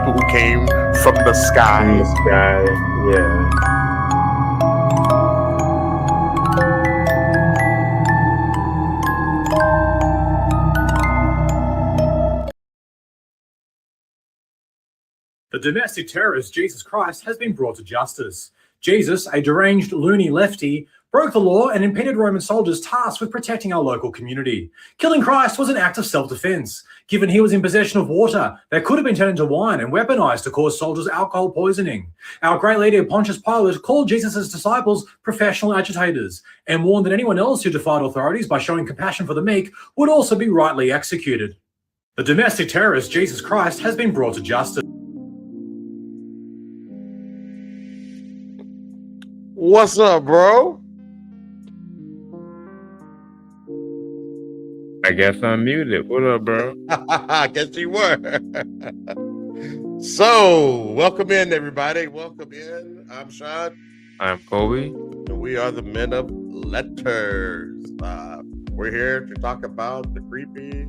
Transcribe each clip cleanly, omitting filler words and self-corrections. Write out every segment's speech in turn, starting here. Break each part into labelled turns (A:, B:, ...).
A: people who came from the sky.
B: In the sky, yeah.
C: The domestic terrorist Jesus Christ has been brought to justice. Jesus, a deranged loony lefty, broke the law and impeded Roman soldiers tasked with protecting our local community. Killing Christ was an act of self-defense, given he was in possession of water that could have been turned into wine and weaponized to cause soldiers alcohol poisoning. Our great leader Pontius Pilate called Jesus' disciples professional agitators and warned that anyone else who defied authorities by showing compassion for the meek would also be rightly executed. The domestic terrorist Jesus Christ has been brought to justice.
A: What's up, bro?
B: I guess I'm muted. What up, bro?
A: I guess you were. So, welcome in, everybody. Welcome in. I'm Sean.
B: I'm Colby.
A: And we are the Men of Letters. We're here to talk about the creepy,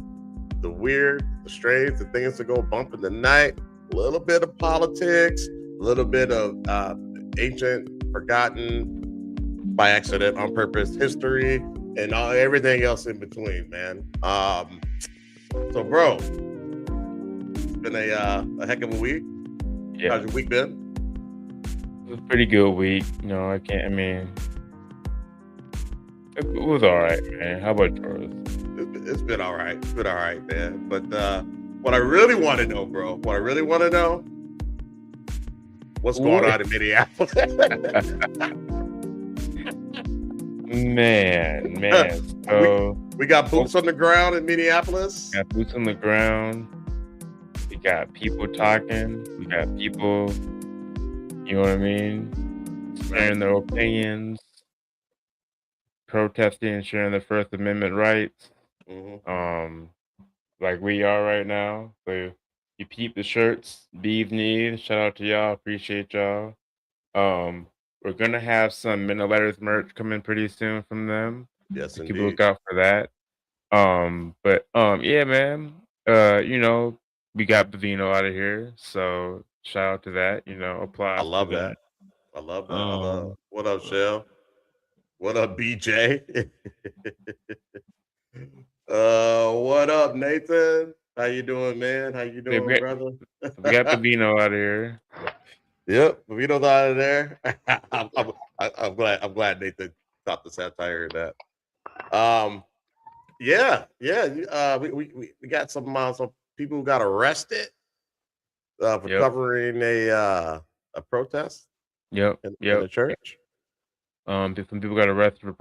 A: the weird, the strange, the things that go bump in the night, a little bit of politics, a little bit of ancient, forgotten, by accident, on purpose, history, and everything else in between, man. So, bro, it's been a heck of a week.
B: Yeah.
A: How's your week been?
B: It was a pretty good week. It was all right, man. How about yours?
A: It's been all right. It's been all right, man. But what I really want to know, bro, what's going on in Minneapolis?
B: man. So
A: we got boots on the ground in Minneapolis.
B: We got boots on the ground. We got people talking. We got people, you know what I mean, sharing their opinions, protesting, sharing their First Amendment rights.
A: Mm-hmm.
B: Like we are right now. So you peep the shirts, Beeve Need. Shout out to y'all. Appreciate y'all. We're gonna have some Men of Letters merch coming pretty soon from them.
A: Yes,
B: so
A: indeed.
B: Keep a lookout for that. Yeah, man. We got Bavino out of here, so shout out to that. Applause.
A: I love that. What up, Shell? What up, BJ? What up, Nathan? How you doing, man? How you doing, brother?
B: We got Bavino out of here.
A: Yep, Bavino's out of there. I'm glad Nathan caught the satire of that. We got some people who got arrested for covering a protest.
B: In
A: the church.
B: Some people got arrested for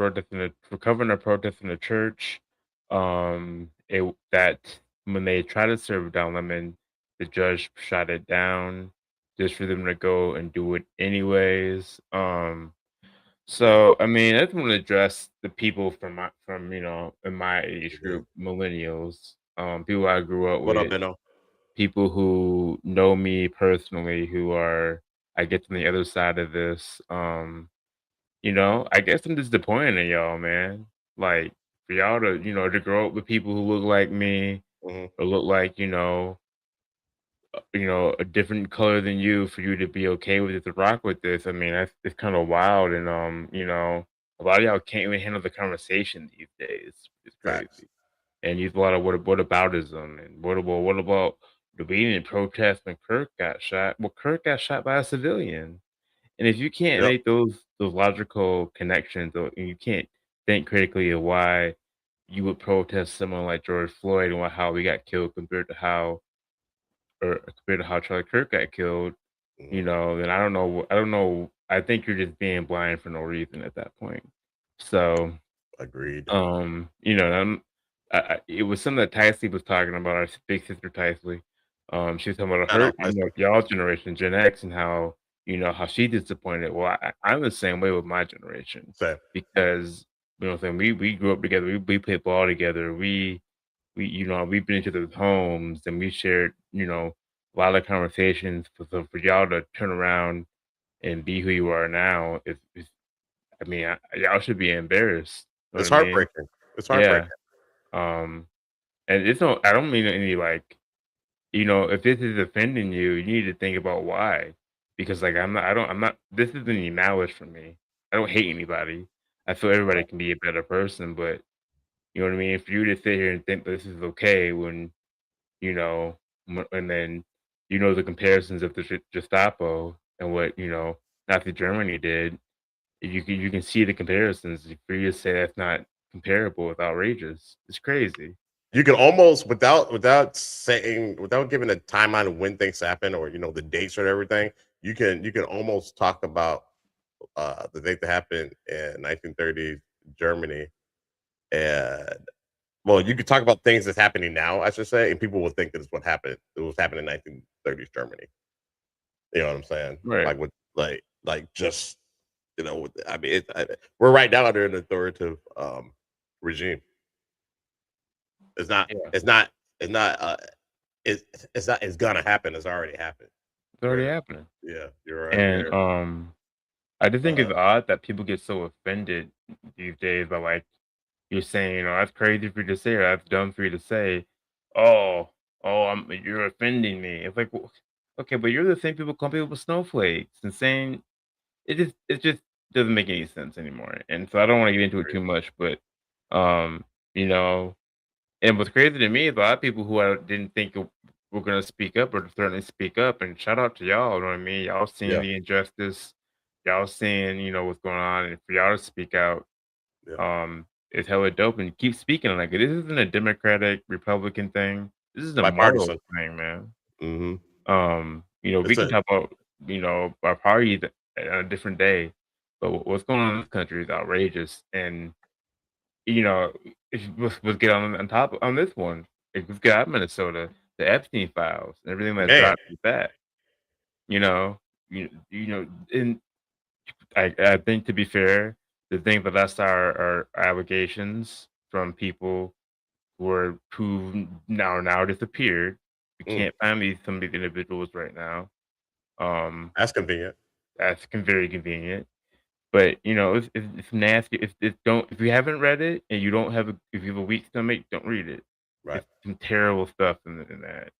B: covering a protest in the church. That when they tried to serve down lemon, the judge shot it down just for them to go and do it anyways. So I just want to address the people from in my age group, millennials, people I grew up with.
A: What up, Benno?
B: People who know me personally, who are, I guess, on the other side of this. I guess I'm disappointed in y'all, man. Like, for y'all to, to grow up with people who look like me,
A: Mm-hmm.
B: or look like, a different color than you, for you to be okay with it, to rock with this. It's kind of wild. And, a lot of y'all can't even handle the conversation these days. It's crazy.
A: Right.
B: And use a lot of whataboutism. And what about the being in protest when Kirk got shot? Well, Kirk got shot by a civilian. And if you can't make those logical connections, or you can't think critically of why you would protest someone like George Floyd and how he got killed compared to how Charlie Kirk got killed, then I don't know. I think you're just being blind for no reason at that point. So,
A: agreed.
B: It was something that Tysley was talking about, our big sister Tysley. She was talking about y'all's generation, Gen X, and how she's disappointed. Well, I'm the same way with my generation.
A: Same.
B: Because we grew up together. We played ball together. We've been in each other's homes, and we shared a lot of conversations. So for y'all to turn around and be who you are now, y'all should be embarrassed.
A: It's heartbreaking. It's heartbreaking.
B: Yeah. And it's no. I don't mean any if this is offending you, you need to think about why. Because like I'm not this isn't any malice for me. I don't hate anybody. I feel everybody can be a better person, but you know what I mean? For you to sit here and think this is okay when, you know, and then the comparisons of the Gestapo and what, Nazi Germany did, you can see the comparisons. For you to say that's not comparable with outrageous, it's crazy.
A: You can almost without giving a timeline of when things happen or the dates or everything. You can almost talk about the thing that happened in 1930s Germany, and well, you could talk about things that's happening now, I should say, and people will think that it's what happened. It was happening in 1930s Germany. You know what I'm saying?
B: Right.
A: Like with just I mean, we're right now under an authoritative regime. It's not.
B: Yeah.
A: It's not. It's not. It's not. It's gonna happen. It's already happened.
B: It's already happening.
A: Yeah, you're right
B: And
A: there.
B: I just think it's
A: Uh,
B: odd that people get so offended these days by like you're saying, that's crazy for you to say, or that's dumb for you to say. Oh, you're offending me. It's like, well, okay, but you're the same people calling people snowflakes and saying it just doesn't make any sense anymore. And so I don't want to get into it too much, but um, you know, and what's crazy to me is a lot of people who I didn't think were gonna speak up or certainly speak up. And shout out to y'all, you know what I mean? Y'all seeing
A: yeah,
B: the injustice, y'all seeing, what's going on, and for y'all to speak out,
A: yeah.
B: is hella dope and keep speaking like it. This isn't a Democratic, Republican thing. This is a moral
A: Bipartisan.
B: thing, man.
A: Hmm.
B: We
A: It's
B: can
A: a
B: talk about, our parties on a different day, but what's going on in this country is outrageous. And, you know, let's get on top on this one. Like, let's get out of Minnesota, the Epstein files, and everything that
A: man.
B: dropped with that. You know, and I think to be fair, the thing that that's our allegations from people who now disappeared. We
A: Mm,
B: can't find some of these individuals right now.
A: that's convenient.
B: That's very convenient. But it's nasty. If you haven't read it and you don't have if you have a weak stomach, don't read it.
A: Right.
B: It's some terrible stuff in that.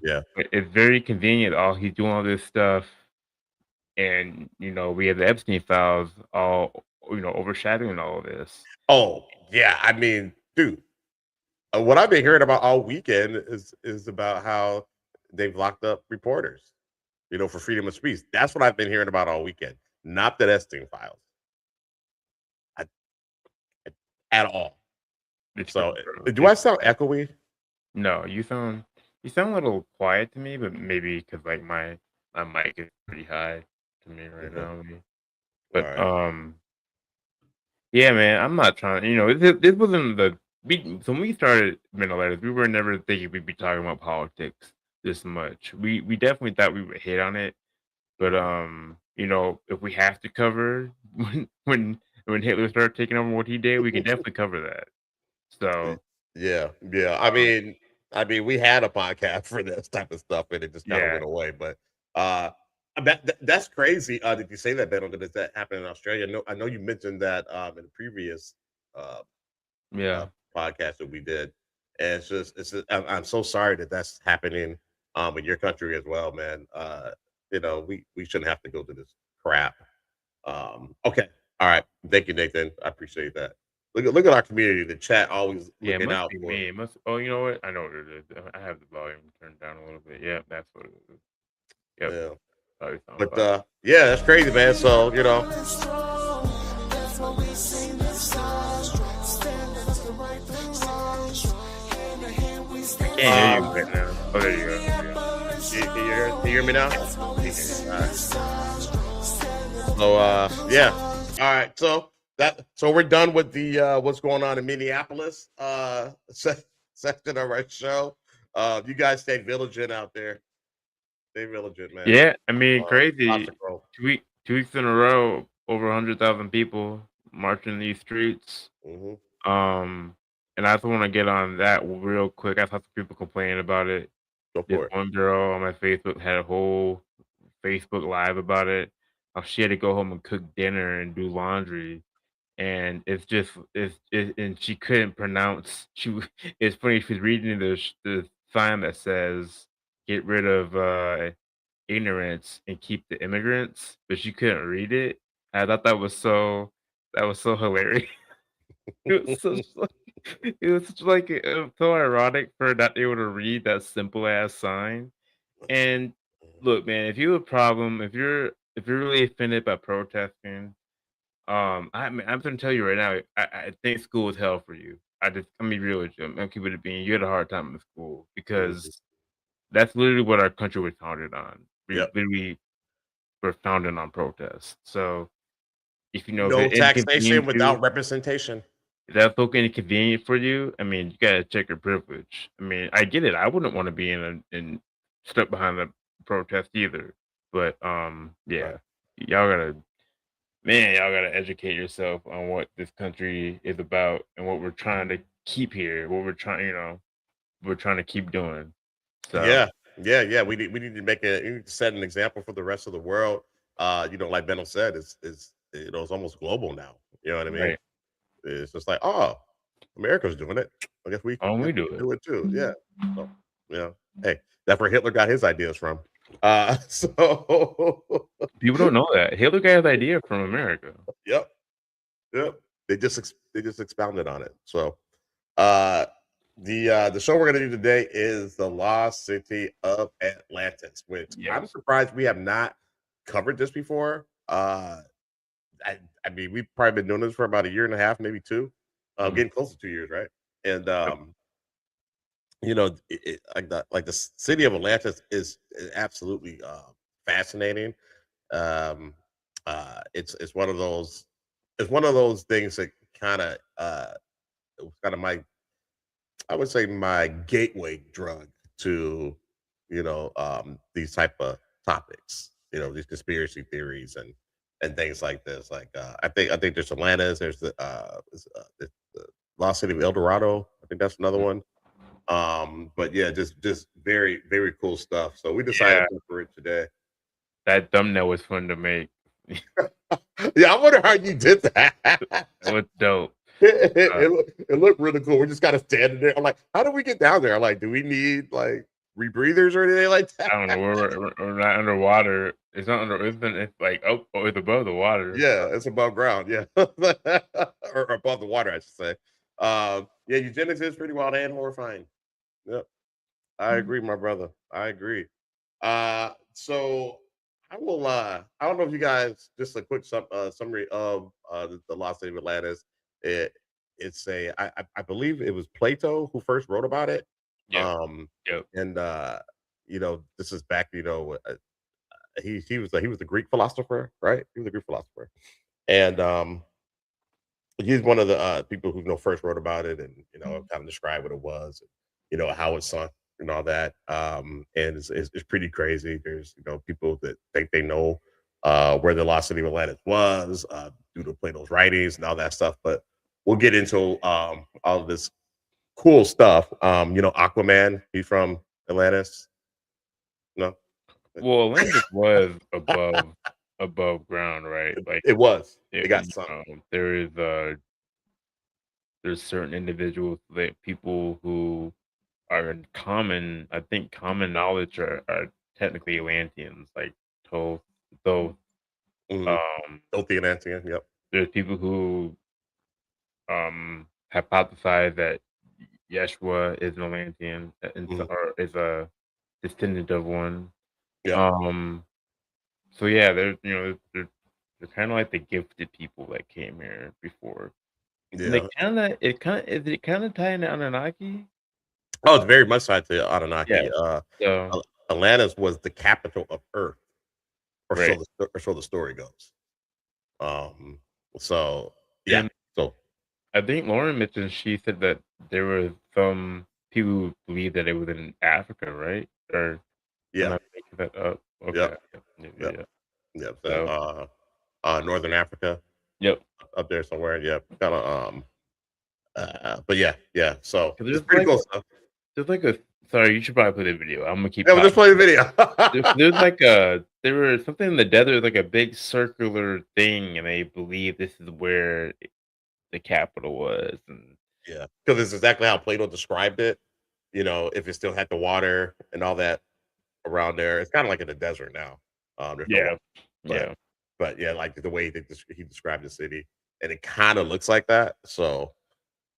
A: Yeah.
B: But it's very convenient. All he's doing all this stuff, and we have the Epstein files all overshadowing all of this.
A: Oh yeah. I mean, dude, what I've been hearing about all weekend is about how they've locked up reporters, for freedom of speech. That's what I've been hearing about all weekend. Not the Epstein files I- at all.
B: It's
A: So,
B: true,
A: do I sound echoey?
B: no, you sound a little quiet to me, but maybe because like my mic is pretty high to me right
A: Okay.
B: now.
A: All
B: But
A: right.
B: yeah, man, I'm not trying. This wasn't so when we started Mental Letters, we were never thinking we'd be talking about politics this much. We definitely thought we would hit on it, but if we have to cover when Hitler started taking over what he did, we can definitely cover that. So
A: Yeah, yeah. We had a podcast for this type of stuff, and it just kind of
B: yeah,
A: went away. But uh, that's crazy. Did you say that, Ben? Does that happen in Australia? No, I know you mentioned that in the previous uh, uh,
B: yeah.
A: podcast that we did, and I'm so sorry that that's happening in your country as well, man. We shouldn't have to go through this crap. Okay, all right. Thank you, Nathan. I appreciate that. Look at our community. The chat always
B: Yeah, it
A: looking
B: must
A: out
B: be
A: for.
B: me. It must. Oh, you know what? I know what it is. I have the volume turned down a little bit. Yep, that's what it is. Yep.
A: Yeah.
B: Sorry, sound
A: But
B: fine.
A: yeah, that's crazy, man. So
B: I can't hear you right now. Oh, there you go.
A: can you hear me now? All right. So yeah. All right. So we're done with the what's going on in Minneapolis section of our show. You guys stay vigilant out there. Stay vigilant, man.
B: Yeah, I mean,
A: Lots
B: crazy.
A: of growth.
B: 2 weeks in a row, over 100,000 people marching these streets.
A: Hmm.
B: Um, and I just want to get on that real quick. I saw some people complaining about it.
A: Go
B: This
A: for it.
B: one girl on my Facebook had a whole Facebook live about it. How she had to go home and cook dinner and do laundry, and it's just and she couldn't pronounce. It's funny. She's reading the sign that says "Get rid of ignorance and keep the immigrants," but you couldn't read it. I thought that was so hilarious. It was such like it was such like it was so ironic for not able to read that simple ass sign. And look, man, if you have a problem, if you're really offended by protesting, I'm gonna tell you right now, I think school is hell for you. I'm be real with you. I'm keeping it being you had a hard time in school
A: Mhm.
B: because that's literally what our country was founded on. We
A: Yep.
B: literally were founded on protest. So if you know if
A: No
B: it
A: taxation
B: inconvenience
A: without
B: you,
A: representation.
B: if that's okay inconvenient for you, I mean, you gotta check your privilege. I mean, I get it. I wouldn't want to be in stuck behind the protest either. But
A: Right.
B: yeah, y'all gotta man, y'all gotta educate yourself on what this country is about and what we're trying to keep here, what we're trying, we're trying to keep doing. So
A: Yeah, yeah. We need to we need to set an example for the rest of the world. Like Benno said, it's almost global now. You know what I mean?
B: right,
A: It's just like, oh, America's doing it.
B: why don't
A: I guess
B: we
A: we
B: do
A: can
B: it?
A: do it too. Yeah. So, hey, that's where Hitler got his ideas from. So
B: People don't know that Hitler got his idea from America.
A: yep, yep. They just expounded on it. So uh the show we're gonna do today is the Lost City of Atlantis, which
B: Yep.
A: I'm surprised we have not covered this before. I mean, we've probably been doing this for about a year and a half, maybe two,
B: Mhm.
A: getting close to 2 years, right? And
B: Yep.
A: like the city of Atlantis is absolutely fascinating. Um, it's one of those things that kind of it was kind of my I would say my gateway drug to these type of topics, these conspiracy theories and things like this. Like I think there's Atlantis, there's the Lost City of El Dorado. I think that's another
B: Mhm.
A: one. But yeah, just very very cool stuff. So we decided
B: Yeah,
A: to for it today.
B: that thumbnail was fun to make.
A: Yeah, I wonder how you did that.
B: That was dope. Uh,
A: It looked really cool. We just kind of standing there. I'm like, how do we get down there? I'm like, do we need like rebreathers or anything like that?
B: I don't know. We're not underwater. It's not under. It's like it's above the water.
A: Yeah, it's above ground. Yeah, or above the water, I should say. Yeah, eugenics is pretty wild and horrifying. Yep, I agree, my brother. I agree. So I will. I don't know if you guys just a quick summary of the Lost City of Atlantis. It it's a I believe it was Plato who first wrote about it.
B: Yep.
A: Um,
B: Yep.
A: and this is back. He was the Greek philosopher, right? He was a Greek philosopher, and he's one of the people who first wrote about it and kind of described what it was, and, how it sunk and all that. And it's pretty crazy. There's people that think they know where the lost city of Atlantis was due to Plato's writings and all that stuff. But we'll get into all of this cool stuff. Aquaman, he's from Atlantis. No,
B: Well, Atlantis was above ground, right? Like
A: it was. It
B: it,
A: got sunk.
B: there is there's certain individuals that people who are in common, I think common knowledge are technically Atlanteans, like Thoth, Thoth.
A: Mm-hmm.
B: Um,
A: Atlantean. Yep.
B: there's people who hypothesize that Yeshua is an Atlantean and
A: Mhm.
B: or is a descendant of one.
A: Yep.
B: Um, so yeah, they're kind of like the gifted people that came here before. And they
A: Yeah.
B: kind of is it kind of tied into Anunnaki?
A: Oh, it's very much tied to Anunnaki.
B: Yeah. So
A: Atlantis was the capital of Earth,
B: right.
A: or so the story goes. Um, so yeah,
B: And
A: so
B: I think Lauren mentioned she said that there were some people who believe that it was in Africa, right? Or am
A: yeah,
B: I making that up?
A: yep,
B: Okay. Yeah, yeah,
A: yep,
B: yeah.
A: yep. So,
B: So
A: Northern Africa
B: yep.
A: up there somewhere. Yeah, kind of. But yeah, yeah. So
B: 'Cause
A: it's pretty cool stuff.
B: there's like a sorry, you should probably play the video. I'm gonna keep
A: Yeah, we'll just
B: talking.
A: play the video.
B: There's like a there was something in the desert, like a big circular thing, and they believe this is where the capital was. And
A: Yeah, because it's exactly how Plato described it. if it still had the water and all that around there. It's kind of like in the desert now. There's no
B: Yeah.
A: water,
B: Yeah.
A: but yeah, like the way that he described the city, and it kind of looks like that. So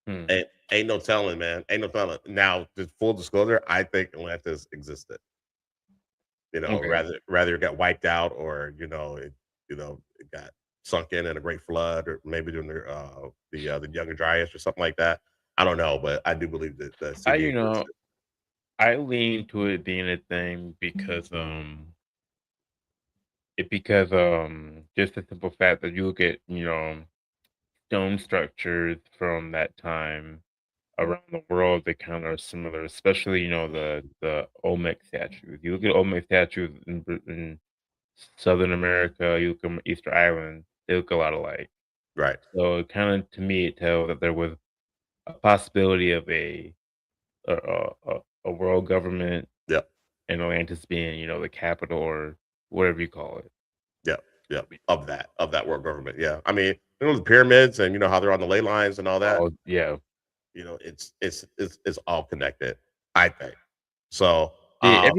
B: Hmm.
A: ain't no telling, man. Ain't no telling. Now, just full disclosure, I think Atlantis existed.
B: Okay.
A: Rather it got wiped out, or it got sunk in a great flood, or maybe during the Younger Dryas or something like that. I don't know, but I do believe that the
B: I
A: city
B: you know
A: existed.
B: I lean to it being a thing because just the simple fact that you look at stone structures from that time around the world, they kind of are similar, especially the Olmec statues. You look at Olmec statues in Southern America, you look at Easter Island, they look a lot alike.
A: Right.
B: So kind of to me, it tells that there was a possibility of a world government
A: Yep.
B: and Atlantis being the capital or whatever you call it.
A: Yep. Yep. Of that world government. Yeah. I mean, the pyramids, and how they're on the ley lines and all that.
B: Oh yeah,
A: It's all connected, I think. So,
B: yeah.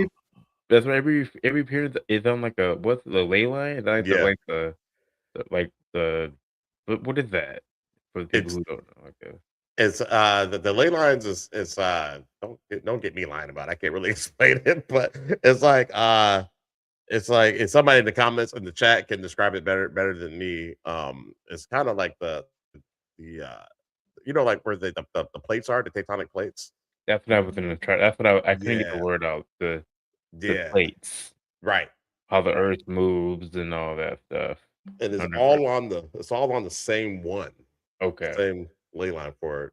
B: That's why every period is on like a what's the ley line? Is that like
A: yeah,
B: the what is that for the people
A: it's
B: who don't know? I guess.
A: the ley lines is don't get me lying about it. I can't really explain it, but it's like if somebody in the comments in the chat can describe it better than me. It's kind of like the like where the plates are, the tectonic plates.
B: That's what I was gonna try. That's what I couldn't get the
A: Yeah,
B: word out. The
A: yeah,
B: plates,
A: right,
B: how the
A: right.
B: Earth moves and all that stuff.
A: And
B: Under
A: it's all on the same one,
B: okay,
A: same ley line for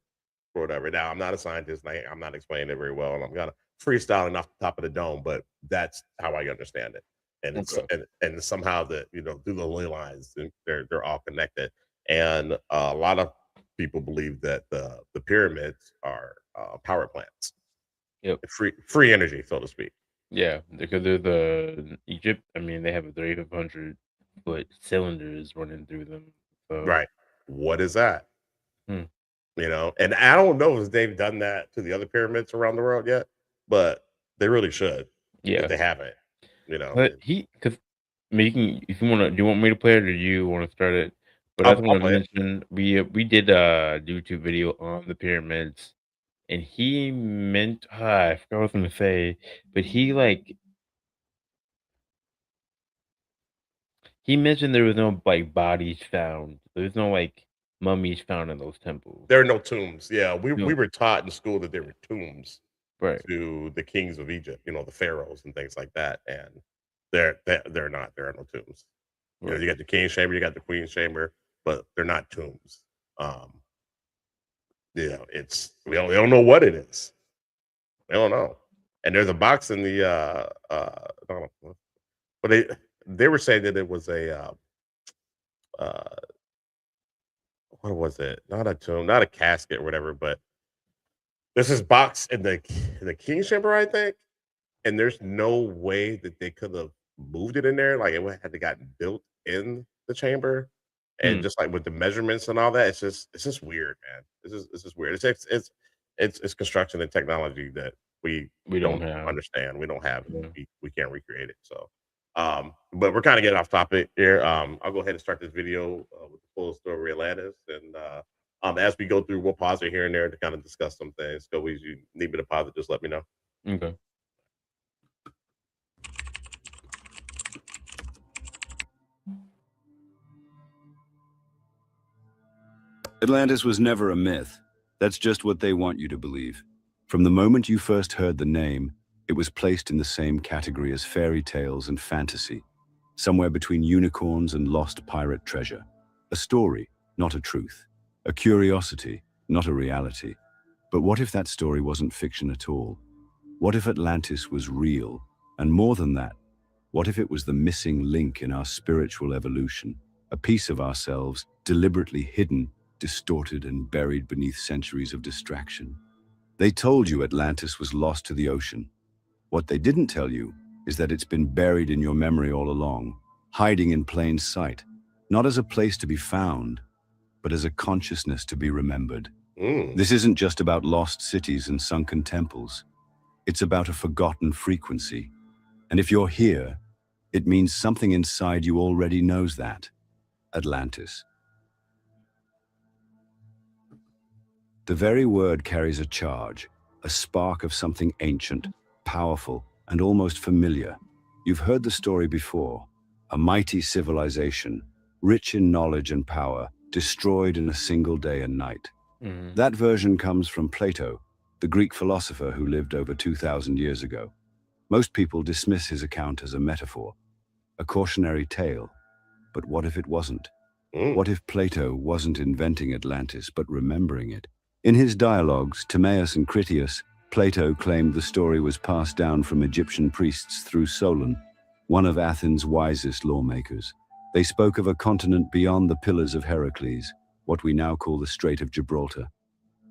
A: whatever. Now, I'm not a scientist, and I'm not explaining it very well, and I'm kind of freestyling off the top of the dome, but that's how I understand it. And it's
B: okay,
A: and somehow that through the ley lines, they're all connected. And a lot of people believe that the pyramids are power plants,
B: yep.
A: free energy, so to speak.
B: Yeah, because there's Egypt. I mean, they have a 3,500-foot cylinders running through them. So,
A: Right. What is that?
B: hmm,
A: And I don't know if they've done that to the other pyramids around the world yet, but they really should if
B: yeah.
A: they haven't. You know,
B: But because making, if you wanna, do you want me to play it or do you want to start it? But I just
A: I'll
B: want to
A: play it.
B: mention we did a YouTube video on the pyramids, and he meant I forgot what I was gonna say, but he mentioned there was no like bodies found. There's no like mummies found in those temples.
A: There are no tombs. Yeah, we
B: No,
A: were taught in school that there were tombs
B: right,
A: to the kings of Egypt, the pharaohs and things like that, and they're not. There are no tombs.
B: right.
A: You got the king's chamber, you got the queen's chamber, but they're not tombs. Um, it's we don't know what it is. We don't know. And there's a box in the I don't know, but they were saying that it was a uh what was it? Not a tomb, not a casket or whatever, but there's this box in the king's chamber, I think, and there's no way that they could have moved it in there. Like it would have to gotten built in the chamber, and
B: Hmm.
A: just like with the measurements and all that, it's just weird, man. It's just weird. It's construction and technology that we
B: We don't
A: don't
B: have.
A: understand. We don't have.
B: Yeah.
A: We can't recreate it. So, but we're kind of getting off topic here. I'll go ahead and start this video with the full story of Atlantis, and as we go through, we'll pause it here and there to kind of discuss some things. So, if you need me to pause it, just let me know.
B: Okay.
D: Atlantis was never a myth. That's just what they want you to believe. From the moment you first heard the name, it was placed in the same category as fairy tales and fantasy, somewhere between unicorns and lost pirate treasure. A story, not a truth. A curiosity, not a reality. But what if that story wasn't fiction at all? What if Atlantis was real? And more than that, what if it was the missing link in our spiritual evolution? A piece of ourselves deliberately hidden, distorted and buried beneath centuries of distraction. They told you Atlantis was lost to the ocean. What they didn't tell you is that it's been buried in your memory all along, hiding in plain sight, not as a place to be found, but as a consciousness to be remembered.
A: Mm,
D: This isn't just about lost cities and sunken temples. It's about a forgotten frequency. And if you're here, it means something inside you already knows that. Atlantis. The very word carries a charge, a spark of something ancient, powerful, and almost familiar. You've heard the story before. A mighty civilization, rich in knowledge and power, destroyed in a single day and night. That version comes from Plato, the Greek philosopher who lived over 2,000 years ago. Most people dismiss his account as a metaphor, a cautionary tale. But what if it wasn't? What if Plato wasn't inventing Atlantis, but remembering it? In his dialogues, Timaeus and Critias, Plato claimed the story was passed down from Egyptian priests through Solon, one of Athens' wisest lawmakers. They spoke of a continent beyond the Pillars of Heracles, what we now call the Strait of Gibraltar,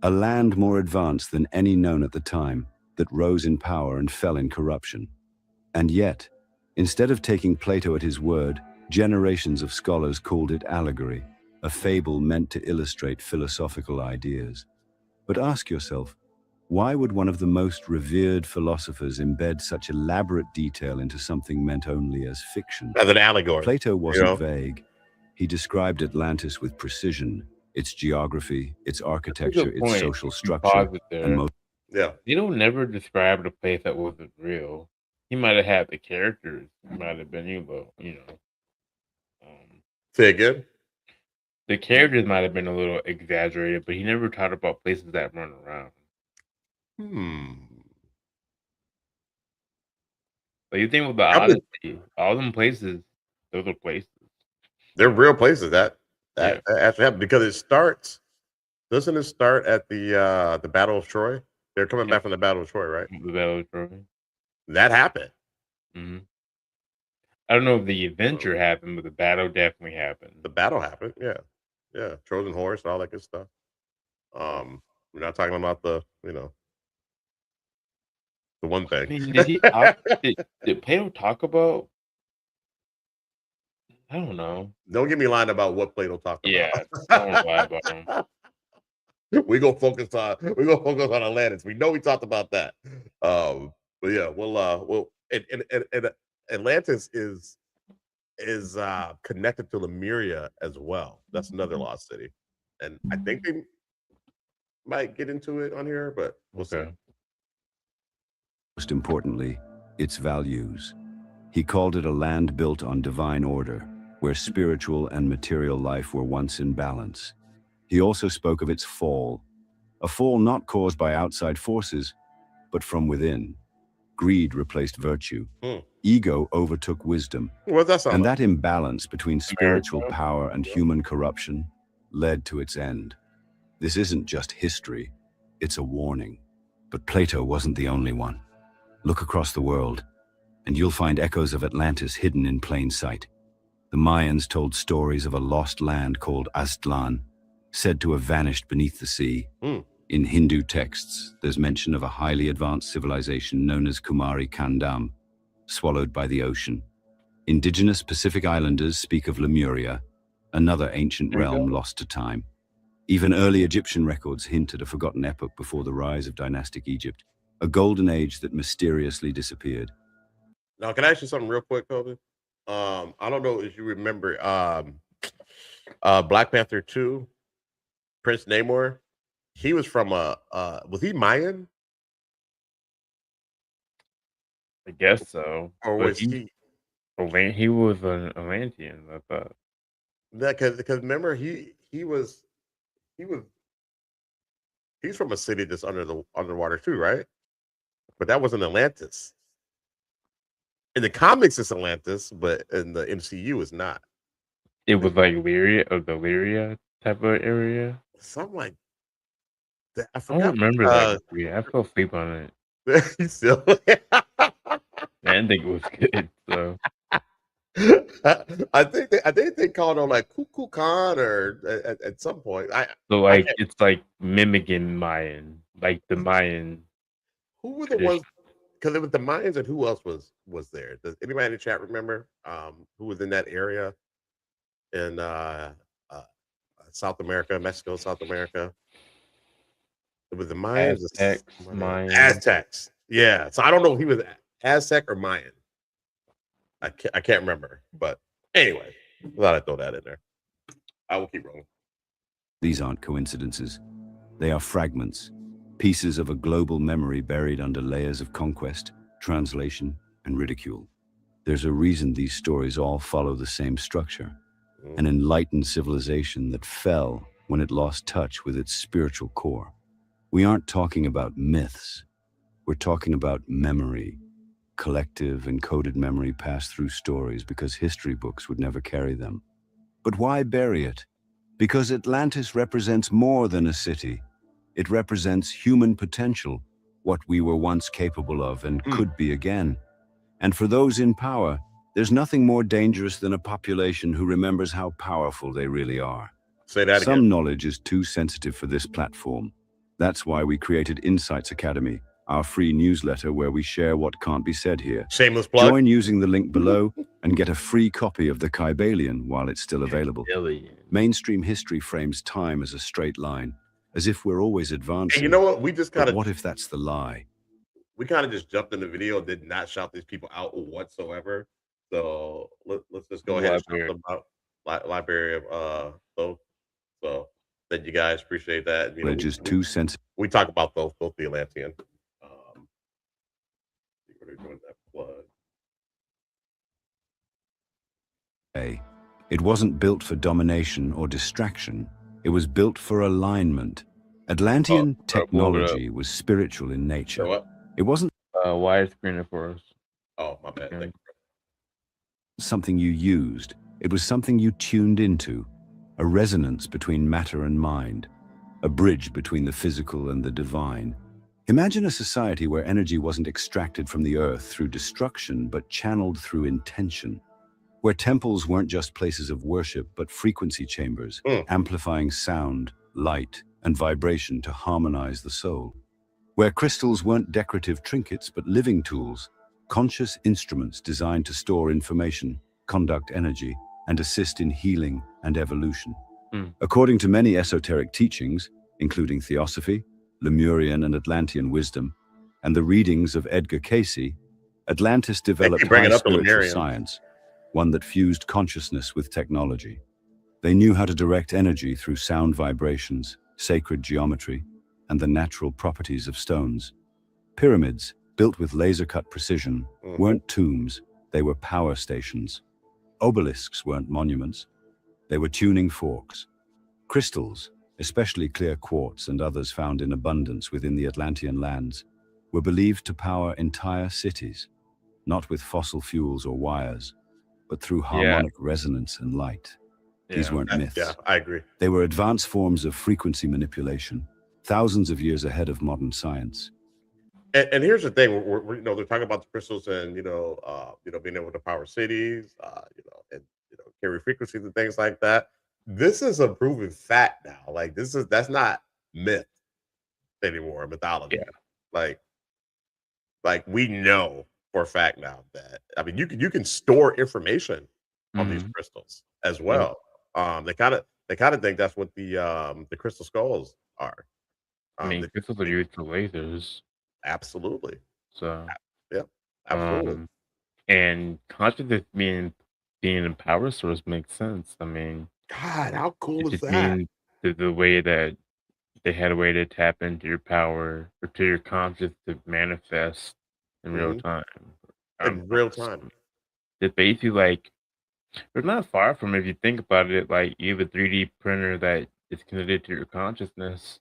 D: a land more advanced than any known at the time, that rose in power and fell in corruption. And yet, instead of taking Plato at his word, generations of scholars called it allegory, a fable meant to illustrate philosophical ideas. But ask yourself, why would one of the most revered philosophers embed such elaborate detail into something meant only as fiction?
A: As an allegory.
D: Plato wasn't vague. He described Atlantis with precision, its geography, its architecture, its social structure, and
B: You don't never describe a place that wasn't real. He might have had the characters. He might have been,
A: Say again?
B: The characters might have been a little exaggerated, but he never talked about places that run around. But you think with the Odyssey, all them places, those are places.
A: They're real places that actually happen, because doesn't it start at the Battle of Troy? They're coming back from the Battle of Troy, right?
B: The Battle of Troy.
A: That happened.
B: I don't know if the adventure happened, but the battle definitely happened.
A: The battle happened, yeah. Trojan horse, all that good stuff. We're not talking about the one thing.
B: I mean, did Plato talk about? I don't know.
A: Don't get me lying about what Plato talked about.
B: Yeah, I don't lie about him.
A: We go focus on Atlantis. We know we talked about that. But yeah, and Atlantis is connected to Lemuria as well. That's another lost city, and I think they might get into it on here, but we'll see.
D: Most importantly, its values. He called it a land built on divine order, where spiritual and material life were once in balance. He also spoke of its fall, a fall not caused by outside forces, but from within. Greed replaced virtue. Ego overtook wisdom. And that imbalance between spiritual power and human corruption led to its end. This isn't just history, it's a warning. But Plato wasn't the only one. Look across the world, and you'll find echoes of Atlantis hidden in plain sight. The Mayans told stories of a lost land called Aztlan, said to have vanished beneath the sea. In Hindu texts, there's mention of a highly advanced civilization known as Kumari Kandam, swallowed by the ocean. Indigenous Pacific Islanders speak of Lemuria, another ancient realm lost to time. Even early Egyptian records hint at a forgotten epoch before the rise of dynastic Egypt, a golden age that mysteriously disappeared.
A: Now, can I ask you something real quick, Kobe? I don't know if you remember Black Panther 2, Prince Namor. He was from was he Mayan?
B: I guess so.
A: Or was he?
B: He was an Atlantean, I thought.
A: Because remember he's from a city that's underwater too, right? But that wasn't Atlantis. In the comics, it's Atlantis, but in the MCU, it's not.
B: It was like Lyria type of area.
A: Something like that. I
B: don't remember that. I fell asleep on it.
A: You still?
B: I didn't think it was good. So
A: I think they called him like Cuckoo Khan or at some point.
B: It's like mimicking Mayan, like the Mayan.
A: Who were the ones? Because it was the Mayans, and who else was there? Does anybody in the chat remember who was in that area in South America, Mexico, South America? It was the Mayans.
B: Aztecs.
A: Yeah, so I don't know if he was Aztec or Mayan. I can't remember, but anyway, I thought I'd throw that in there. I will keep rolling.
D: These aren't coincidences. They are fragments, pieces of a global memory buried under layers of conquest, translation, and ridicule. There's a reason these stories all follow the same structure. An enlightened civilization that fell when it lost touch with its spiritual core. We aren't talking about myths. We're talking about memory, collective encoded memory passed through stories because history books would never carry them. But why bury it? Because Atlantis represents more than a city. It represents human potential, what we were once capable of and could be again. And for those in power, there's nothing more dangerous than a population who remembers how powerful they really are.
A: Say that
D: Some
A: again.
D: knowledge is too sensitive for this platform. That's why we created Insights Academy, our free newsletter where we share what can't be said here.
A: Shameless plug.
D: Join using the link below and get a free copy of the Kybalion while it's still available. Mainstream history frames time as a straight line, as if we're always advancing.
A: And you know what? We just kind
D: But
A: of
D: what if that's the lie?
A: we kind of just jumped in the video, did not shout these people out whatsoever. So let's just go ahead and shout them out. Library of Thoth. So thank you guys, appreciate that. You know,
D: Just too sensitive.
A: we talk about both the Atlantean. What are you doing that plug?
D: It wasn't built for domination or distraction. It was built for alignment. Atlantean technology was spiritual in nature.
A: So what?
D: It wasn't
B: widescreen it for us.
A: Oh, my bad. Thank you.
D: something you used. It was something you tuned into, a resonance between matter and mind, a bridge between the physical and the divine. Imagine a society where energy wasn't extracted from the earth through destruction, but channeled through intention, where temples weren't just places of worship, but frequency chambers, amplifying sound, light, and vibration to harmonize the soul, where crystals weren't decorative trinkets, but living tools, conscious instruments designed to store information, conduct energy, and assist in healing and evolution. According to many esoteric teachings, including Theosophy, Lemurian and Atlantean wisdom, and the readings of Edgar Cayce, Atlantis developed high spiritual science, one that fused consciousness with technology. They knew how to direct energy through sound vibrations, sacred geometry, and the natural properties of stones. Pyramids, built with laser-cut precision, weren't tombs, they were power stations. Obelisks weren't monuments, they were tuning forks. Crystals, especially clear quartz and others found in abundance within the Atlantean lands, were believed to power entire cities, not with fossil fuels or wires, but through harmonic resonance and light. These weren't myths.
A: Yeah, I agree.
D: They were advanced forms of frequency manipulation, thousands of years ahead of modern science.
A: And here's the thing: we're they're talking about the crystals and being able to power cities, and carry frequencies and things like that. This is a proven fact now. Like that's not myth anymore, mythology.
B: Yeah.
A: Like we know for a fact now that you can store information on these crystals as well. They kind of think that's what the crystal skulls are.
B: Crystals are used for lasers.
A: Absolutely.
B: So
A: yeah, absolutely.
B: And consciousness being a power source makes sense.
A: God, how cool is
B: it
A: that?
B: means the way that they had a way to tap into your power or to your conscious to manifest in real time.
A: In real time.
B: It's basically like they're not far from, if you think about it, like you have a 3D printer that is connected to your consciousness.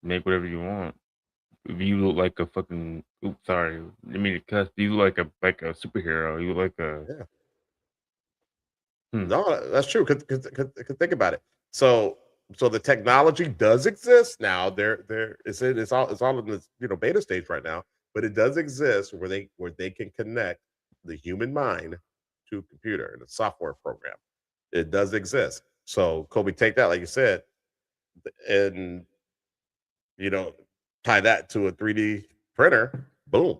B: Make whatever you want. If you look like a fucking sorry, I mean to cuss. You look like a superhero. You look like a
A: No, that's true. Cause think about it. So the technology does exist now. It's all in this beta stage right now, but it does exist where they can connect the human mind to a computer and a software program. It does exist. So Kobe, take that, like you said, and tie that to a 3D printer. Boom.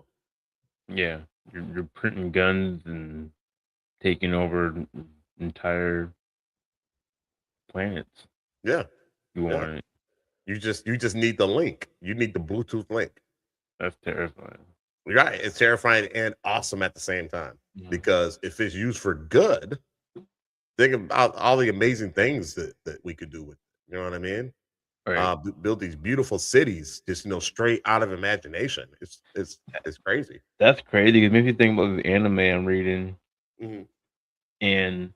B: Yeah, you're printing guns and taking over entire planets.
A: Yeah,
B: you want it.
A: You just need the link. You need the Bluetooth link.
B: That's terrifying.
A: Right. It's terrifying and awesome at the same time.
B: Mhm.
A: Because if it's used for good, think about all the amazing things that we could do with it. You know what I mean?
B: Right.
A: Build these beautiful cities, just straight out of imagination. It's crazy.
B: That's crazy. It makes me think about the anime I'm reading,
A: Mhm.
B: and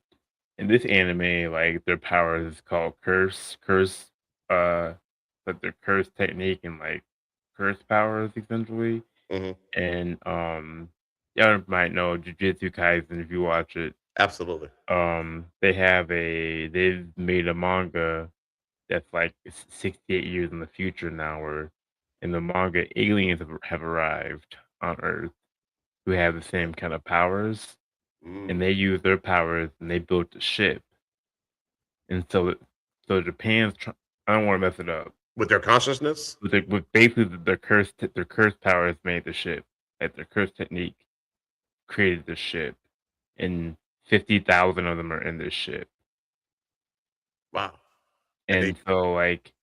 B: in this anime, like their power is called curse, uh, like their curse technique and like curse powers essentially.
A: Mhm.
B: And y'all might know Jujutsu Kaisen if you watch it.
A: Absolutely.
B: They've made a manga that's like 68 years in the future now, where in the manga aliens have arrived on Earth who have the same kind of powers, and
A: Mm.
B: they use their powers and they built a ship. And so Japan's I don't want to mess it up.
A: With their consciousness?
B: With basically their curse powers made the ship. Like their curse technique created the ship, and 50,000 of them are in this ship.
A: Wow. And they
B: And so like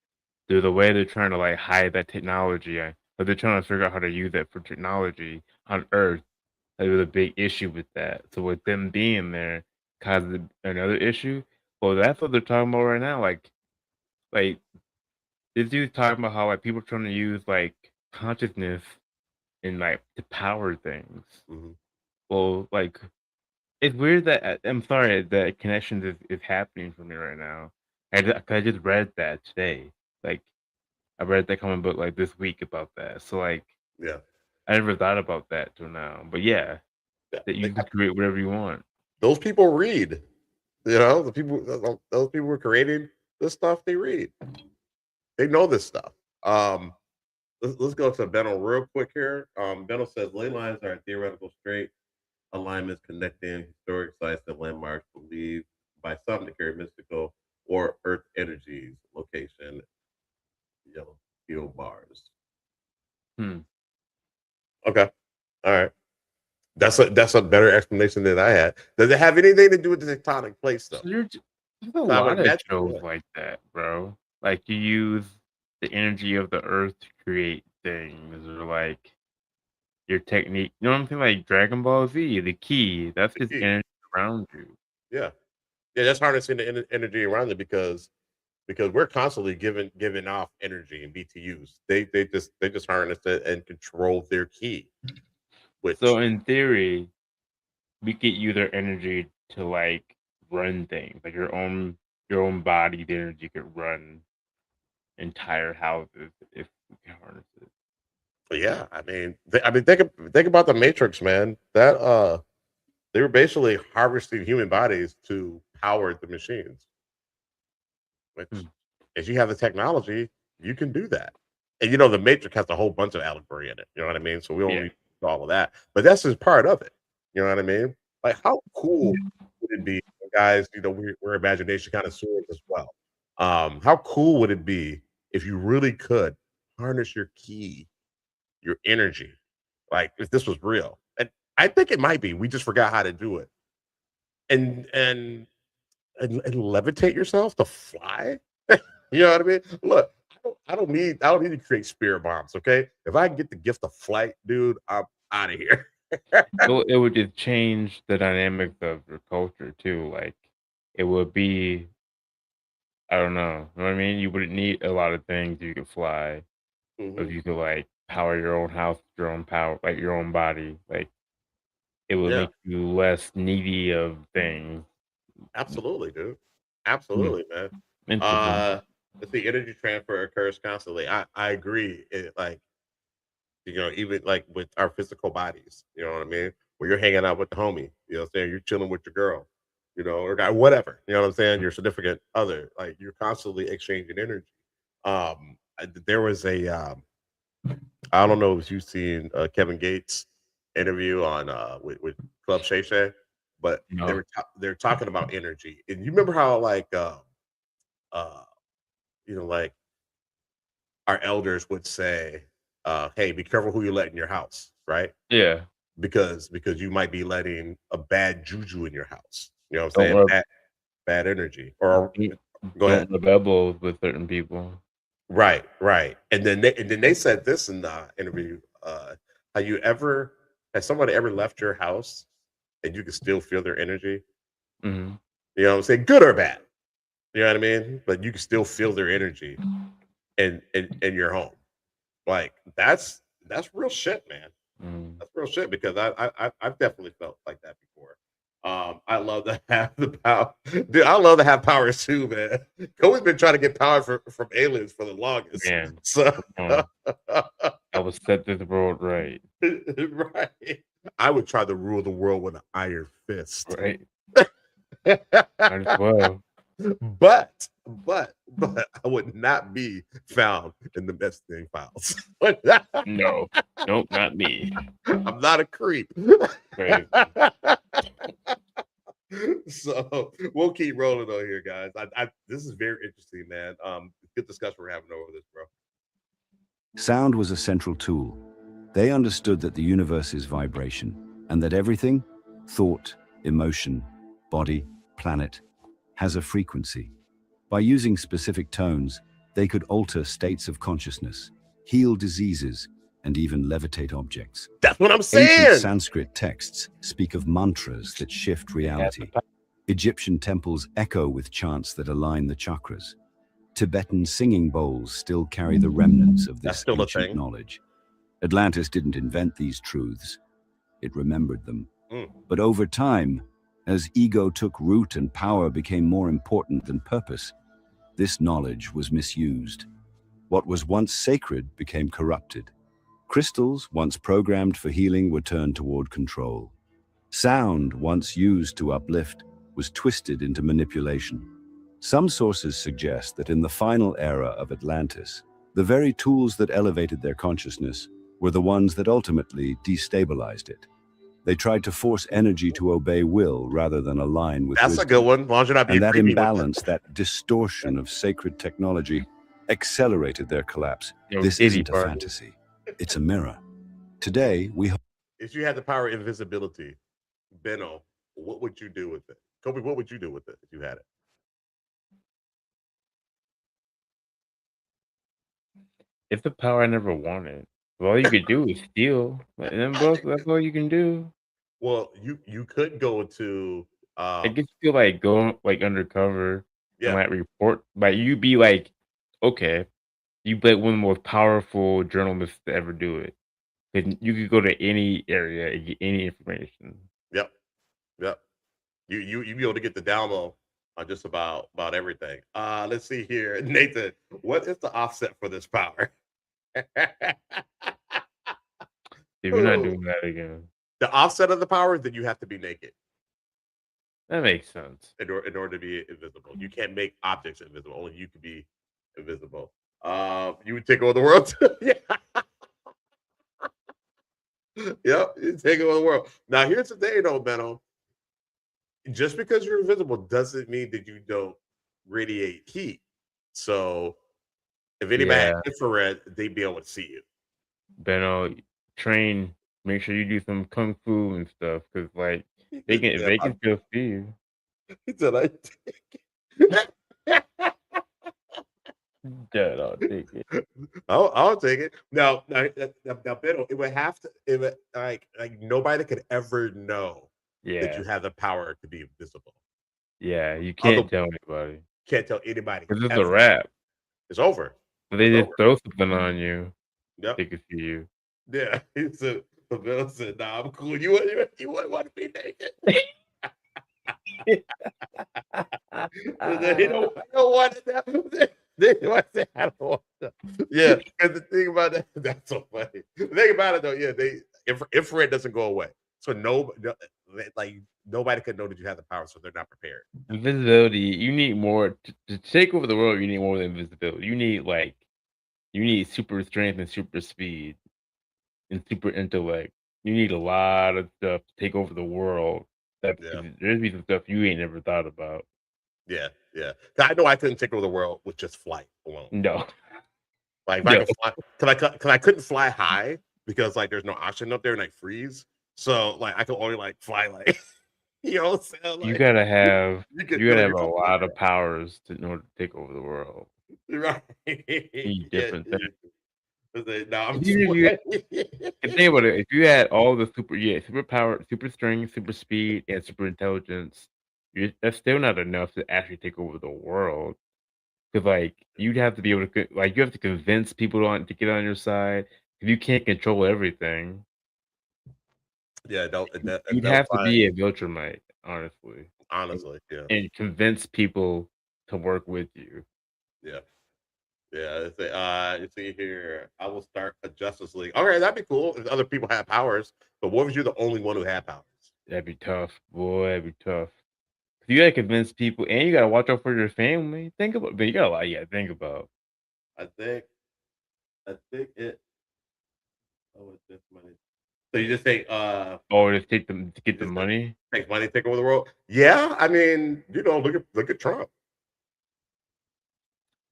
B: there's a way they're trying to like hide that technology, but they're trying to figure out how to use that for technology on Earth. There was a big issue with that. So with them being there caused another issue. Well, that's what they're talking about right now. Like this dude's talking about how like people are trying to use like consciousness and like to power things.
A: Mhm.
B: Well, like it's weird that I'm sorry that connections is happening for me right now. I just read that today. Like I read that comic book like this week about that. So like
A: Yeah.
B: I never thought about that till now. But yeah,
A: Yeah.
B: that you can create whatever you want.
A: Those people read. The people those people who are creating this stuff, they read. They know this stuff. Let's go to Benno real quick here. Benno says ley lines are theoretical straight alignments connecting historic sites and landmarks believed by some to carry mystical or earth energies. Location, yellow steel bars.
B: Hmm.
A: Okay. All right. That's a better explanation than I had. Does it have anything to do with the tectonic plates though?
B: So there's a
A: So I would
B: lot of
A: imagine,
B: shows
A: yeah.
B: like that, bro. Like you use the energy of the earth to create things, or like your technique. You know what I'm saying? Like Dragon Ball Z, the key. That's
A: The
B: just
A: key.
B: energy around you.
A: Yeah. Yeah, that's harnessing the energy around it because we're constantly giving off energy and BTUs. They just harness it and control their key,
B: So
A: which
B: in theory, we could use our energy to like run things, like your own body's energy could run entire houses if we can harness it.
A: yeah, think about the Matrix, man. That they were basically harvesting human bodies to power the machines.
B: Hmm.
A: Which, if you have the technology, you can do that. And the Matrix has a whole bunch of allegory in it. You know what I mean? So we don't
B: Yeah.
A: need all of that, but that's just part of it. You know what I mean? Like, how cool would it be, guys? We're imagination kind of swords as well. How cool would it be if you really could harness your key, your energy, like if this was real? And I think it might be. We just forgot how to do it. And levitate yourself to fly. You know what I mean? Look, I don't need to create spirit bombs. Okay, if I can get the gift of flight, dude, I'm out of here.
B: It would just change the dynamics of your culture too. Like it would be, I don't know. You know what I mean? You wouldn't need a lot of things. You could fly, if
A: Mhm.
B: you could like power your own house, your own power, like your own body. Like it would
A: Yeah,
B: make you less needy of things.
A: absolutely, dude.
B: Hmm.
A: Absolutely, man.
B: Interesting.
A: Uh, let's see, energy transfer occurs constantly. I agree. Like, even like with our physical bodies, you know what I mean? Where you're hanging out with the homie, you know what I'm saying? You're chilling with your girl, or guy, whatever, you know what I'm saying? Your significant other, like you're constantly exchanging energy. There was I don't know if you've seen Kevin Gates interview on with Club Shay Shay, but
B: No.
A: they're talking about energy. And you remember how like uh like our elders would say, hey, be careful who you let in your house, right?
B: Yeah.
A: Because you might be letting a bad juju in your house. You know what I'm
B: Don't
A: saying?
B: rub
A: Bad energy. Or
B: don't
A: go ahead.
B: don't rub elbows with certain people.
A: Right, right. And then they said this in the interview. Has someone ever left your house and you can still feel their energy?
B: Mm-hmm.
A: You know what I'm saying? Good or bad. You know what I mean? But you can still feel their energy in your home. Like that's real shit, man.
B: Mm-hmm.
A: That's real shit because I've definitely felt like that before. I love to have the power, dude. I love to have powers too, man. Kobe's been trying to get power from aliens for the longest.
B: Man,
A: So
B: I was set this world right.
A: right, I would try to rule the world with an iron fist.
B: Right. Might as well.
A: But I would not be found in the messaging files.
B: No, nope, not me.
A: I'm not a creep.
B: Right.
A: So we'll keep rolling on here, guys. This is very interesting, man. Good discussion we're having over this, bro.
D: Sound was a central tool. They understood that the universe is vibration, and that everything, thought, emotion, body, planet, has a frequency. By using specific tones, they could alter states of consciousness, heal diseases, and even levitate objects.
A: That's what I'm saying.
D: Ancient Sanskrit texts speak of mantras that shift reality. Egyptian temples echo with chants that align the chakras. Tibetan singing bowls still carry the remnants of this ancient knowledge. Atlantis didn't invent these truths. It remembered them. But over time, as ego took root and power became more important than purpose, this knowledge was misused. What was once sacred became corrupted. Crystals, once programmed for healing, were turned toward control. Sound, once used to uplift, was twisted into manipulation. Some sources suggest that in the final era of Atlantis, the very tools that elevated their consciousness were the ones that ultimately destabilized it. They tried to force energy to obey will rather than align with wisdom.
A: That's a good one. Why should I be?
D: And that imbalance, that distortion of sacred technology, accelerated their collapse. This isn't a fantasy. It's a mirror. Today, we...
A: If you had the power of invisibility, Benno, what would you do with it? Kobe, what would you do with it if you had it?
B: It's the power I never wanted. All you could do is steal. And then that's all you can do.
A: Well, you could go to
B: I guess you like go like undercover and
A: yeah.
B: like report, but you be like, okay, you be like one of the most powerful journalists to ever do it. Because you could go to any area and get any information.
A: Yep. You be able to get the download on just about everything. Let's see here, Nathan. What is the offset for this power?
B: If you're not doing that again,
A: the offset of the power is that you have to be naked.
B: That makes sense.
A: In order to be invisible, you can't make objects invisible. Only you can be invisible. You would take over the world. Yeah. Yep, you take over the world. Now, here's the thing, though, Benno. Just because you're invisible doesn't mean that you don't radiate heat. So, if anybody had infrared, they'd be able to see you.
B: Benno, train. Make sure you do some kung fu and stuff, because like they can still see you.
A: He said, "I take
B: it." Dad, I'll take it.
A: I'll take it. Now, Benno, it would have to. It would, like nobody could ever know that you have the power to be invisible.
B: Yeah, you can't tell anybody.
A: Can't tell anybody.
B: Because it's a wrap.
A: It's over.
B: They just throw something on you.
A: Yep.
B: They can see you.
A: Yeah. He said, Bill said, "Nah, I'm cool. You wouldn't want to be naked." They don't want that. They want to say, I don't want that. Yeah, and the thing about that, that's so funny. The thing about it though, yeah, infrared doesn't go away. So nobody could know that you have the power, so they're not prepared.
B: Invisibility, you need more to take over the world. You need more than invisibility. You need super strength and super speed and super intellect. You need a lot of stuff to take over the world. There's be some stuff you ain't never thought about.
A: Yeah. I know I couldn't take over the world with just flight alone.
B: No.
A: Like if I could fly, I couldn't fly high because like there's no oxygen up there and I freeze. So like I can only like fly like you know what I'm saying? Like,
B: you gotta have a lot of powers in order to take over the world.
A: Right.
B: Different things.
A: No, I'm
B: Even if you
A: just
B: and think about it, if you had all the superpower, super strength, super speed, and super intelligence, that's still not enough to actually take over the world. Because like you'd have to be able to like you have to convince people to get on your side. If you can't control everything,
A: yeah,
B: you'd
A: they'll
B: have to
A: find
B: be a Viltrumite, honestly, and,
A: honestly, yeah,
B: and convince people to work with you.
A: yeah. Yeah, you see here, I will start a Justice League. Okay, that'd be cool if other people had powers. But what if you're the only one who had powers?
B: That'd be tough, boy. That'd be tough. You gotta convince people, and you gotta watch out for your family. Think about, but you got a lot you gotta think about.
A: I think, I think it. Oh, it's this money. So you just say,
B: Oh, just take them to
A: you
B: get the
A: just
B: money.
A: take money, take over the world. Yeah, I mean, look at Trump.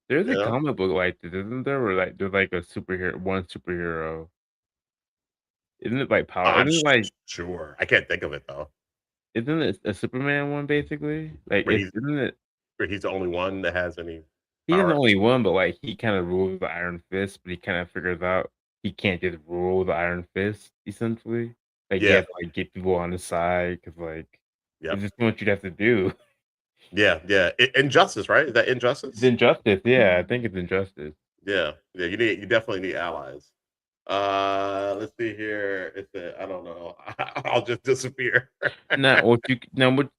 B: There's
A: You
B: a
A: know,
B: comic book like this, isn't there? Where like there's like a superhero, one superhero. Isn't it like power?
A: I'm
B: Isn't it like
A: sure. I can't think of it though.
B: isn't it a Superman one basically? Like
A: Where he's
B: isn't it?
A: where he's the only one that has any
B: He doesn't
A: power.
B: only one, but like he kind of rules the Iron Fist, but he kind of figures out he can't just rule the Iron Fist essentially. Like he
A: Yeah.
B: has to like get people on his side because like
A: Yep.
B: it's just what you'd have to do.
A: Yeah. Yeah. Injustice, right? Is that
B: It's
A: Injustice?
B: injustice, yeah. I think it's injustice.
A: Yeah. Yeah. You definitely need allies. Let's see here. I don't know. I'll just disappear.
B: What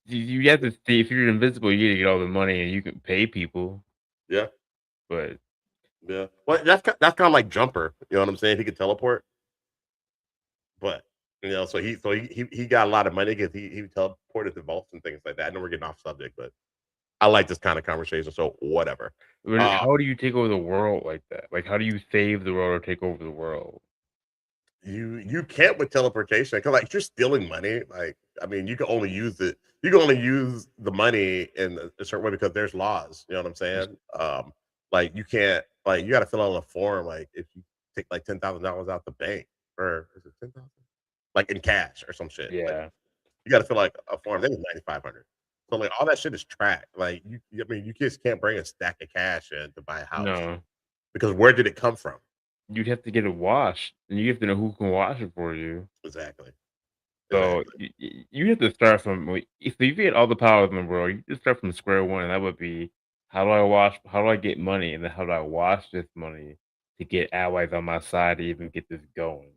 B: you have to see if you're invisible, you get to get all the money and you can pay people,
A: Yeah.
B: but
A: Yeah. Well, that's kind of like Jumper. You know what I'm saying? He could teleport, but he got a lot of money because he teleported to vaults and things like that. I know we're getting off subject, but I like this kind of conversation. So whatever. Uh,
B: how do you take over the world like that? Like how do you save the world or take over the world?
A: you can't with teleportation because like you're stealing money. Like I mean, you can only use it. You can only use the money in a certain way because there's laws. You know what I'm saying? Like you can't like you got to fill out a form. Like if you take like $10,000 out the bank or is it 10,000? Like in cash or some shit. Like
B: Yeah.
A: you got to fill like a form. I think it's 9,500. So like all that shit is tracked. Like I mean, you just can't bring a stack of cash in to buy a house
B: No.
A: because where did it come from?
B: You'd have to get it washed, and you have to know who can wash it for you.
A: Exactly.
B: So
A: Exactly.
B: you have to start from if you get all the powers in the world, you just start from square one, and that would be how do I get money, and then how do I wash this money to get allies on my side to even get this going?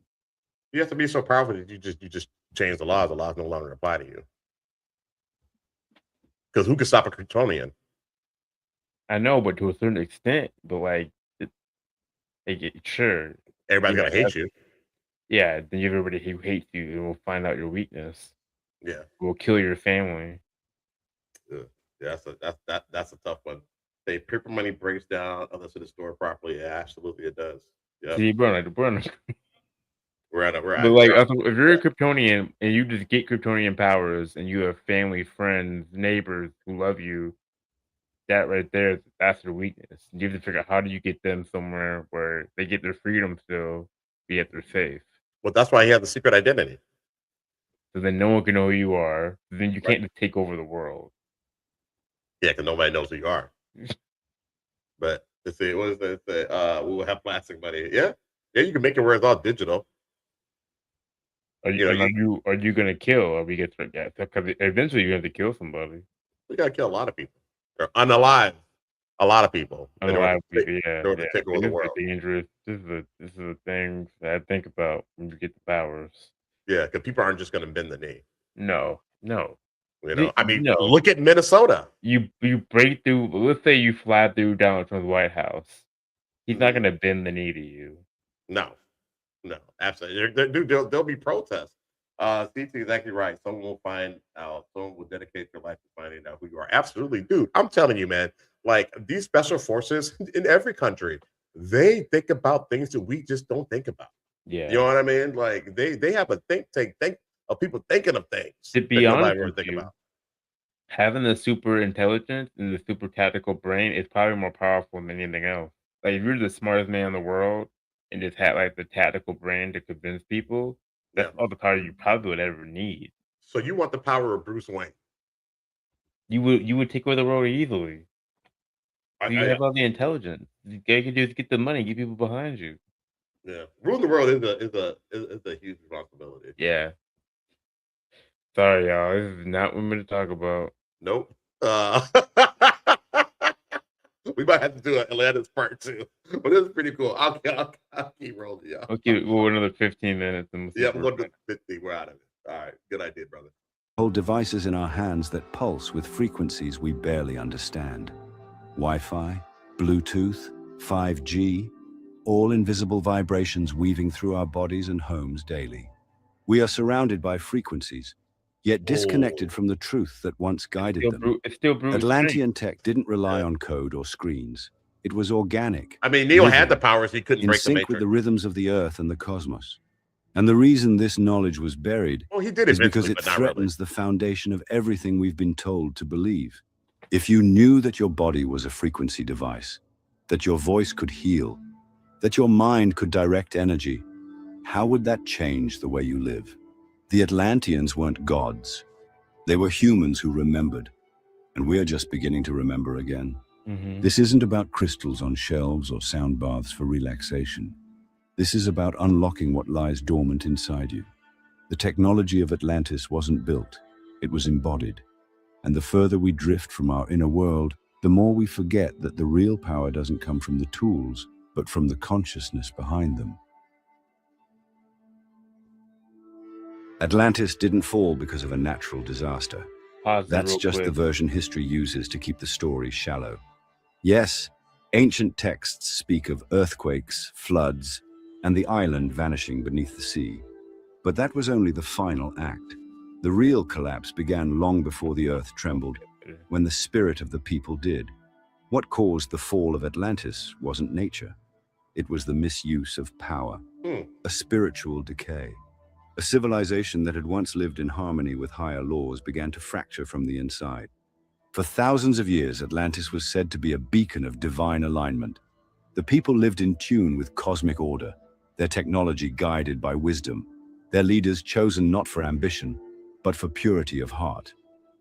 A: You have to be so powerful that you just change the laws. The laws no longer apply to you. Because who can stop a Kryptonian?
B: I know, but to a certain extent, but sure,
A: Everybody's
B: yeah,
A: gonna hate you.
B: yeah. Then you have everybody who hates you and will find out your weakness,
A: Yeah.
B: will kill your family.
A: Yeah. That's a tough one. Say paper money breaks down unless it is stored properly. Yeah, absolutely it does. Yep.
B: See, burn. But like, if you're a Kryptonian and you just get Kryptonian powers and you have family, friends, neighbors who love you, that right there, that's your weakness. You have to figure out how do you get them somewhere where they get their freedom still, be yet they're safe.
A: Well, that's why he has the secret identity.
B: So then no one can know who you are. Then you
A: Right.
B: can't just take over the world.
A: Yeah, because nobody knows who you are. But let's see, what is it? We will have plastic money. Yeah. Yeah, you can make it where it's all digital. You know,
B: Are you gonna kill? Are we get to because eventually you have to kill somebody.
A: we gotta kill a lot of people. Or unalive a lot of people in order
B: Unalive
A: to take,
B: people, yeah,
A: in order
B: yeah.
A: to take over the
B: This is
A: world.
B: dangerous. This is a thing that I think about when you get the powers.
A: Yeah, because people aren't just gonna bend the knee.
B: No, no.
A: You know, I mean,
B: No,
A: look at Minnesota.
B: you break through. Let's say you fly through Donald Trump's White House. He's not
A: Mhm.
B: gonna bend the knee to you.
A: No, no, absolutely. There'll be protests. CT exactly right. Someone will find out. Someone will dedicate their life to finding out who you are. Absolutely, dude. I'm telling you, man. Like these special forces in every country, they think about things that we just don't think about. You know
B: Yeah.
A: what I mean? Like they have a think tank think of people thinking of things
B: To
A: that
B: be
A: nobody
B: honest
A: ever
B: with
A: think
B: you,
A: about.
B: having the super intelligence and the super tactical brain is probably more powerful than anything else. Like if you're the smartest man in the world and just had like the tactical brain to convince people, that's
A: Yeah.
B: all the power you probably would ever need.
A: So you want the power of Bruce Wayne?
B: You would take over the world easily.
A: I,
B: You
A: I,
B: have all the intelligence. You can do is get the money, get people behind you.
A: Yeah, ruling the world is a huge responsibility.
B: Yeah. Sorry, y'all. This is not what we're going to talk about.
A: Nope. We might have to do an Atlantis part 2, but this is pretty cool. I'll keep rolling, y'all.
B: Okay, we'll another 15 minutes. And we'll see
A: Yeah,
B: if
A: we're
B: we're
A: going to 50. We're out of it. All right, good idea, brother.
D: Hold devices in our hands that pulse with frequencies we barely understand. Wi-Fi, Bluetooth, 5G, all invisible vibrations weaving through our bodies and homes daily. We are surrounded by frequencies, yet disconnected from the truth that once guided them.
B: it's still brute strength.
D: Atlantean tech didn't rely on code or screens. It was organic.
A: I mean, Neo had the
D: living,
A: powers. He couldn't
D: in
A: break the
D: sync
A: matrix.
D: with the rhythms of the earth and the cosmos. And the reason this knowledge was buried
A: Well, he did
D: is because
A: eventually,
D: it
A: but not really.
D: threatens the foundation of everything we've been told to believe. If you knew that your body was a frequency device, that your voice could heal, that your mind could direct energy, how would that change the way you live? The Atlanteans weren't gods. They were humans who remembered, and we are just beginning to remember again. This isn't about crystals on shelves or sound baths for relaxation. This is about unlocking what lies dormant inside you. The technology of Atlantis wasn't built, it was embodied. And the further we drift from our inner world, the more we forget that the real power doesn't come from the tools, but from the consciousness behind them. Atlantis didn't fall because of a natural disaster. That's just the version history uses to keep the story shallow. Yes, ancient texts speak of earthquakes, floods, and the island vanishing beneath the sea. But that was only the final act. The real collapse began long before the earth trembled, when the spirit of the people did. What caused the fall of Atlantis wasn't nature. It was the misuse of power, a spiritual decay. A civilization that had once lived in harmony with higher laws began to fracture from the inside. For thousands of years, Atlantis was said to be a beacon of divine alignment. The people lived in tune with cosmic order, their technology guided by wisdom, their leaders chosen not for ambition, but for purity of heart.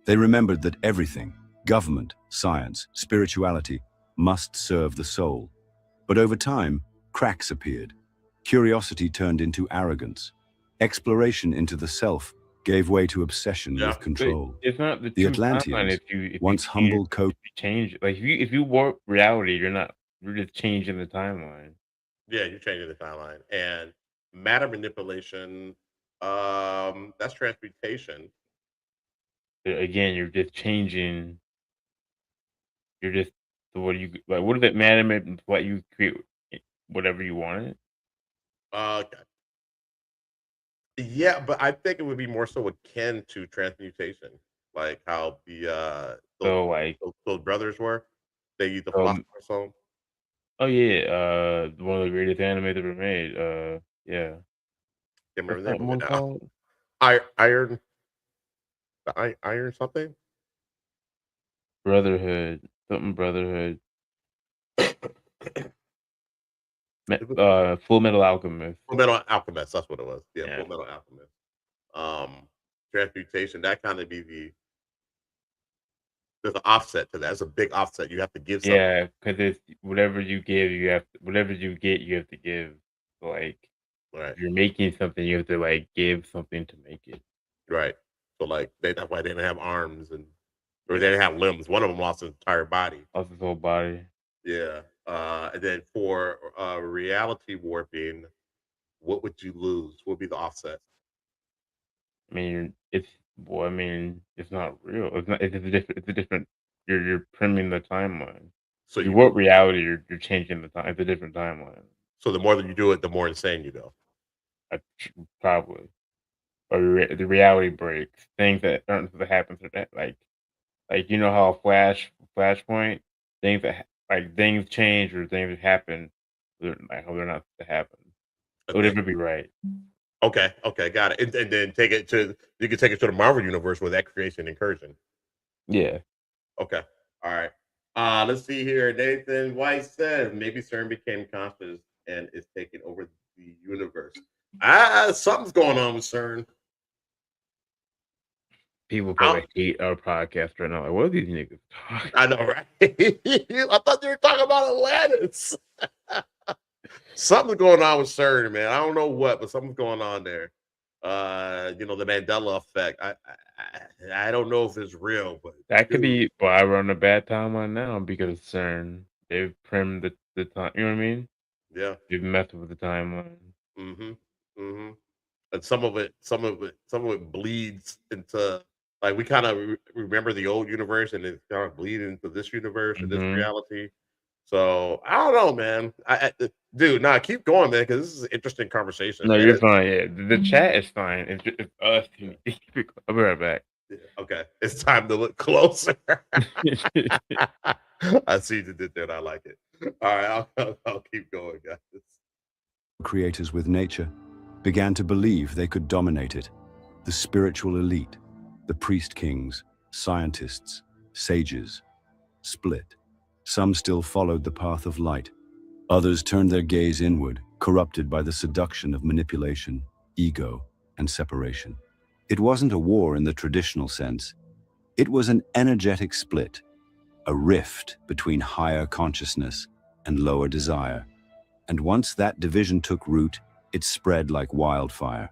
D: They remembered that everything, government, science, spirituality, must serve the soul. But over time, cracks appeared. Curiosity turned into arrogance. Exploration into the self gave way to obsession with control.
B: It's not
D: the Atlanteans, once humble
B: change, like if you warp reality, you're just changing the timeline.
A: Yeah, you're changing the timeline. And matter manipulation, that's transmutation.
B: Again, you're just changing. You're just what does it matter? What you create, whatever you wanted.
A: Okay. Yeah, but I think it would be more so akin to transmutation, like how those brothers were. They eat the philosopher's stone.
B: Oh yeah, one of the greatest animes ever made. Yeah.
A: Can't remember the name of it now. Iron something.
B: Brotherhood, something Brotherhood. Full Metal Alchemist.
A: Full Metal Alchemist, that's what it was. Yeah, Full Metal Alchemist. Transmutation, that kind of be there's an offset to that. It's a big offset. You have to give something.
B: Yeah, because it's whatever you give, whatever you get, you have to give. So, like, if you're making something, you have to like give something to make it.
A: Right. So like that's why they didn't have arms or they didn't have limbs. One of them lost his entire body.
B: Lost his whole body.
A: Yeah. And then for reality warping, what would you lose? What would be the offset?
B: I mean, it's not real. It's not. It's a different. You're trimming the timeline. So you warp reality. You're changing the time. It's a different timeline.
A: So the more that you do it, the more insane you go.
B: Probably. Or the reality breaks. Things that aren't supposed to happen. Like you know how Flashpoint things things change or things happen. They're not supposed to happen. It would never be right.
A: Okay, got it. And then you can take it to the Marvel universe where that creates an incursion.
B: Yeah.
A: Okay. All right. Let's see here. Nathan White said maybe CERN became conscious and is taking over the universe. Something's going on with CERN.
B: People probably hate our podcast right now. Like, what are these niggas talking?
A: I know, right? I thought you were talking about Atlantis. Something's going on with CERN, man. I don't know what, but something's going on there. The Mandela effect. I don't know if it's real, but
B: That could
A: dude,
B: be why we're on a bad timeline now because of CERN. They've trimmed the time. You know what I mean?
A: yeah.
B: They've messed with the timeline.
A: Mm-hmm. Mm-hmm. And some of it bleeds into, like, we kind of remember the old universe, and it's kind of bleeding into this universe or this
B: Hmm.
A: reality. So I don't know, man. Dude, nah, keep going, man, because this is an interesting conversation,
B: No,
A: man.
B: you're fine. Yeah, the chat is fine. It's us. I'll be right back.
A: Okay, it's time to look closer. I see you did that. I like it. All right, I'll keep going, guys.
D: Creators with nature began to believe they could dominate it. The spiritual elite, the priest kings, scientists, sages, split. Some still followed the path of light. Others turned their gaze inward, corrupted by the seduction of manipulation, ego, and separation. It wasn't a war in the traditional sense. It was an energetic split, a rift between higher consciousness and lower desire. And once that division took root, it spread like wildfire.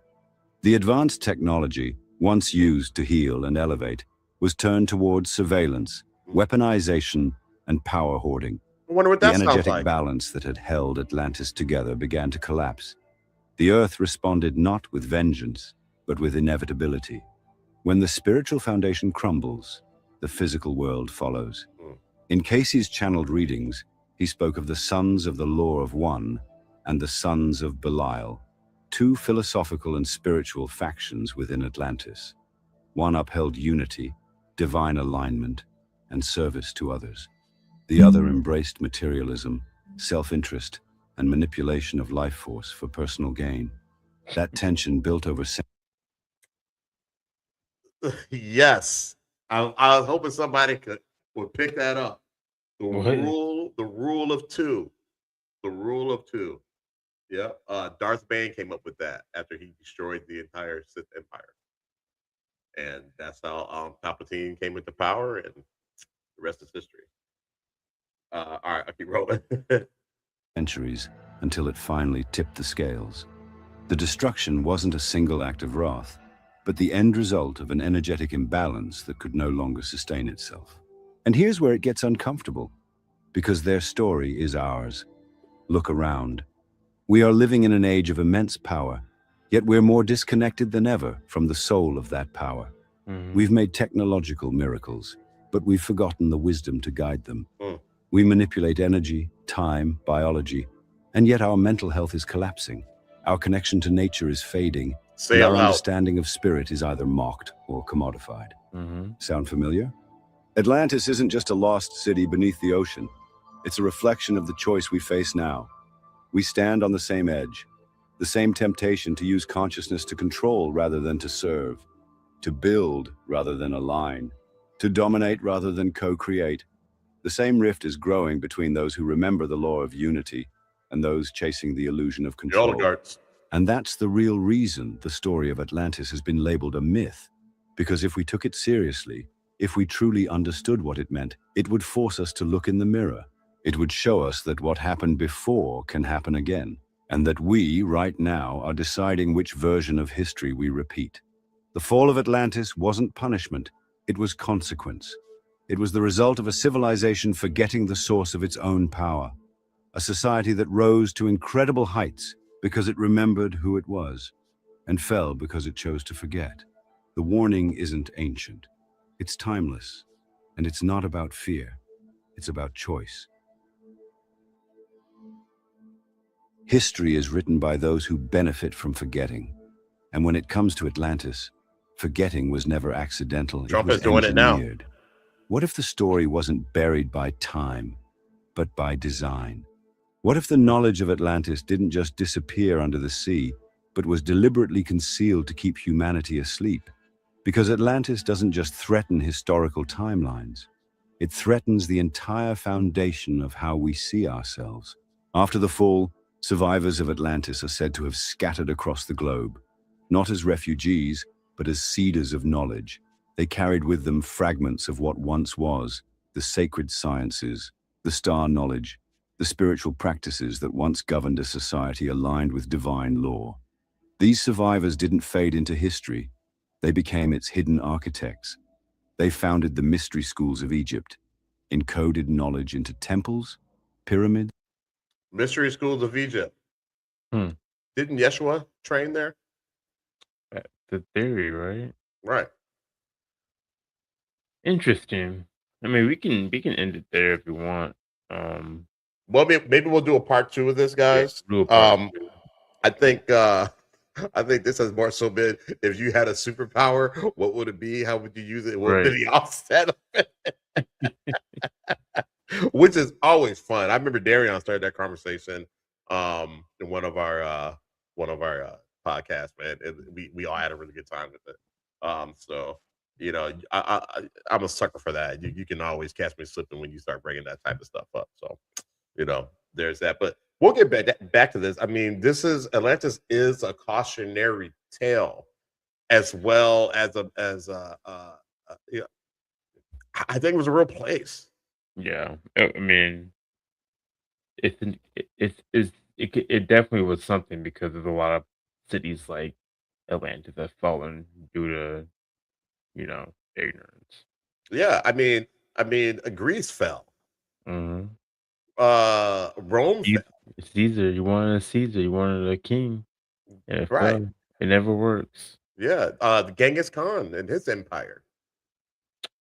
D: The advanced technology, once used to heal and elevate, was turned towards surveillance, weaponization, and power hoarding.
A: I wonder what
D: The
A: that sounds
D: energetic
A: like.
D: balance that had held Atlantis together began to collapse. The Earth responded not with vengeance, but with inevitability. When the spiritual foundation crumbles, the physical world follows. In Casey's channeled readings, he spoke of the sons of the Law of One and the sons of Belial, two philosophical and spiritual factions within Atlantis. One upheld unity, divine alignment, and service to others. The other embraced materialism, self-interest, and manipulation of life force for personal gain. That tension built over
A: Yes, I was hoping somebody would pick that up. The
B: What?
A: rule of two, the rule of two. Yeah, Darth Bane came up with that after he destroyed the entire Sith Empire, and that's how Palpatine came into power, and the rest is history. All right, I keep rolling.
D: centuries until it finally tipped the scales. The destruction wasn't a single act of wrath, but the end result of an energetic imbalance that could no longer sustain itself. And here's where it gets uncomfortable, because their story is ours. Look around. We are living in an age of immense power, yet we're more disconnected than ever from the soul of that power. We've made technological miracles, but we've forgotten the wisdom to guide them. We manipulate energy, time, biology, and yet our mental health is collapsing. Our connection to nature is fading,
A: Say
D: and
A: it
D: our
A: loud.
D: understanding of spirit is either mocked or commodified.
B: Mm-hmm.
D: Sound familiar? Atlantis isn't just a lost city beneath the ocean. It's a reflection of the choice we face now. We stand on the same edge, the same temptation to use consciousness to control rather than to serve, to build rather than align, to dominate rather than co-create. The same rift is growing between those who remember the law of unity and those chasing the illusion of
A: The
D: control.
A: oligarchs.
D: And that's the real reason the story of Atlantis has been labeled a myth. Because if we took it seriously, if we truly understood what it meant, it would force us to look in the mirror. It would show us that what happened before can happen again, and that we, right now, are deciding which version of history we repeat. The fall of Atlantis wasn't punishment, it was consequence. It was the result of a civilization forgetting the source of its own power. A society that rose to incredible heights because it remembered who it was, and fell because it chose to forget. The warning isn't ancient. It's timeless, and it's not about fear. It's about choice. History is written by those who benefit from forgetting. And when it comes to Atlantis, forgetting was never accidental.
A: Trump
D: it was
A: is doing it now.
D: engineered. What if the story wasn't buried by time, but by design? What if the knowledge of Atlantis didn't just disappear under the sea, but was deliberately concealed to keep humanity asleep? Because Atlantis doesn't just threaten historical timelines. It threatens the entire foundation of how we see ourselves. After the fall, survivors of Atlantis are said to have scattered across the globe, not as refugees, but as seeders of knowledge. They carried with them fragments of what once was, the sacred sciences, the star knowledge, the spiritual practices that once governed a society aligned with divine law. These survivors didn't fade into history. They became its hidden architects. They founded the mystery schools of Egypt, encoded knowledge into temples, pyramids.
A: Mystery schools of Egypt.
B: Hmm.
A: Didn't Yeshua train there?
B: That's the theory, right?
A: Right.
B: Interesting. I mean, we can end it there if you want.
A: Well, maybe we'll do a part 2 of this,
B: Yeah,
A: guys.
B: do a part two.
A: I think I think this has more so been, if you had a superpower, what would it be? How would you use it? What would
B: Right.
A: be the offset of it? Which is always fun. I remember Darion started that conversation in one of our podcasts, man. We all had a really good time with it. So you know, I'm a sucker for that. You can always catch me slipping when you start bringing that type of stuff up. So you know, there's that. But we'll get back to this. I mean, Atlantis is a cautionary tale, as well as yeah, I think it was a real place.
B: Yeah. I mean, it definitely was something, because there's a lot of cities like Atlantis that fallen due to, ignorance.
A: Yeah, I mean, Greece fell.
B: Hmm.
A: Rome fell.
B: Caesar, you wanted a Caesar, you wanted a king, and it
A: Right.
B: fell. It never works.
A: Yeah. Genghis Khan and his empire.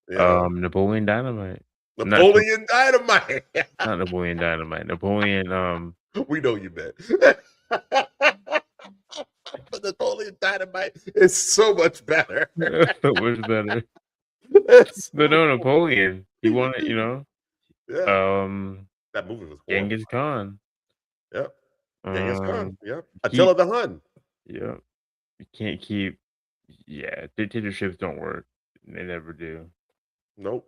A: You know,
B: Napoleon Dynamite. Not
A: Napoleon Dynamite.
B: not Napoleon Dynamite. Napoleon.
A: We know you meant. But Napoleon Dynamite is so much better.
B: So much better.
A: It's
B: But no,
A: so-
B: Napoleon. He wanted,
A: Yeah.
B: um,
A: That movie was horrible.
B: Genghis Khan.
A: Yep. Genghis Khan. Yep.
B: He-
A: Attila the Hun.
B: Yeah. You can't keep. Yeah, dictatorships don't work. They never do.
A: Nope.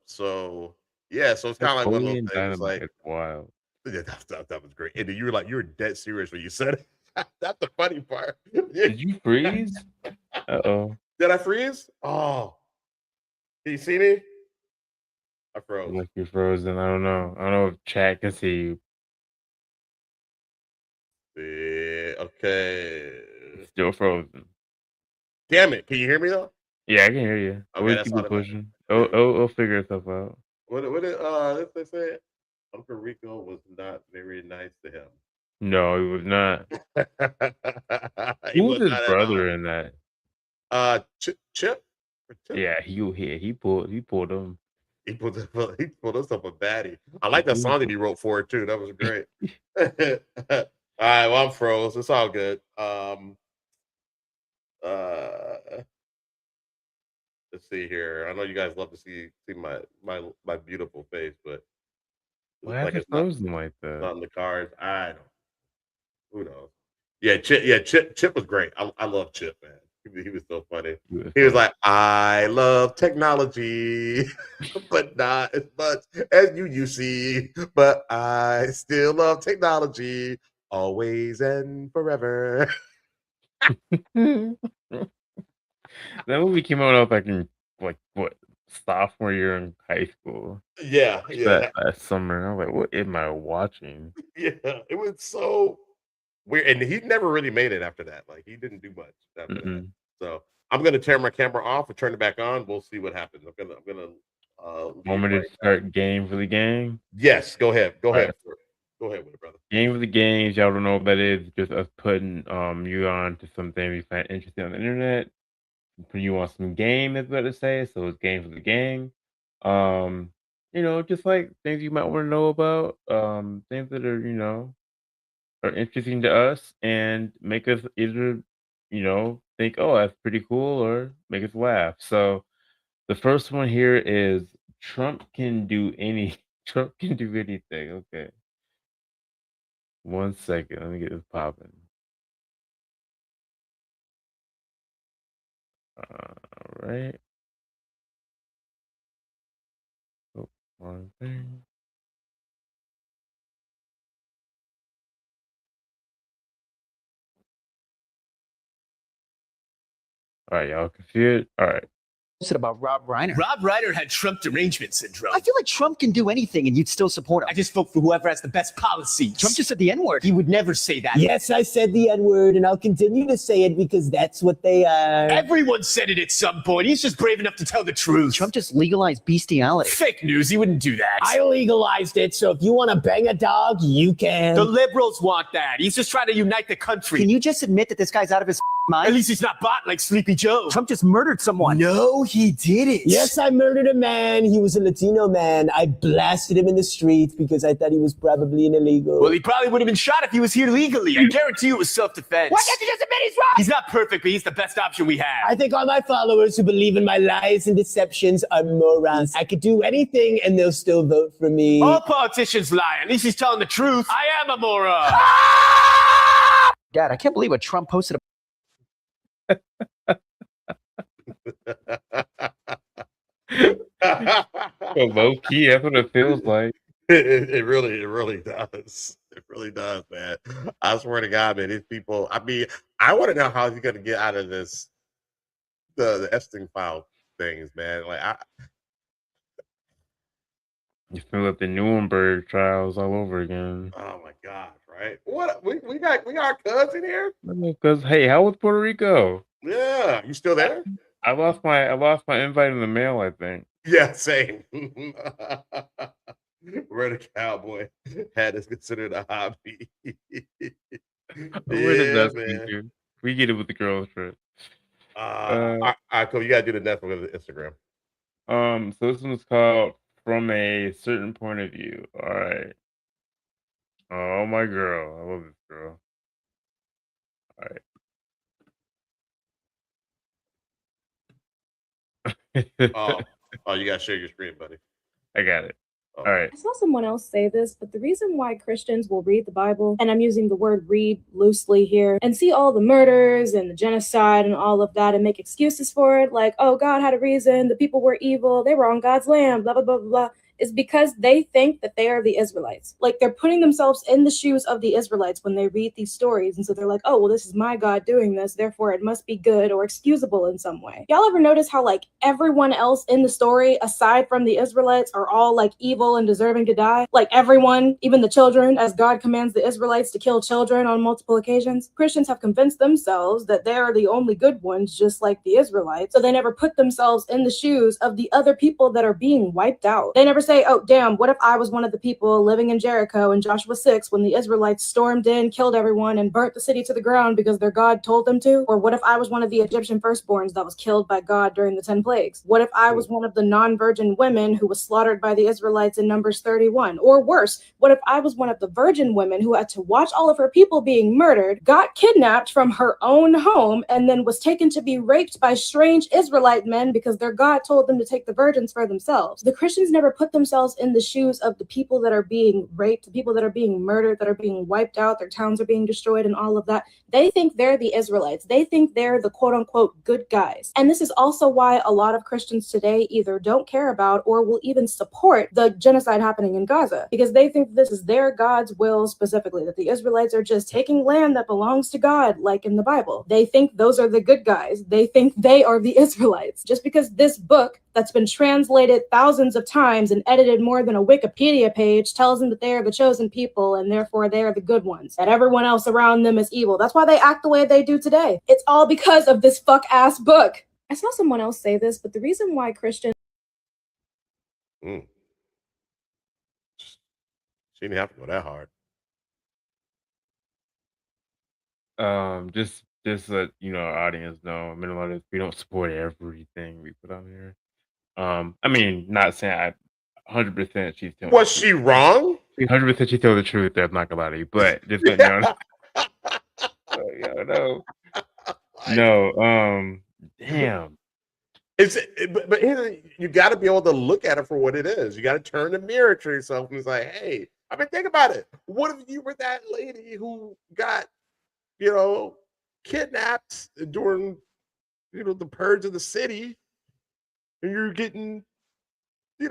A: So yeah, so it's kind of like one of those
B: Napoleon
A: things. It's
B: Dynamite
A: like,
B: is wild.
A: yeah, that was great. And you were dead serious when you said it. That's the funny part.
B: Did you freeze? Uh-oh.
A: Did I freeze? Oh, can you see me? I froze.
B: Like you're frozen. I don't know. I don't know if chat can see you.
A: Yeah, okay.
B: Still frozen.
A: Damn it! Can you hear me though?
B: Yeah, I can hear you.
A: Okay,
B: We'll
A: that's
B: keep
A: all
B: it
A: that matters.
B: pushing. It'll figure itself out.
A: What did they say? Uncle Rico was not very nice to him.
B: No, he was not.
A: He
B: Who was
A: was
B: his
A: not at all.
B: brother in that?
A: Chip.
B: Yeah, he pulled him.
A: He pulled us up a baddie. I like that song that he wrote for it too. That was great. All right, well, I'm froze. It's all good. Let's see here. I know you guys love to see my beautiful face, but
B: Why
A: like
B: is it
A: it's not
B: frozen like that?
A: in the cards. I don't. Who knows? Yeah, Chip was great. I love Chip, man. He was so funny. He was like, I love technology, but not as much as you see. But I still love technology, always and forever.
B: That movie came out, I was like in what, sophomore year in high school.
A: Yeah,
B: That summer. I was like, what am I watching?
A: yeah. It was so weird, and he never really made it after that. Like he didn't do much after that.
B: Mm-mm.
A: So I'm gonna turn my camera off and turn it back on. We'll see what happens. I'm gonna
B: Want me to start game for the gang?
A: Yes, go ahead. Go
B: All
A: ahead.
B: right.
A: Go ahead with it, brother.
B: Game for the gangs, y'all don't know what that is. Just us putting you on to something we find interesting on the internet. Put you on some game, is what it says. So it's game for the gang. Just like things you might want to know about. Things that are interesting to us and make us either, think, oh, that's pretty cool, or make us laugh. So the first one here is Trump can do any Trump can do anything. Okay. 1 second. Let me get this popping. All right. Oh, wrong thing. All right, y'all confused. All right.
E: about Rob Reiner.
F: Rob Reiner had Trump derangement syndrome.
E: I feel like Trump can do anything and you'd still support him.
F: I just vote for whoever has the best policies.
E: Trump just said the N-word.
F: He would never say that.
G: Yes, I said the N-word, and I'll continue to say it because that's what they are.
F: Everyone said it at some point. He's just brave enough to tell the truth.
E: Trump just legalized bestiality.
F: Fake news. He wouldn't do that.
G: I legalized it, so if you want to bang a dog, you can.
F: The liberals want that. He's just trying to unite the country.
E: Can you just admit that this guy's out of his mind?
F: At least he's not bought like Sleepy Joe.
E: Trump just murdered someone.
F: No, he didn't.
G: Yes, I murdered a man. He was a Latino man. I blasted him in the streets because I thought he was probably an illegal.
F: Well, he probably would have been shot if he was here legally. I guarantee you it was self-defense.
G: Why can't you just admit he's wrong?
F: He's not perfect, but he's the best option we have.
G: I think all my followers who believe in my lies and deceptions are morons. I could do anything and they'll still vote for me.
F: All politicians lie. At least he's telling the truth. I am a moron.
E: Dad, I can't believe what Trump posted.
B: So low key, that's what it feels like.
A: It really does. It really does, man. I swear to God, man, these people. I mean, I want to know how he's gonna get out of this, the Epstein file things, man. Like,
B: You feel like the Nuremberg trials all over again.
A: oh my God, right? What we got our cousin here?
B: Because hey, how was Puerto Rico?
A: Yeah, you still there?
B: I lost my invite in the mail, I think.
A: Yeah, same. Where the cowboy had is considered a hobby.
B: Where the
A: Yeah,
B: dust
A: man.
B: dude. We get it with the girls trip.
A: All right, cool. You gotta do the next one of the Instagram.
B: So this one's called From a Certain Point of View. All right. Oh my girl. I love this girl. All right.
A: Oh, you gotta share your screen, buddy.
B: I got it.
A: Oh.
B: All right.
H: I saw someone else say this, but the reason why Christians will read the Bible, and I'm using the word read loosely here, and see all the murders and the genocide and all of that and make excuses for it, like, oh, God had a reason, the people were evil, they were on God's land, blah, blah, blah, blah, blah, is because they think that they are the Israelites. Like, they're putting themselves in the shoes of the Israelites when they read these stories. And so they're like, oh, well, this is my God doing this, therefore it must be good or excusable in some way. Y'all ever notice how, like, everyone else in the story, aside from the Israelites, are all, like, evil and deserving to die? Like, everyone, even the children, as God commands the Israelites to kill children on multiple occasions. Christians have convinced themselves that they are the only good ones, just like the Israelites. So they never put themselves in the shoes of the other people that are being wiped out. They never say, oh, damn, what if I was one of the people living in Jericho in Joshua 6 when the Israelites stormed in, killed everyone, and burnt the city to the ground because their God told them to? Or what if I was one of the Egyptian firstborns that was killed by God during the 10 plagues? What if I was one of the non-virgin women who was slaughtered by the Israelites in Numbers 31? Or worse, what if I was one of the virgin women who had to watch all of her people being murdered, got kidnapped from her own home, and then was taken to be raped by strange Israelite men because their God told them to take the virgins for themselves? The Christians never put themselves in the shoes of the people that are being raped, the people that are being murdered, that are being wiped out, their towns are being destroyed and all of that. They think they're the Israelites. They think they're the quote unquote good guys. And this is also why a lot of Christians today either don't care about or will even support the genocide happening in Gaza, because they think this is their God's will specifically, that the Israelites are just taking land that belongs to God, like in the Bible. They think those are the good guys. They think they are the Israelites. Just because this book that's been translated thousands of times and edited more than a Wikipedia page tells them that they are the chosen people and therefore they are the good ones, that everyone else around them is evil. That's why they act the way they do today. It's all because of this fuck-ass book. I saw someone else say this, but the reason why Christians...
A: She didn't have to go that hard.
B: Just let our audience know. I mean, a lot of we don't support everything we put on here. I mean, not saying 100% she's telling.
A: Was she wrong?
B: 100% she told the truth. I'm not gonna lie to you, but just letting you know. No. Damn.
A: But you got to be able to look at it for what it is. You got to turn the mirror to yourself and say, hey, I mean, think about it. What if you were that lady who got, kidnapped during, the purge of the city, and you're getting, we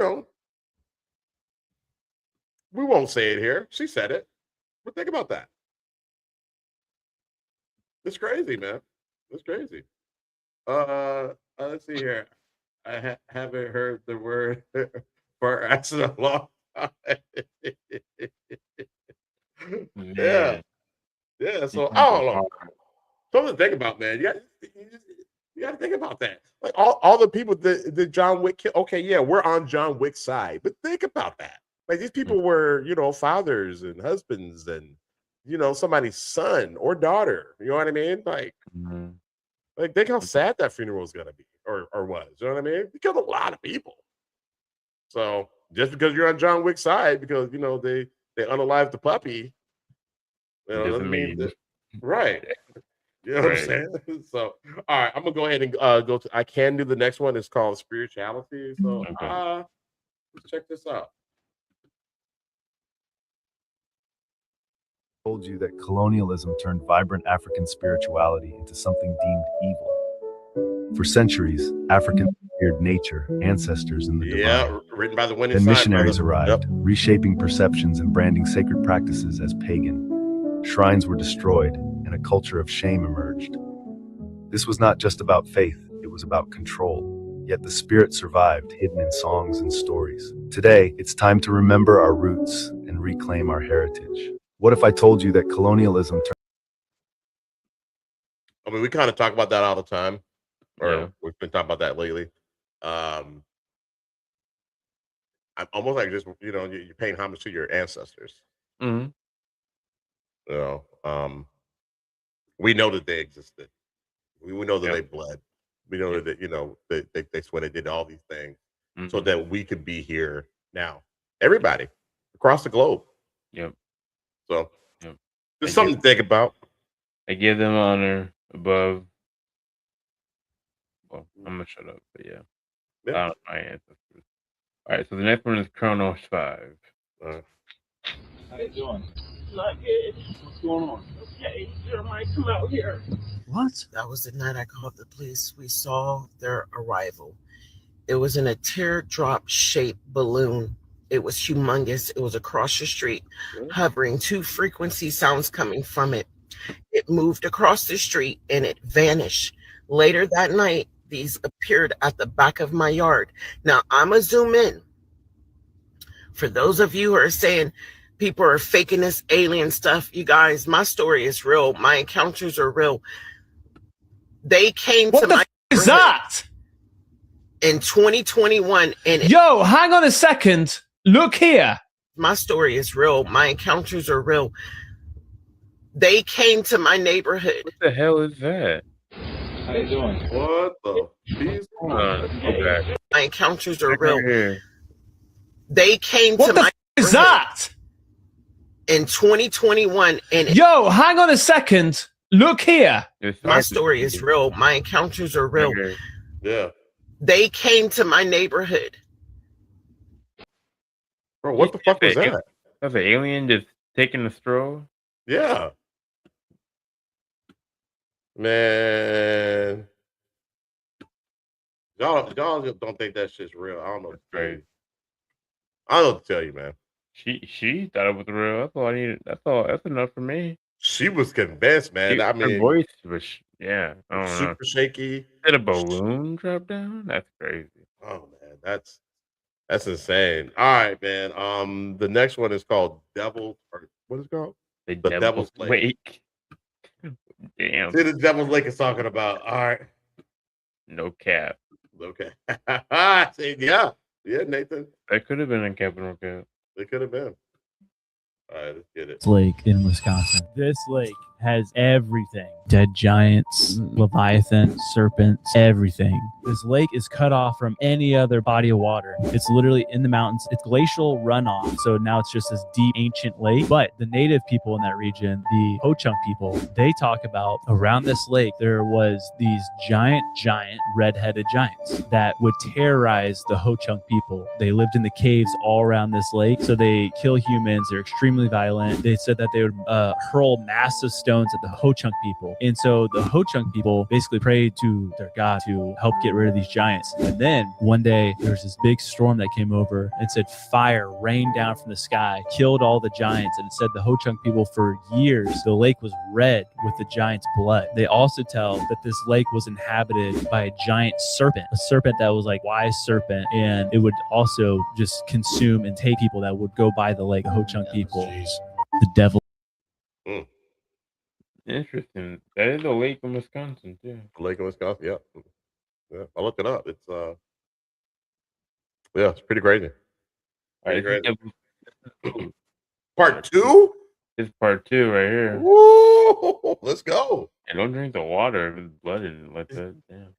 A: won't say it here. She said it. But think about that. It's crazy, man. It's crazy. Let's see here. haven't heard the word for us in a long time. Yeah,
B: Man,
A: yeah. So
B: you
A: I
B: can go
A: don't know.
B: hard.
A: Something to think about, man. You got to think about that. Like all the people that John Wick killed. Okay, yeah, we're on John Wick's side, but think about that. Like these people were, fathers and husbands, and somebody's son or daughter. You know what I mean?
B: Mhm.
A: Like think how sad that funeral is gonna be, or was. You know what I mean? He killed a lot of people. So just because you're on John Wick's side, because they unalived the puppy, doesn't mean
B: mean
A: that, right. You know what I'm
B: right.
A: saying? So, all right, I'm gonna go ahead and go to. I can do the next one. It's called spirituality. So,
B: Okay.
A: let's check this out.
I: Told you that colonialism turned vibrant African spirituality into something deemed evil. For centuries, Africans feared nature, ancestors, and the divine.
A: Written by the winning
I: Then
A: side,
I: missionaries
A: brother.
I: arrived,
A: Yep.
I: reshaping perceptions and branding sacred practices as pagan. Shrines were destroyed, and a culture of shame emerged. This was not just about faith, it was about control. Yet the spirit survived, hidden in songs and stories. Today, it's time to remember our roots and reclaim our heritage. What if I told you that colonialism turned...
A: I mean, we kind of talk about that all the time, or
B: Yeah.
A: we've been talking about that lately. I'm almost like just you're paying homage to your ancestors.
B: Mhm.
A: We know that they existed. We know that
B: Yep.
A: they bled. We know that they sweated, did all these things, so
B: Mhm.
A: that we could be here now. Everybody across the globe.
B: Yep.
A: So
B: Yep.
A: just
B: I
A: something
B: give
A: to think about.
B: I give them honor above. Well, I'm gonna shut up, but yeah.
A: Yeah.
B: My ancestors. All right, so the next one is Chronos 5.
A: Uh,
J: How you doing? Not good. What's going on? Okay, Jeremiah, come out here.
K: What? That was the night I called the police. We saw their arrival. It was in a teardrop shaped balloon. It was humongous. It was across the street, hovering, 2 frequency sounds coming from it. It moved across the street and it vanished. Later that night, these appeared at the back of my yard. Now, I'm going to zoom in. For those of you who are saying people are faking this alien stuff, you guys, my story is real. My encounters are real. They came
L: What
K: to
L: the
K: my
L: f is that?
K: in 2021, and
L: Yo, hang on a second. Look here.
K: My story is real. My encounters are real. They came to my neighborhood.
B: What the hell is that?
J: How you doing?
A: What the?
B: Hold on. Okay.
K: My encounters are
B: Right
K: real.
B: here.
K: They came
L: What
K: to
L: the
K: my
L: f is
K: neighborhood
L: that?
K: in 2021, and
L: Yo, hang on a second. Look here.
K: my story is real. My encounters are real.
B: Okay.
A: Yeah.
K: They came to my neighborhood.
A: Bro, what the fuck was that?
B: That's an alien just taking a stroll?
A: Yeah. Man. Y'all don't think that shit's real. I don't know what to tell you. I don't know what to tell you, man.
B: She thought it was real. That's enough for me.
A: She was convinced, man. I mean,
B: her voice was I don't know.
A: super shaky.
B: Did a balloon drop down? That's crazy.
A: Oh man, that's insane. All right, man. The next one is called Devil, or what is it called?
B: The
A: Devil's Lake.
B: Damn.
A: See, the Devil's Lake is talking about. All right.
B: No cap.
A: Okay. See, yeah, Nathan.
B: That could have been a capital cap.
A: It could have been. All right, let's get it.
M: Lake in Wisconsin. This lake has everything. Dead giants, leviathan, serpents, everything. This lake is cut off from any other body of water. It's literally in the mountains. It's glacial runoff. So now it's just this deep ancient lake. But the native people in that region, the Ho-Chunk people, they talk about around this lake, there was these giant red-headed giants that would terrorize the Ho-Chunk people. They lived in the caves all around this lake. So they kill humans. They're extremely violent. They said that they would hurl massive stones at the Ho-Chunk people. And so the Ho-Chunk people basically prayed to their god to help get rid of these giants. And then one day there was this big storm that came over and said fire rained down from the sky, killed all the giants. And it said the Ho-Chunk people for years, the lake was red with the giants' blood. They also tell that this lake was inhabited by a giant serpent, a serpent that was like wise serpent, and it would also just consume and take people that would go by the lake, the Ho-Chunk people. The devil.
B: Interesting. That is a lake in Wisconsin too.
A: Lake in Wisconsin, yeah. I looked it up. It's yeah, it's pretty crazy.
B: All right,
A: Part 2?
B: It's part 2 right here.
A: Woo! Let's go.
B: And don't drink the water if it's blooded like that. Damn.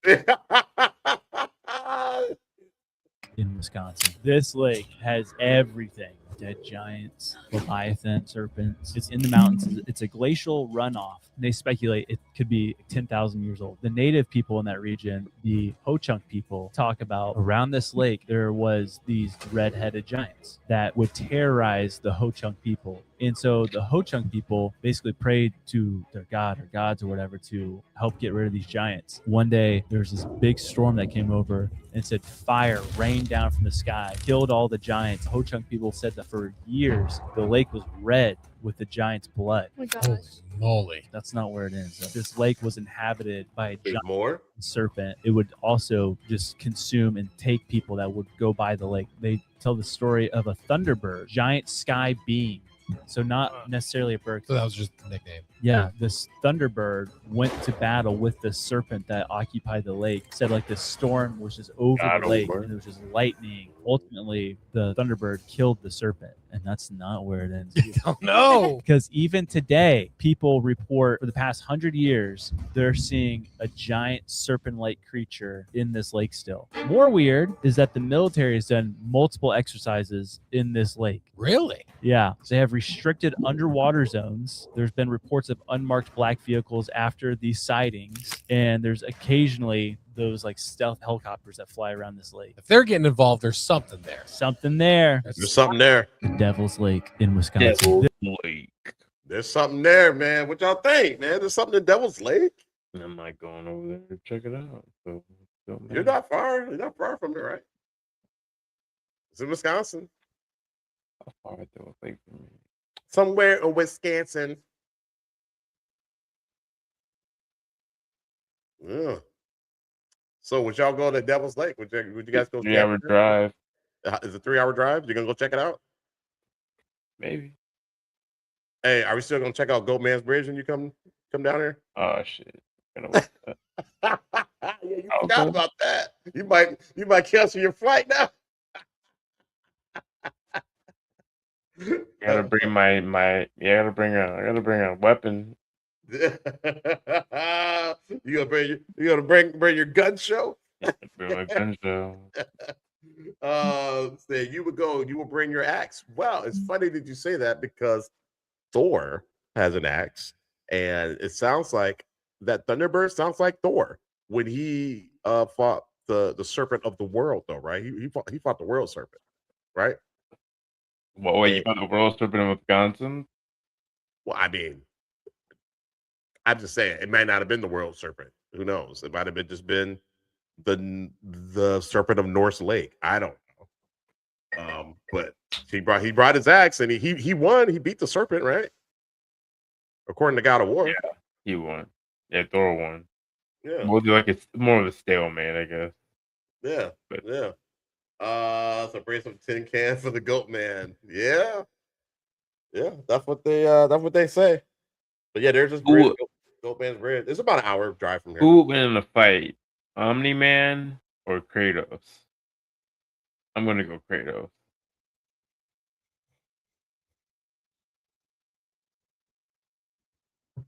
M: In Wisconsin. This lake has everything. Dead giants, leviathan, serpents. It's in the mountains. It's a glacial runoff. They speculate it could be 10,000 years old. The native people in that region, the Ho-Chunk people, talk about around this lake, there was these red-headed giants that would terrorize the Ho-Chunk people. And so the Ho-Chunk people basically prayed to their god or gods or whatever to help get rid of these giants. One day, there was this big storm that came over and said fire rained down from the sky, killed all the giants. Ho-Chunk people said that for years, the lake was red with the giant's blood.
H: Oh my gosh.
N: Moly.
M: That's not where it ends. This lake was inhabited by a giant
A: more
M: serpent. It would also just consume and take people that would go by the lake. They tell the story of a thunderbird, giant sky being. So not necessarily a bird.
N: So that was just the nickname.
M: Yeah, this thunderbird went to battle with the serpent that occupied the lake. Said like the storm was just over the lake and it was just lightning. Ultimately, the thunderbird killed the serpent, and that's not where it ends.
N: Oh no!
M: Because even today, people report for the past 100 years they're seeing a giant serpent-like creature in this lake still. More weird is that the military has done multiple exercises in this lake.
N: Really?
M: Yeah, they have restricted underwater zones. There's been reports of unmarked black vehicles after these sightings, and there's occasionally those like stealth helicopters that fly around this lake.
N: If they're getting involved, there's something there.
M: Something there.
A: There's something there.
M: The Devil's Lake in Wisconsin.
B: Devil's Lake.
A: There's something there, man. What y'all think, man? There's something in Devil's Lake.
B: I'm not going over there to check it out. So
A: You're not far. You're not far from there, right? It's in Wisconsin.
B: How far is Devil's Lake from me?
A: Somewhere in Wisconsin. Yeah. So would y'all go to Devil's Lake? Would you guys go?
B: 3-hour drive.
A: Is it a 3-hour drive? You're gonna go check it out?
B: Maybe.
A: Hey, are we still gonna check out Goatman's Bridge when you come down here?
B: Oh shit.
A: Yeah, you forgot about that. You might cancel your flight now.
B: I gotta bring I gotta bring a weapon.
A: You gonna bring your gun show?
B: Bring my gun show.
A: Say you would bring your axe. Wow, it's funny that you say that because Thor has an axe, and it sounds like that Thunderbird sounds like Thor when he fought the serpent of the world, though, right? He fought the world serpent, right?
B: What? Wait, you fought the world serpent in Wisconsin?
A: Well, I mean, I'm just saying it might not have been the world serpent. Who knows? It might have been the serpent of Norse Lake. I don't know. But he brought his axe and he won. He beat the serpent, right? According to God of War.
B: Yeah, he won. Yeah, Thor won.
A: Yeah.
B: It's more of a stalemate, I guess.
A: Yeah.
B: But,
A: yeah. So bring some tin cans for the goat man. Yeah. Yeah, that's what they say. But yeah, there's this bridge, Goat Man's Bridge. It's about an hour drive from here.
B: Who would win in a fight? Omni-Man or Kratos? I'm gonna go Kratos.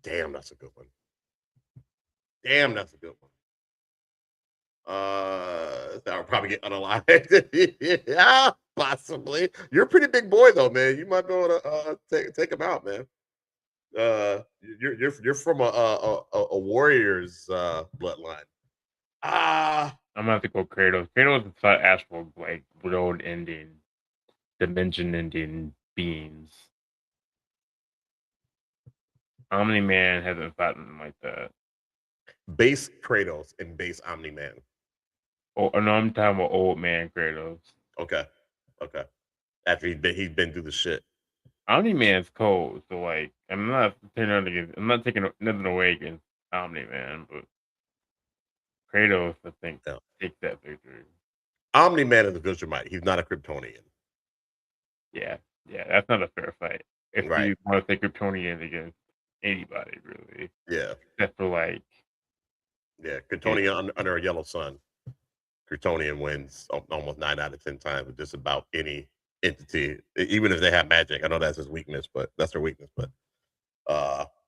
A: Damn, that's a good one. Damn, that's a good one. I'll probably get unalive. Yeah, possibly. You're a pretty big boy though, man. You might be able to take him out, man. You're from a warrior's bloodline.
B: I'm gonna have to go Kratos. Kratos is that astral like world ending, dimension ending beings. Omni-Man hasn't fought him like that.
A: Base Kratos and base Omni-Man.
B: Oh, no, I'm talking about old man Kratos.
A: Okay. After he's been through the shit.
B: Omni-Man's cold, so like I'm not taking nothing away against Omni-Man, but Kratos, I think, takes that victory.
A: Omni-Man is a Vegemite. He's not a Kryptonian.
B: Yeah, that's not a fair fight. If you want to say Kryptonian against anybody, really.
A: Yeah.
B: Except for like.
A: Yeah, Kryptonian under a yellow sun. Kryptonian wins almost 9 out of 10 times with just about any entity, even if they have magic. I know that's his weakness, but that's their weakness. But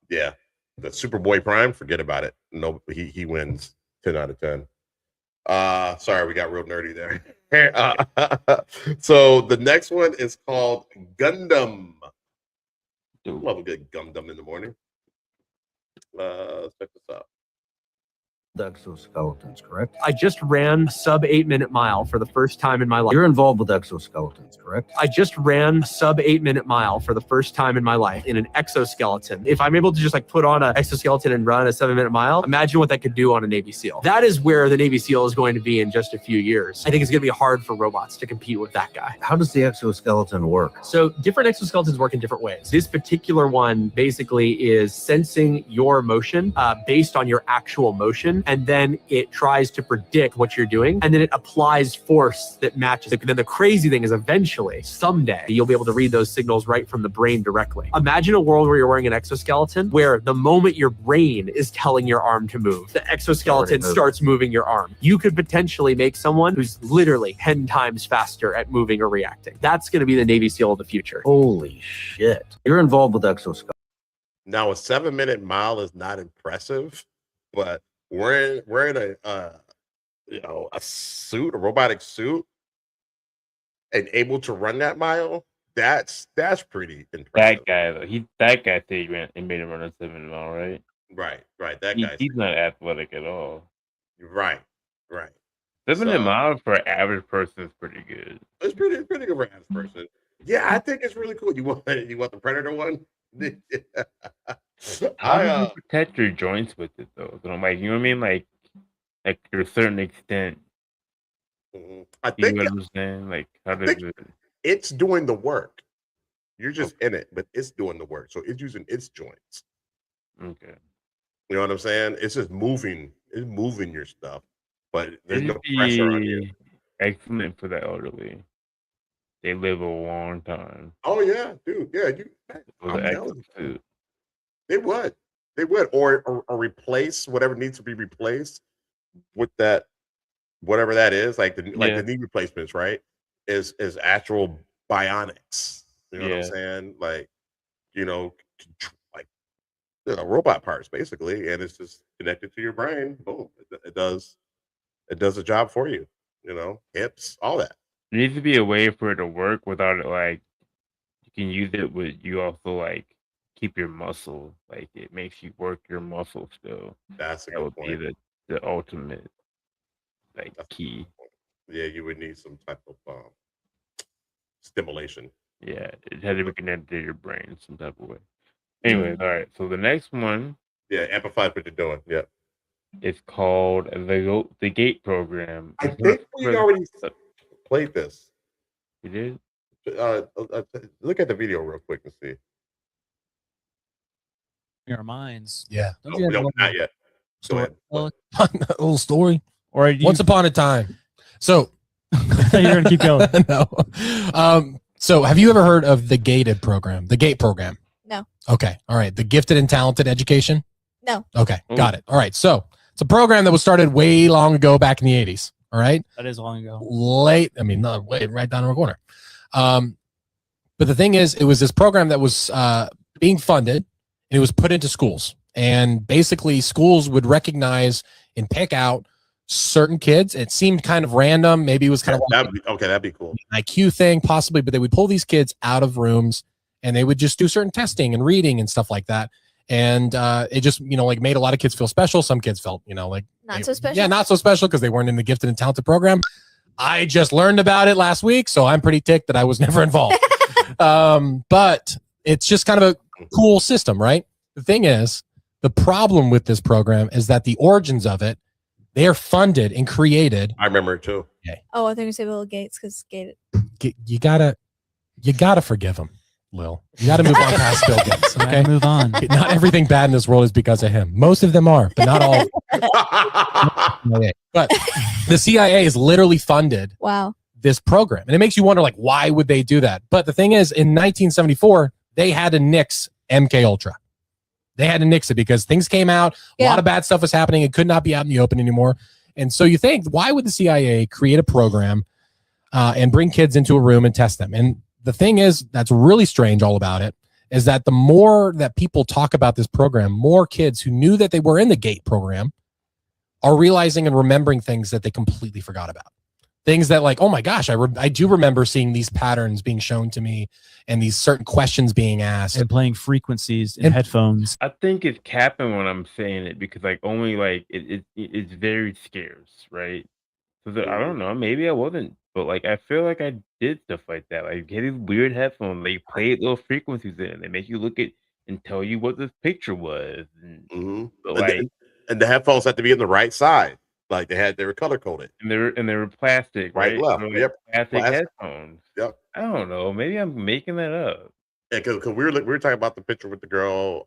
A: yeah, the Superboy Prime, forget about it. No, he wins 10 out of 10. Sorry, we got real nerdy there. So the next one is called Gundam. Love a good Gundam in the morning. Let's check this out.
O: The exoskeletons, correct? I just ran a sub 8-minute mile for the first time in my life. You're involved with exoskeletons, correct? I just ran a sub 8-minute mile for the first time in my life in an exoskeleton. If I'm able to just like put on an exoskeleton and run a 7-minute mile, imagine what that could do on a Navy SEAL. That is where the Navy SEAL is going to be in just a few years. I think it's going to be hard for robots to compete with that guy. How does the exoskeleton work? So different exoskeletons work in different ways. This particular one basically is sensing your motion based on your actual motion. And then it tries to predict what you're doing, and then it applies force that matches. Then the crazy thing is eventually, someday, you'll be able to read those signals right from the brain directly. Imagine a world where you're wearing an exoskeleton, where the moment your brain is telling your arm to move, the exoskeleton starts moving your arm. You could potentially make someone who's literally 10 times faster at moving or reacting. That's going to be the Navy SEAL of the future. Holy shit. You're involved with exoskeletons.
A: Now, a 7-minute mile is not impressive, but wearing a suit, a robotic suit, and able to run that mile, that's pretty impressive.
B: That guy said he made him run a 7 mile, right?
A: Right.
B: He's not athletic at all.
A: Right.
B: 7 mile for an average person is pretty good.
A: It's pretty good for an average person. Yeah, I think it's really cool. You want the Predator one?
B: How do you protect your joints with it though? So I'm like, you know what I mean? Like to a certain extent.
A: I think
B: what I'm saying? Like, how does it?
A: It's doing the work. You're just in it, but it's doing the work. So it's using its joints.
B: Okay.
A: You know what I'm saying? It's just moving. It's moving your stuff, but there's no pressure on you.
B: Excellent for the elderly. They live a long time.
A: Oh yeah, dude. Yeah, They would, or replace whatever needs to be replaced with that, whatever that is, like the knee replacements, right? Is actual bionics. You know what I'm saying? Like, robot parts basically, and it's just connected to your brain. Boom, it does a job for you. Hips, all that.
B: There needs to be a way for it to work without it, like, you can use it, but you also, like, keep your muscle. Like, it makes you work your muscle still.
A: That would
B: be the ultimate, like, key.
A: Yeah, you would need some type of stimulation.
B: Yeah, it had to be connected to your brain some type of way. Anyways, all right. So the next one.
A: Yeah, amplifies what you're doing. Yeah.
B: It's called the GATE program.
A: I think we already played this.
B: You did?
A: Look at the video real quick and see.
M: In our minds.
N: Yeah.
A: No, not yet. Go ahead.
N: A little story.
M: Or
N: Once upon a time. So
M: you're gonna keep going.
N: No. So have you ever heard of the GATE program? The GATE program?
P: No.
N: Okay. All right. The Gifted and Talented Education?
P: No.
N: Okay. Got it. All right. So it's a program that was started way long ago back in the 80s. All right.
M: That is long ago.
N: Not way, right down the corner. But the thing is, it was this program that was being funded, and it was put into schools. And basically, schools would recognize and pick out certain kids. It seemed kind of random. Maybe it was kind of
A: that'd be cool.
N: An IQ thing, possibly. But they would pull these kids out of rooms, and they would just do certain testing and reading and stuff like that. And it just, like made a lot of kids feel special. Some kids felt, like
P: not so special.
N: Yeah, not so special because they weren't in the Gifted and Talented program. I just learned about it last week, so I'm pretty ticked that I was never involved. But it's just kind of a cool system, right? The thing is, the problem with this program is that the origins of it, they are funded and created.
A: I remember it too.
N: Okay.
P: Oh, I think you say Bill Gates because Gates.
N: You gotta forgive him, Lil. You gotta move on past Bill Gates. Okay,
M: move on.
N: Not everything bad in this world is because of him. Most of them are, but not all. But the CIA is literally funded.
P: Wow.
N: This program, and it makes you wonder, like, why would they do that? But the thing is, in 1974, they had to nix MK Ultra. They had to nix it because things came out. A lot of bad stuff was happening. It could not be out in the open anymore. And so you think, why would the CIA create a program and bring kids into a room and test them? And the thing is, that's really strange all about it, is that the more that people talk about this program, more kids who knew that they were in the GATE program are realizing and remembering things that they completely forgot about. Things that, like, oh my gosh, I do remember seeing these patterns being shown to me and these certain questions being asked.
M: And playing frequencies in headphones.
B: I think it's capping when I'm saying it because, like, only like it's very scarce, right? So I don't know, maybe I wasn't, but like I feel like I did stuff like that. Like, get these weird headphones, they play little frequencies in it, they make you look at and tell you what this picture was.
A: And the headphones had to be in the right side. Like they were color coded,
B: and they were plastic, right?
A: Left.
B: Like
A: Yep.
B: plastic headphones.
A: Yep.
B: I don't know. Maybe I'm making that up.
A: Yeah, because we were talking about the picture with the girl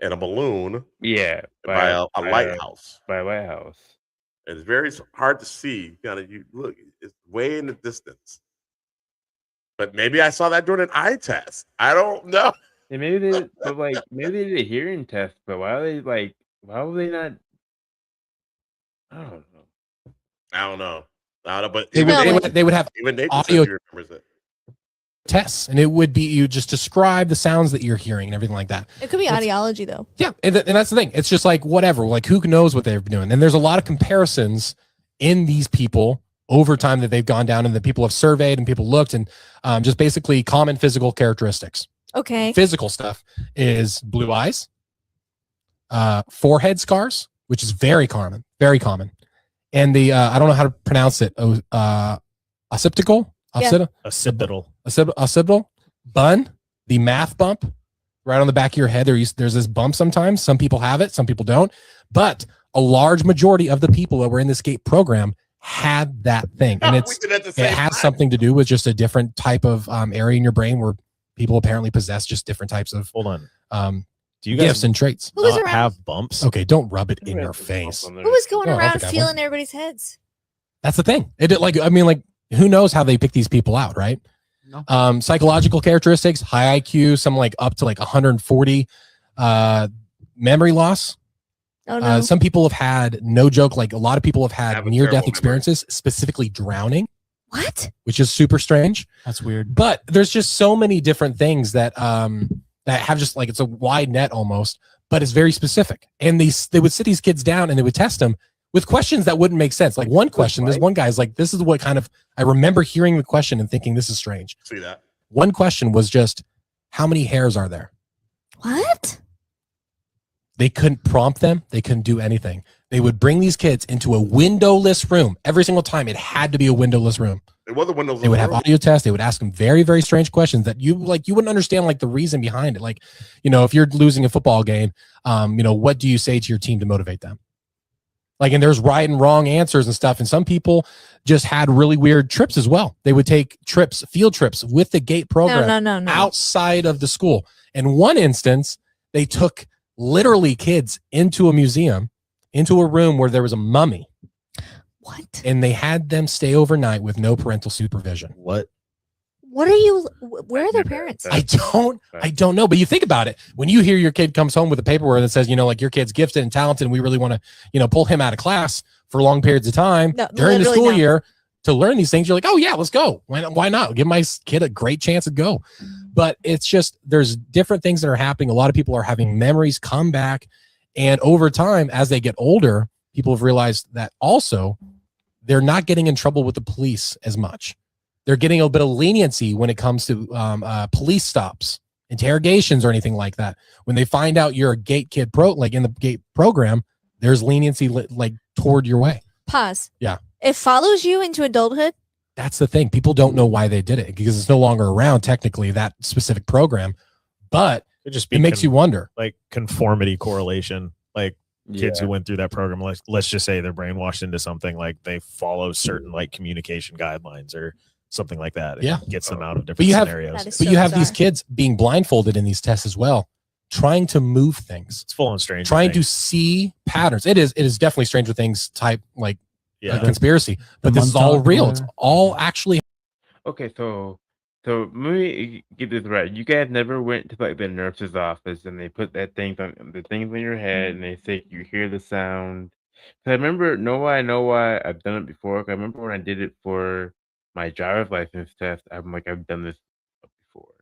A: in a balloon.
B: Yeah,
A: by a lighthouse.
B: By a lighthouse.
A: It's very hard to see. You look, it's way in the distance. But maybe I saw that during an eye test. I don't know.
B: And maybe they, but like maybe they did a hearing test. But why would they not? I don't know. But
N: they would have
A: even Nathan
N: audio
A: says he remembers it.
N: Tests, and it would be you just describe the sounds that you're hearing and everything like that.
P: It could be audiology though.
N: Yeah, and that's the thing. It's just like whatever. Like, who knows what they're doing? And there's a lot of comparisons in these people over time that they've gone down, and that people have surveyed and people looked, and just basically common physical characteristics.
P: Okay.
N: Physical stuff is blue eyes, forehead scars, which is very common, and the I don't know how to pronounce it. Occipital. Occipital bun, the math bump right on the back of your head. There's this bump sometimes. Some people have it, some people don't. But a large majority of the people that were in this GATE program had that thing. And it has something to do with just a different type of area in your brain where people apparently possess just different types of
Q: do you guys
N: gifts and traits.
P: Who was around?
Q: Have bumps?
N: Okay, don't rub it in your face.
P: Who was going
N: Oh, I
P: around
N: think I
P: feeling
N: will.
P: everybody's heads?
N: That's the thing. Who knows how they pick these people out, right?
M: No.
N: Psychological characteristics, high IQ, some like up to like 140. Memory loss.
P: Oh no.
N: Some people have had, no joke, like a lot of people have had near-death experiences, specifically drowning.
P: What?
N: Which is super strange.
M: That's weird.
N: But there's just so many different things that that have just like, it's a wide net almost, but it's very specific. And they would sit these kids down and they would test them with questions that wouldn't make sense. Like one question, there's one guy's like, this is what kind of, I remember hearing the question and thinking this is strange.
A: See that?
N: One question was just, how many hairs are there?
P: What?
N: They couldn't prompt them. They couldn't do anything. They would bring these kids into a windowless room. Every single time it had to be a windowless room.
A: It was a windowless
N: They would have
A: room.
N: audio tests. They would ask them very, very strange questions that you wouldn't understand like the reason behind it. Like, if you're losing a football game, what do you say to your team to motivate them? Like, and there's right and wrong answers and stuff. And some people just had really weird trips as well. They would take trips, field trips with the GATE program
P: No.
N: outside of the school. In one instance, they took literally kids into a museum, into a room where there was a mummy.
P: What?
N: And they had them stay overnight with no parental supervision.
Q: What?
P: What are you? Where are their parents?
N: I don't know. But you think about it. When you hear your kid comes home with a paperwork that says, like your kid's gifted and talented, and we really want to, pull him out of class for long periods of time during the school year to learn these things, you're like, oh yeah, let's go. Why not? Give my kid a great chance to go. But it's just, there's different things that are happening. A lot of people are having memories come back. And over time, as they get older, people have realized that also they're not getting in trouble with the police as much. They're getting a bit of leniency when it comes to police stops, interrogations, or anything like that. When they find out you're a GATE kid in the GATE program, there's leniency toward your way.
P: Pause.
N: Yeah.
P: It follows you into adulthood.
N: That's the thing. People don't know why they did it because it's no longer around technically, that specific program. But
R: It just be
N: it makes you wonder.
R: like conformity correlation. Like kids who went through that program, let's just say they're brainwashed into something, like they follow certain like communication guidelines or something like that. It gets them out of different scenarios.
N: But you have these kids being blindfolded in these tests as well, trying to move things.
R: It's full on Stranger
N: trying
R: Things.
N: to see patterns. It is definitely Stranger Things type, like
R: Yeah.
N: conspiracy. But this is all real. It's all actually.
B: Okay, so let me get this right. You guys never went to like the nurse's office and they put the things on your head and they say you hear the sound. 'Cause I remember, I know why I've done it before. 'Cause I remember when I did it for my driver's license test. I'm like, I've done this before.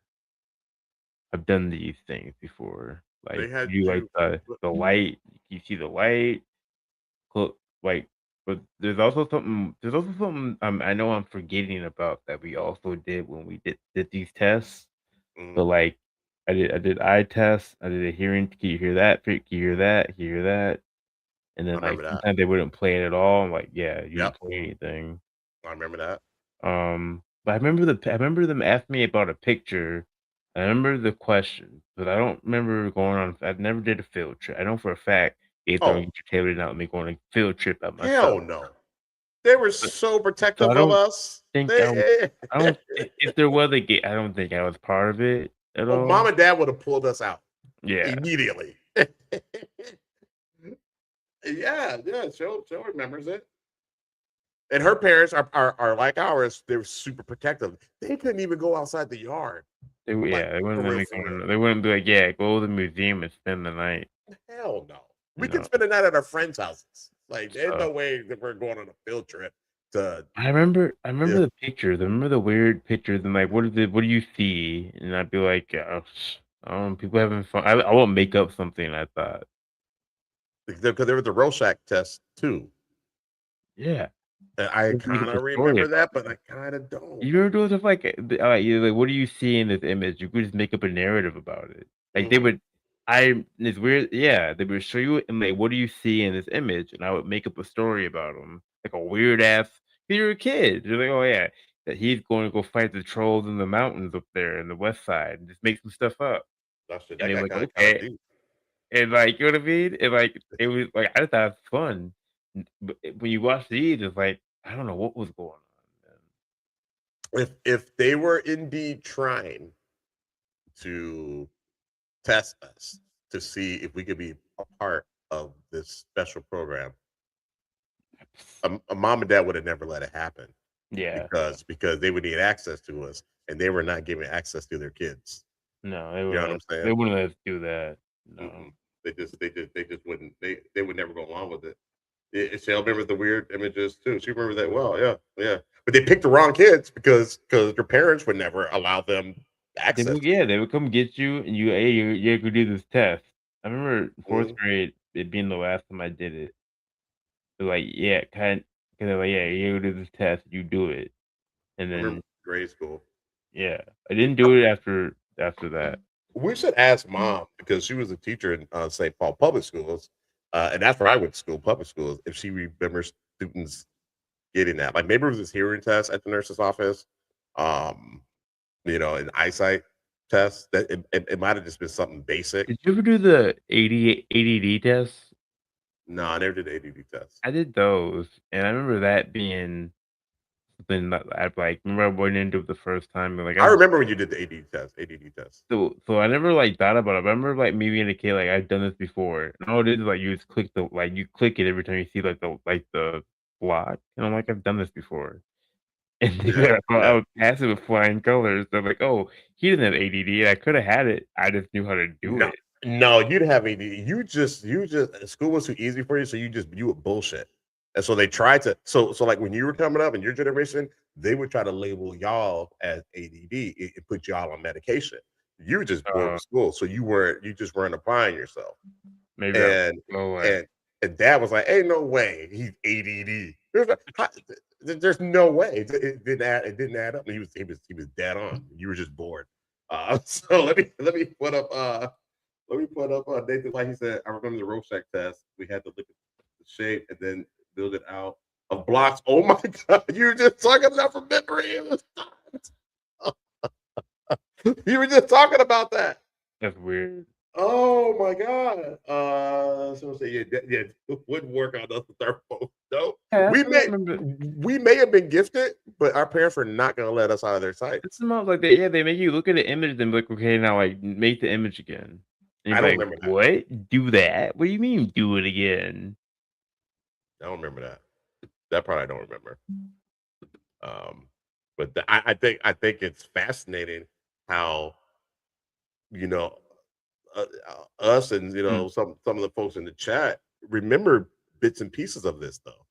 B: I've done these things before.
A: They
B: Like
A: had
B: you like the light. You see the light. Like, but there's also something. I know I'm forgetting about that we also did when we did these tests. But like, I did eye tests. I did a hearing. Can you hear that? Can you hear that? Can you hear that? And then like sometimes they wouldn't play it at all. I'm like, yeah, you didn't play anything.
A: I remember that.
B: But I remember them asking me about a picture. I remember the question, but I don't remember going on. I never did a field trip. I know for a fact Taylor did not let me go on a field trip by myself.
A: Hell no. They were so protective
B: I don't
A: of us.
B: think
A: They-
B: I don't. If there was a gate, I don't think I was part of it at
A: well,
B: all.
A: mom and dad would have pulled us out.
B: Yeah.
A: Immediately. yeah. Joe remembers it. And her parents are like ours. They were super protective. They couldn't even go outside the yard.
B: They wouldn't let me go. They wouldn't be like, yeah, go to the museum and spend the night.
A: Hell no. We could spend the night at our friends' houses. Like, there's no way that we're going on a field trip to.
B: I remember the pictures. I remember the weird pictures and like, what do you see? And I'd be like, people having fun. I won't make up something. I thought
A: Because there was the Rorschach test too.
B: Yeah.
A: And I kind of remember that, but I kind of don't.
B: You remember doing stuff like, you're like, what do you see in this image? You could just make up a narrative about it. Like they would, it's weird. Yeah, they would show you and like, what do you see in this image? And I would make up a story about them, like a weird ass. You're a kid. You're like, oh yeah, that he's going to go fight the trolls in the mountains up there in the west side, and just make some stuff up.
A: That's
B: And they're like, okay, and like, you know what I mean? And like, it was like I thought it was fun. But when you watch these, it's like I don't know what was going on.
A: If they were indeed trying to test us to see if we could be a part of this special program, a mom and dad would have never let it happen.
B: Yeah,
A: because they would need access to us, and they were not giving access to their kids.
B: No,
A: you know what I'm saying?
B: They wouldn't let us do that. No,
A: they just wouldn't. They would never go along with it. She remembers the weird images too. She remembers that well. Yeah. But they picked the wrong kids because their parents would never allow them access.
B: They would come get you and you could do this test. I remember fourth grade it being the last time I did it. They're like, because they're like, you do this test, you do it, and then
A: grade school.
B: Yeah, I didn't do it after that.
A: We should ask mom because she was a teacher in St. Paul public schools. And that's where I went to school, public schools, if she remembers students getting that. Like maybe it was this hearing test at the nurse's office, an eyesight test. That it might have just been something basic.
B: Did you ever do the ADD test?
A: No, I never did the ADD test.
B: I did those, and I remember that being something that I remember I went into it the first time. And,
A: I remember when you did the ADD test.
B: So I never thought about it. I remember me being a kid, I've done this before. And all it is you just click you click it every time you see the block. And I'm like, I've done this before. And I would pass it with flying colors. They're like, oh, he didn't have ADD. And I could have had it. I just knew how to do it.
A: No, you'd have ADD. You just school was too easy for you, so you would bullshit. And so they tried to so like when you were coming up in your generation, they would try to label y'all as ADD and put y'all on medication. You were just bored with school, so you just weren't applying yourself.
B: Maybe
A: and dad was like, "Hey, no way, he's ADD." There's no way. It didn't add up. He was dead on. You were just bored. So let me put up Nathan, like he said. I remember the Rorschach test. We had to look at the shape and then build it out of blocks. Oh my God, you were just talking about from memory. You were just talking about that.
B: That's weird.
A: Oh my god. Someone say it wouldn't work on us with our phone. No.
B: Yeah,
A: We
B: I
A: may
B: remember.
A: we may have been gifted, but our parents were not gonna let us out of their sight.
B: It's almost like they make you look at the image and be like, okay, now like make the image again. And
A: I
B: you're
A: don't
B: like,
A: remember that.
B: what? Do that? What do you mean do it again?
A: I don't remember that. That part I don't remember. But I think it's fascinating how you know us and
B: Mm.
A: some of the folks in the chat remember bits and pieces of this though.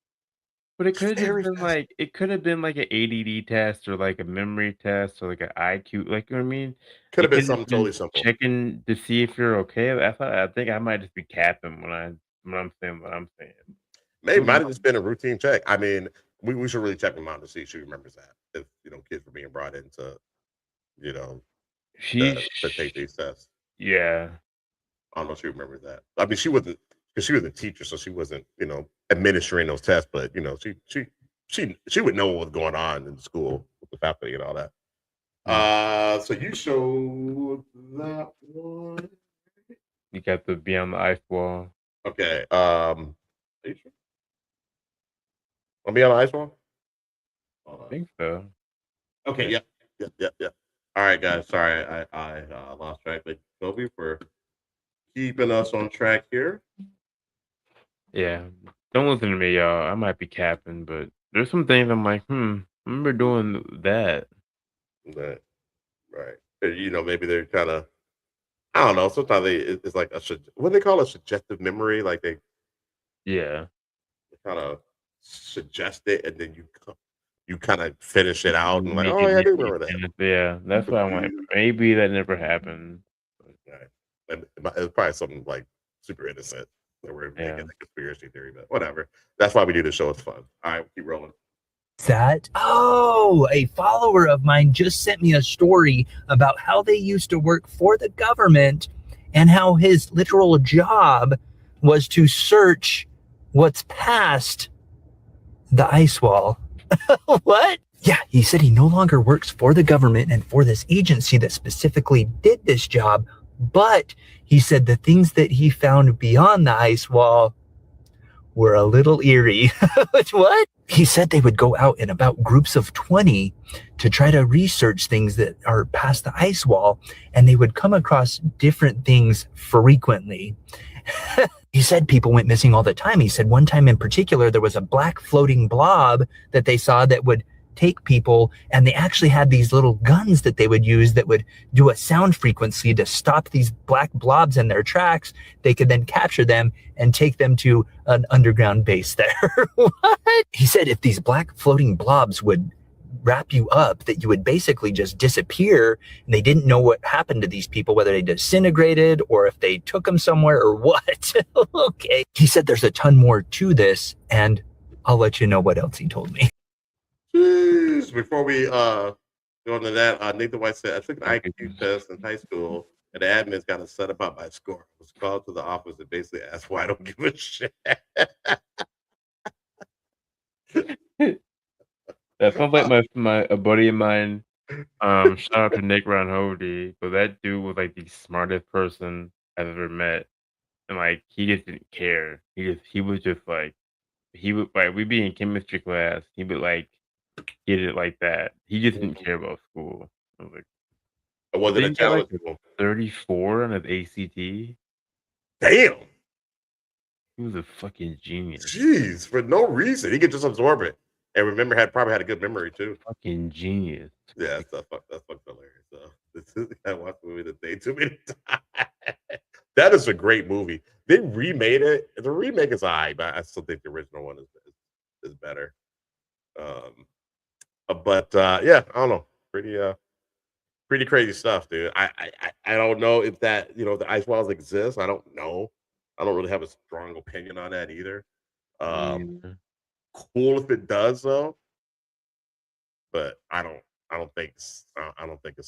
B: But it could have just
A: Very
B: been
A: fascinating.
B: like it could have been like an ADD test or like a memory test or like an IQ, like you know what I mean?
A: Could have
B: It
A: been
B: could have
A: something
B: just been
A: totally simple.
B: checking to see if you're okay. I think I might just be capping when I'm saying what I'm saying.
A: Maybe
B: Who
A: might have
B: knows?
A: just been a routine check. I mean, we should really check them out to see if she remembers that. If kids were being brought in to, you know, to take these tests.
B: Yeah.
A: I don't know if she remembers that. I mean, she wasn't because she was a teacher, so she wasn't, administering those tests. But she would know what was going on in school with the faculty and all that. So you showed that one.
B: You got the Beyond the Ice Wall.
A: Okay. Are you sure? Want to be on the ice wall?
B: I think so.
A: Okay. Yep. Yep. All right, guys. Sorry, I lost track. But Kobe for keeping us on track here.
B: Yeah. Don't listen to me, y'all. I might be capping, but there's some things I'm like, I remember doing that.
A: Right. Maybe they're kind of. I don't know. Sometimes it's like what do they call a suggestive memory? Like they
B: Yeah.
A: kind of suggest it, and then you kind of finish it out, and like,
B: Make
A: oh
B: it
A: yeah, I do
B: make
A: remember that.
B: yeah, that's why I'm like, maybe that never happened.
A: Right. And it's probably something like super innocent that we're
B: Yeah.
A: making a conspiracy theory, but whatever. That's why we do the show. It's fun. All right, keep rolling.
S: That? Oh, a follower of mine just sent me a story about how they used to work for the government and how his literal job was to search what's past the ice wall. What? Yeah, he said he no longer works for the government and for this agency that specifically did this job, but he said the things that he found beyond the ice wall were a little eerie. What? He said they would go out in about groups of 20 to try to research things that are past the ice wall, and they would come across different things frequently. He said people went missing all the time. He said one time in particular, there was a black floating blob that they saw that would take people, and they actually had these little guns that they would use that would do a sound frequency to stop these black blobs in their tracks. They could then capture them and take them to an underground base there. What? He said if these black floating blobs would wrap you up, that you would basically just disappear, and they didn't know what happened to these people, whether they disintegrated or if they took them somewhere or what. Okay. He said there's a ton more to this, and I'll let you know what else he told me.
A: Jeez. Before we go into that, Nathan White said, I took an IQ test in high school, and the admin's got to set up my score. I was called to the office and basically asked why I don't give a shit.
B: That sounds like a buddy of mine. Shout out to Nick Ranhody, but that dude was like the smartest person I've ever met, and like he just didn't care. He was just like we'd be in chemistry class. He would like get it like that. He just didn't care about school. I was like,
A: Was it a
B: didn't get like
A: challenge?
B: 34 on his ACT.
A: Damn.
B: He was a fucking genius.
A: Jeez, for no reason. He could just absorb it. And remember, probably had a good memory too.
B: Fucking genius.
A: Yeah, that's fucking hilarious. So I watched the movie the day too many times. That is a great movie. They remade it. The remake is alright, but I still think the original one is better. But yeah, I don't know. Pretty crazy stuff, dude. I don't know if that the ice walls exist. I don't know. I don't really have a strong opinion on that either. Cool if it does though, but I don't think it's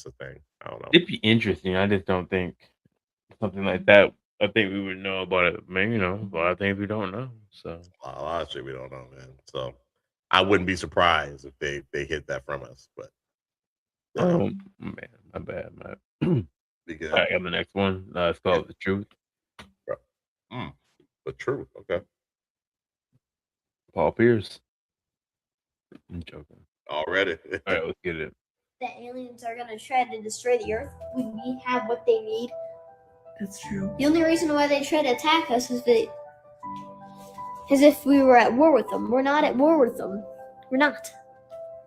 A: a thing. I don't know.
B: It'd be interesting. I just don't think something like that. I think we would know about it. Maybe a lot of things we don't know. So
A: a lot of shit we don't know, man. So I wouldn't be surprised if they hid that from us. But
B: oh man, my bad, man.
A: Because
B: All right, and the next one, it's called The Truth.
A: The Truth. Okay.
B: Paul Pierce. I'm joking.
A: Already.
B: All right, let's get it.
T: That aliens are gonna try to destroy the Earth when we have what they need.
U: That's true.
T: The only reason why they try to attack us is as if we were at war with them. We're not at war with them. We're not.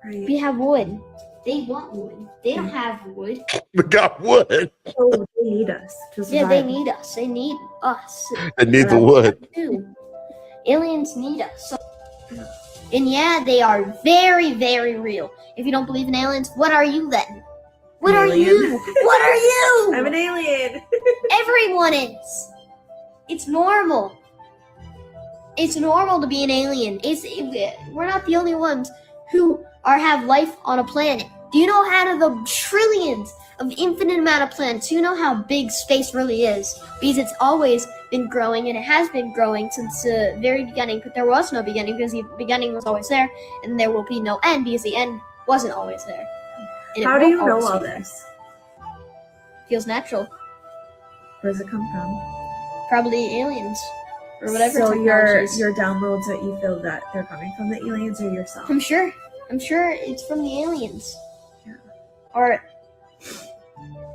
U: Right.
T: We have wood. They want wood. They don't have wood.
A: We got wood.
U: Oh, they need us to survive.
T: Yeah, they need us. They need us.
A: They need the wood.
T: Aliens need us. And yeah, they are very, very real. If you don't believe in aliens, what are you then? What are you? What are you?
U: I'm an alien.
T: Everyone is. It's normal. It's normal to be an alien. We're not the only ones who have life on a planet. Do you know out of the trillions of infinite amount of planets, do you know how big space really is? Because it's always been growing, and it has been growing since the very beginning, but there was no beginning because the beginning was always there, and there will be no end because the end wasn't always there. And
U: How do you know all this?
T: Feels natural.
U: Where does it come from?
T: Probably aliens. Or whatever.
U: So
T: technologies.
U: your downloads that you feel that they're coming from the aliens or yourself?
T: I'm sure it's from the aliens.
U: Yeah.
T: Or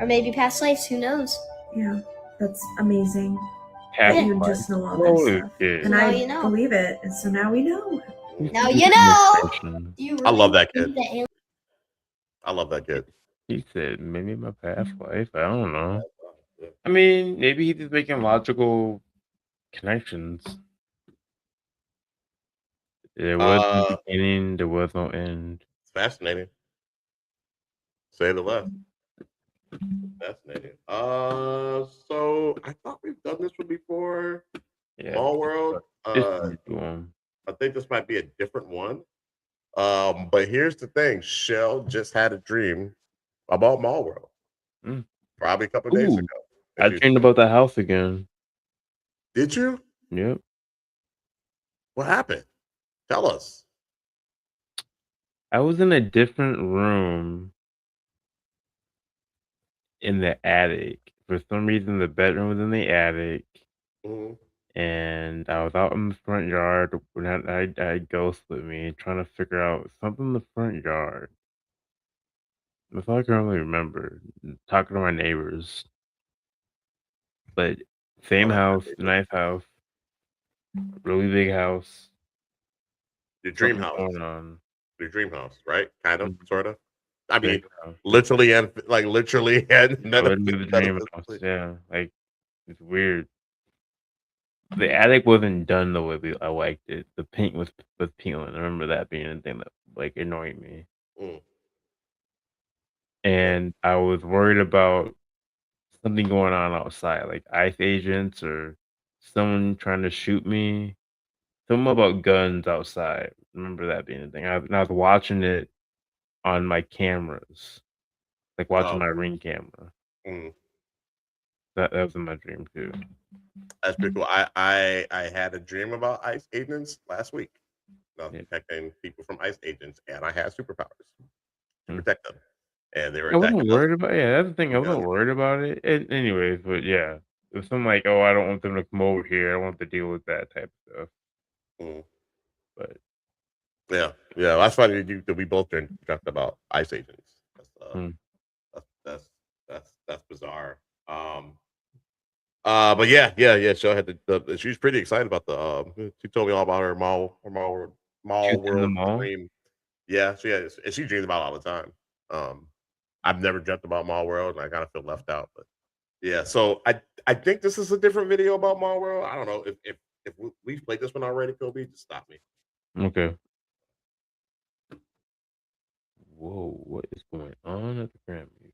T: maybe past lives, who knows?
U: Yeah, that's amazing.
B: Half
U: You
B: life.
U: just know all
B: Holy
U: this stuff.
B: shit.
U: And
T: Now
U: I
T: you know.
U: believe it, and so now we know.
T: Now you know. Do you
A: I love that
T: believe
A: kid.
T: that aliens-
A: I love that kid.
B: He said, maybe my past life. I don't know. I mean, maybe he's just making logical connections. There was no beginning, there was no end.
A: It's fascinating. Say the left. Fascinating. So I thought we've done this one before.
B: Yeah.
A: Small World. I think this might be a different one. But here's the thing: Shell just had a dream about Mall World. Probably a couple of days
B: Ooh,
A: ago.
B: I dreamed about the house again.
A: Did you?
B: Yep.
A: What happened? Tell us.
B: I was in a different room in the attic. For some reason, the bedroom was in the attic. And I was out in the front yard when I had ghosts with me, trying to figure out something in the front yard. That's all I can really remember. Talking to my neighbors. But same house, nice house, really big house.
A: Your dream
B: Something
A: house.
B: going on.
A: Your dream house, right? Kind of, sort of. I
B: Big
A: mean,
B: house.
A: literally and literally and
B: Wouldn't be the dream house. Yeah, like it's weird. The attic wasn't done the way I liked it. The paint was peeling. I remember that being a thing that like annoyed me. And I was worried about something going on outside, like ICE agents or someone trying to shoot me. Something about guns outside. Remember that being a thing. And I was watching it on my cameras, like watching my Ring camera. That was in my dream too.
A: That's pretty cool. I had a dream about ICE agents last week. Protecting people from ICE agents, and I had superpowers to protect them. And they were
B: I wasn't
A: attacking
B: worried about that's the thing. I wasn't worried about it. Anyways, but yeah. It was something like, oh, I don't want them to come over here. I don't want to deal with that type of stuff. But
A: yeah, that's funny that we both dreamt about ICE agents. That's bizarre. But yeah. She had she was pretty excited about the. She told me all about her mall world dream. Yeah, she dreams about it all the time. I've never dreamt about Mall World, and I kind of feel left out. But yeah, so I think this is a different video about Mall World. I don't know if we've played this one already, Kobe. Just stop me.
B: okay. Whoa, what is going on at the Grammys?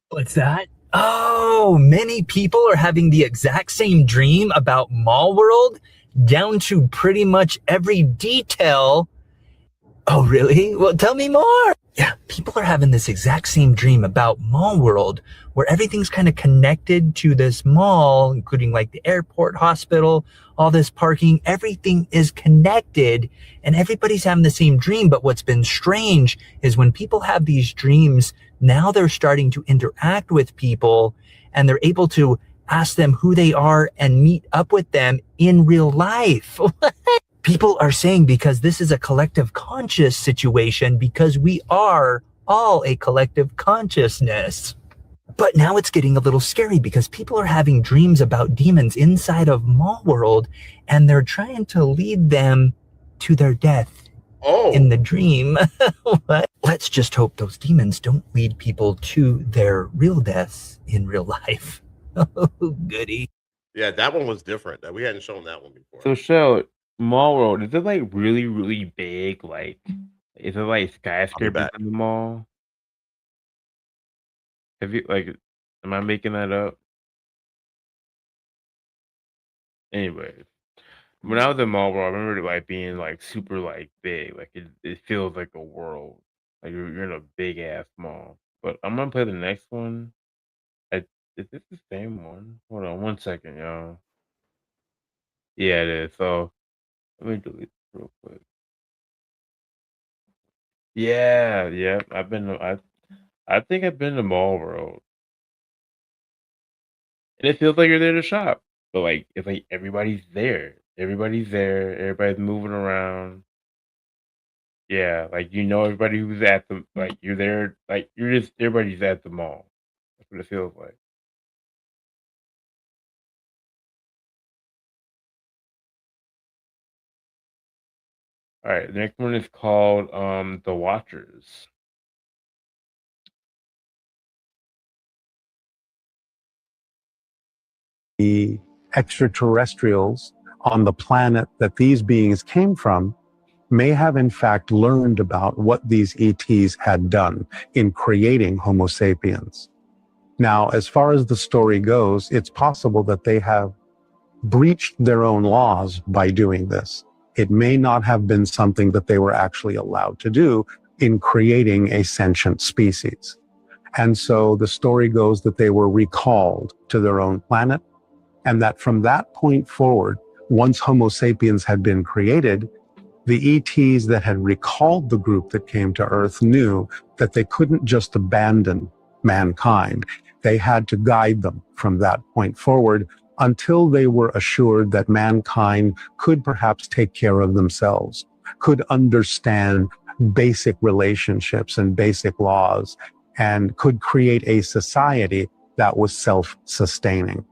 S: What's that? Oh, many people are having the exact same dream about Mall World, down to pretty much every detail. Oh, really? Well, tell me more. Yeah, people are having this exact same dream about Mall World, where everything's kind of connected to this mall, including like the airport, hospital, all this parking. Everything is connected, and everybody's having the same dream. But what's been strange is when people have these dreams, Now they're starting to interact with people, and they're able to ask them who they are and meet up with them in real life. People are saying, because this is a collective conscious situation, because we are all a collective consciousness. But now it's getting a little scary because people are having dreams about demons inside of Mall World, and they're trying to lead them to their death in the dream. What? Let's just hope those demons don't lead people to their real deaths in real life. Oh, goody.
A: Yeah, that one was different. We hadn't shown that one before.
B: So, Shell, Mall World, is it like really, really big? Like, is it like skyscrapers in the mall? Have you, like, am I making that up? Anyways, when I was in Mall World, I remember it like being like super like big. Like it feels like a world. Like you're in a big ass mall. But I'm gonna play the next one. Is this the same one? Hold on 1 second, y'all. Yeah, it is. So let me delete this real quick. Yeah, yeah. I think I've been to Mall World. And it feels like you're there to shop. But like it's like everybody's there. Everybody's there. Everybody's moving around. Yeah, like everybody who's at the like you're there, like you're just everybody's at the mall. That's what it feels like. All right, the next one is called The Watchers.
C: The extraterrestrials on the planet that these beings came from may have in fact learned about what these ETs had done in creating Homo sapiens. Now, as far as the story goes, it's possible that they have breached their own laws by doing this. It may not have been something that they were actually allowed to do in creating a sentient species. And so the story goes that they were recalled to their own planet, and that from that point forward, once Homo sapiens had been created, the ETs that had recalled the group that came to Earth knew that they couldn't just abandon mankind. They had to guide them from that point forward until they were assured that mankind could perhaps take care of themselves, could understand basic relationships and basic laws, and could create a society that was self-sustaining.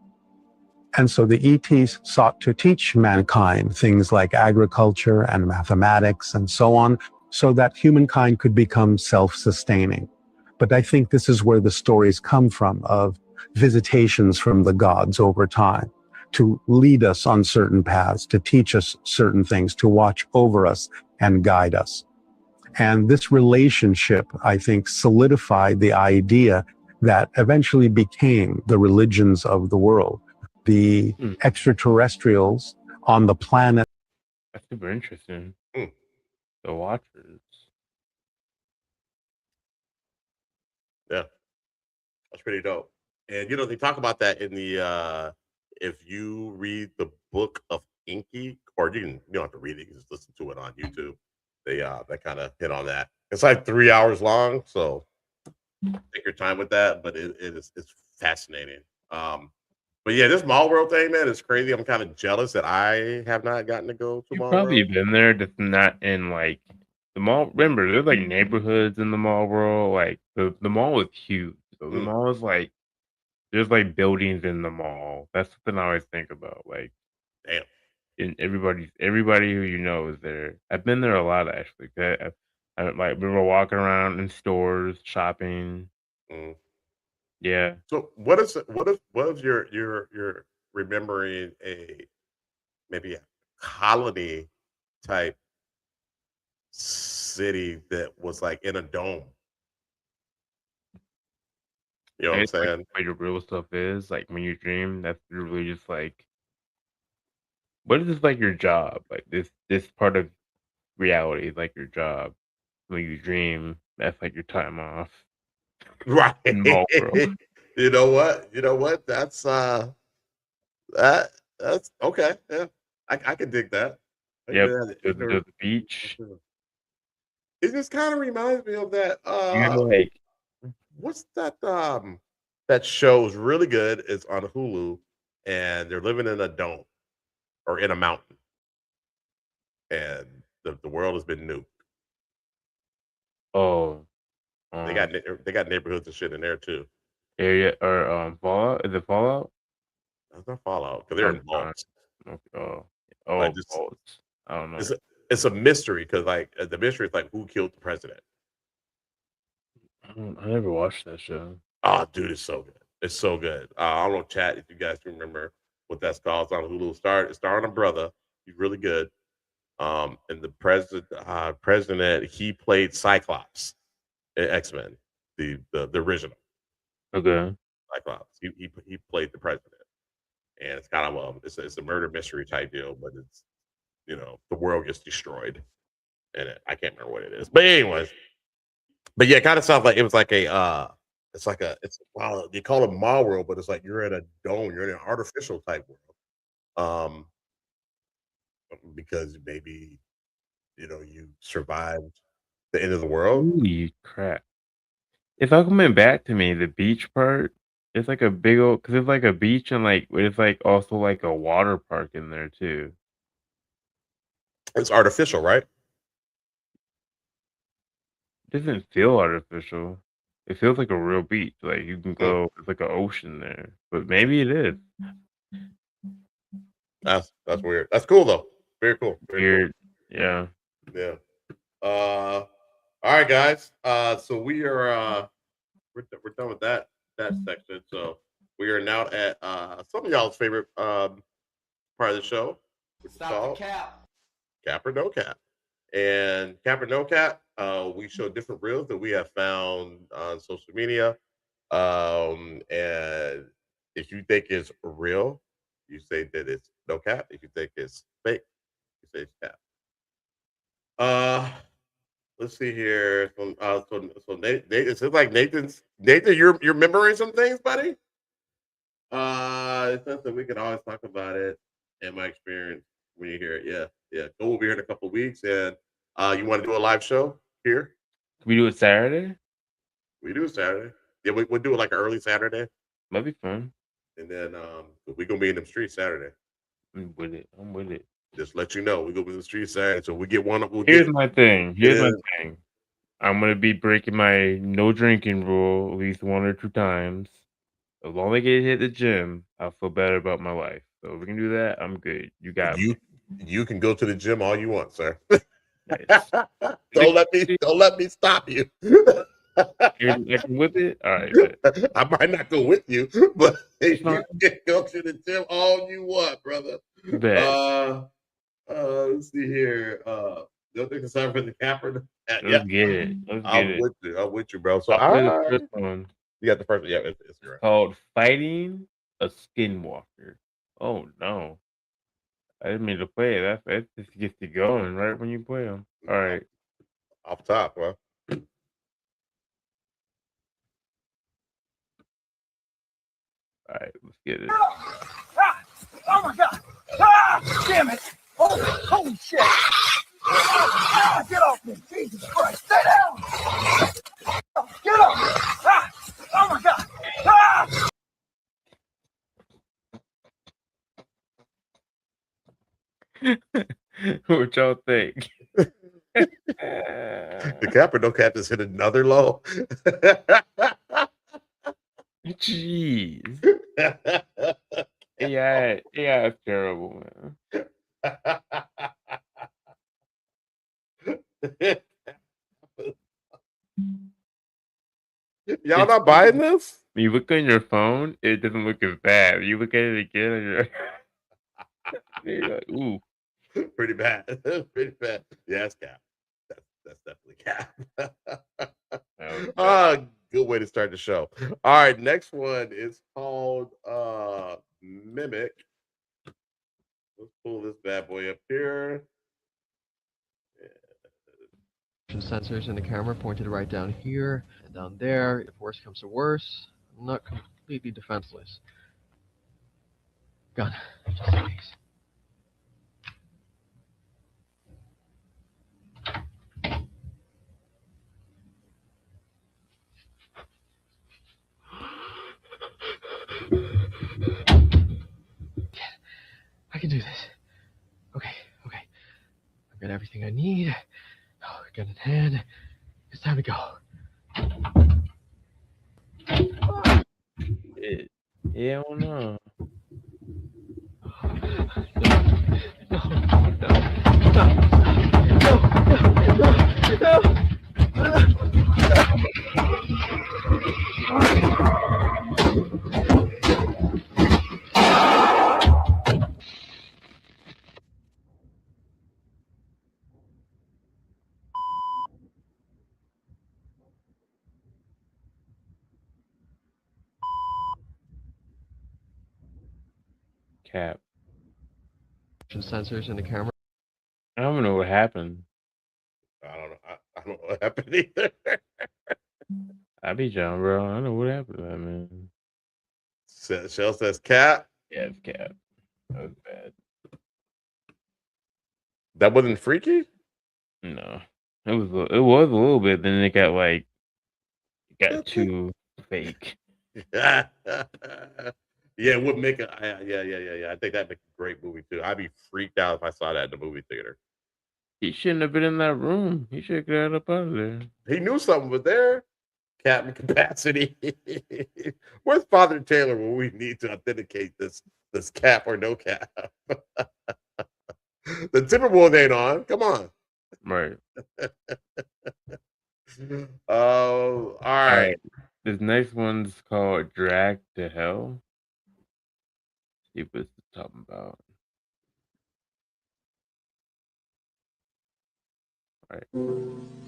C: And so the ETs sought to teach mankind things like agriculture and mathematics and so on, so that humankind could become self-sustaining. But I think this is where the stories come from, of visitations from the gods over time, to lead us on certain paths, to teach us certain things, to watch over us and guide us. And this relationship, I think, solidified the idea that eventually became the religions of the world. The extraterrestrials on the planet.
B: That's super interesting. The Watchers.
A: Yeah, that's pretty dope. And they talk about that in the if you read the Book of Inky, or you don't have to read it, you can just listen to it on YouTube. They kind of hit on that. It's like 3 hours long, so take your time with that, but it's fascinating. But yeah, this Mall World thing, man, is crazy. I'm kind of jealous that I have not gotten to go to
B: You've
A: Mall
B: probably
A: World.
B: been there, just not in like the mall. Remember, there's like neighborhoods in the Mall World. Like the mall is huge. So the mall is like there's like buildings in the mall. That's something I always think about. Like,
A: damn,
B: and everybody who you know is there. I've been there a lot actually. I like we were walking around in stores, shopping. Yeah.
A: So what is your remembering maybe a colony type city that was like in a dome? You know what I'm
B: It's like
A: saying?
B: what your real stuff is. Like when you dream, that's really just like what is this like your job? Like this part of reality is like your job. When you dream, that's like your time off.
A: Right.
B: In Mall World.
A: You know what? That's that's okay. Yeah. I can dig that.
B: Yep. There's the beach.
A: It just kind of reminds me of that
B: You gotta like
A: what's that that show is really good. It's on Hulu, and they're living in a dome or in a mountain, and the world has been nuked.
B: Oh,
A: They got neighborhoods and shit in there too.
B: area or Fallout? Is it Fallout?
A: That's not Fallout because they're in vaults.
B: Oh,
A: Like this,
B: vaults. I don't know.
A: it's a mystery because like the mystery is like who killed the president.
B: I never watched that show.
A: Oh, dude, it's so good. It's so good. I don't know, chat, if you guys remember what that's called. It's on Hulu. It's starring a brother. He's really good. And the president, he played Cyclops in X-Men, the original
B: Okay.
A: Cyclops. He played the president, and it's kind of it's a murder mystery type deal, but it's the world gets destroyed, and I can't remember what it is. But anyways, but yeah, it kind of sounds like it was like wow, they call it Ma world, but it's like you're in a dome, you're in an artificial type world. Because maybe you survived the end of the world.
B: Holy crap! It's all coming back to me. The beach part. It's like a big old because it's like a beach and like it's like also like a water park in there too.
A: It's artificial, right?
B: It doesn't feel artificial. It feels like a real beach. Like you can go. It's like an ocean there, but maybe it is.
A: That's weird. That's cool though. Very cool. Very
B: Weird. Yeah.
A: Cool. Yeah. All right, guys. So we are we're done with that section. So we are now at some of y'all's favorite part of the show, which is called Cap or No Cap. And Cap or No Cap, we show different reels that we have found on social media. And if you think it's real, you say that it's no cap. If you think it's fake, you say it's cap. Let's see here. So Nathan, it seems like Nathan, you're remembering some things, buddy. It says that we can always talk about it. In my experience, when you hear it, yeah. So we'll be here in a couple of weeks, and you want to do a live show here?
B: Can we do it Saturday?
A: We do it Saturday. Yeah, we'll do it like an early Saturday.
B: That'd be fun.
A: And then we're gonna be in the streets Saturday.
B: I'm with it.
A: Just let you know, we're gonna be in the streets Saturday. So we get one.
B: Here's my thing. I'm gonna be breaking my no drinking rule at least 1 or 2 times. As long as I get hit the gym, I'll feel better about my life. So if we can do that, I'm good. You got me.
A: You can go to the gym all you want, sir. Don't let me stop you.
B: You're with it? All right.
A: I might not go with you, but you can go to the gym all you want, brother. Let's see here. Don't think it's time for the capper.
B: Let's get it.
A: I'm with you, bro. So
B: the first one.
A: You got the first one. Yeah, it's correct.
B: Called Fighting a Skinwalker. Oh no. I didn't mean to play it. That just gets you going right when you play them. All right.
A: Off top, huh?
B: All right, let's get it.
J: Oh my God! Damn it! Oh, holy shit! Get off me! Jesus Christ! Stay down! Get off! Oh my God!
B: What y'all think?
A: The Cap or No Cap just hit another low.
B: Jeez. Yeah, it's terrible, man.
A: Y'all not buying this?
B: When you look on your phone, it doesn't look as bad. You look at it again, and you're like, ooh.
A: Pretty bad. Pretty bad. Yeah, it's Cap. That's definitely Cap. Good way to start the show. All right, next one is called Mimic. Let's pull this bad boy up here.
D: Sensors in the camera pointed right down here and down there. If worse comes to worse, I'm not completely defenseless. Gun, just in case. do this. Okay. I've got everything I need. Oh, gun in hand. It's time to go.
B: Yeah, I don't know. Cap.
D: Sensors in the camera.
B: I don't know what happened.
A: I don't know. I don't know what happened either.
B: I be John, bro. I don't know what happened to that, man.
A: Shell says Cap.
B: Yeah, it's Cap. That was bad.
A: That wasn't freaky?
B: No. It was a little bit, then it got too fake.
A: Yeah, it would make a yeah. I think that'd make a great movie too. I'd be freaked out if I saw that in the movie theater.
B: He shouldn't have been in that room. He should have got up out of there.
A: He knew something was there. Captain capacity. Where's Father Taylor when we need to authenticate this cap or no cap? The Timberwolves ain't on. Come on.
B: Right.
A: Oh, all right.
B: This next one's called Drag to Hell. See what it's talking about.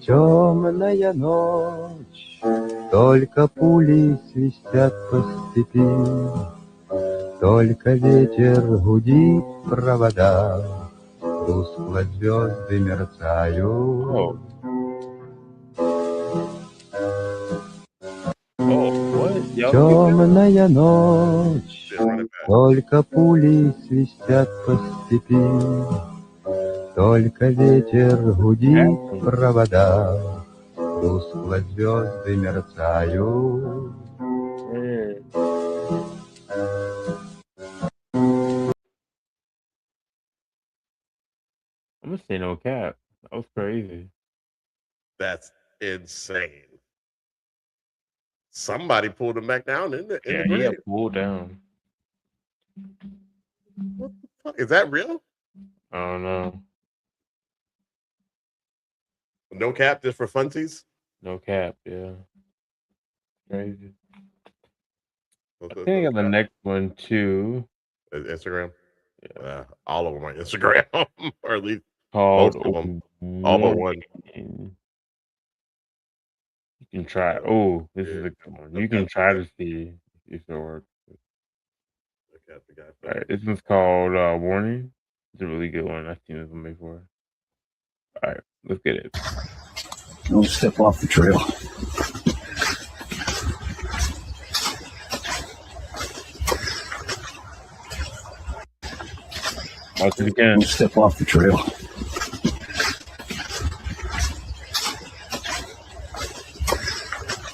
G: Темная ночь, только пули свистят по степи, только ветер гудит провода, тускло звезды мерцают. Темная ночь, только пули свистят по степи, только ветер гудит провода, тускло звезды мерцают.
B: I'm gonna say no cap. That was crazy.
A: That's insane. Somebody pulled him back down in the
B: Yeah,
A: grave.
B: he got pulled down.
A: What the fuck? Is that real?
B: I don't know.
A: No cap, just for funsies?
B: No cap, yeah. Crazy. I think I got the next one too.
A: Instagram? Yeah. All of them are Instagram. Or at least
B: Called
A: most of them. All but one.
B: You can try. Oh, this is a good one. You can try to see if it works. All right, this one's called Warning. It's a really good one. I've seen this one before. All right, let's get it.
J: Don't step off the trail.
B: Watch it again.
J: Don't step off the trail.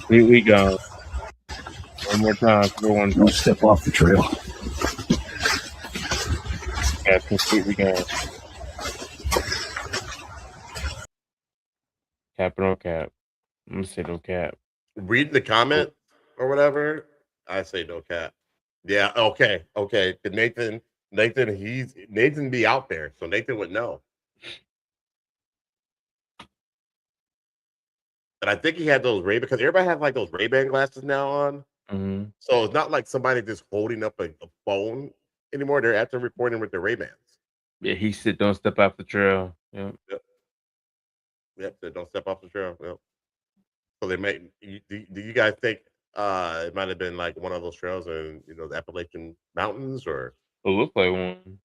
B: Completely gone. One more time.
J: Don't step off the trail.
B: Yeah, completely gone. Cap or no cap? I'm gonna say no cap.
A: Read the comment or whatever. I say no cap. Yeah, okay. Nathan, Nathan be out there, so Nathan would know. And I think he had those Ray because everybody has like those Ray-Ban glasses now on.
B: Mm-hmm.
A: So it's not like somebody just holding up a phone anymore. They're actually recording with their Ray-Bans.
B: Yeah, he said don't step off the trail. Yeah.
A: Yep. So don't step off the trail. Yep. So they may. Do you guys think it might have been like one of those trails in the Appalachian Mountains or?
B: It looked like one.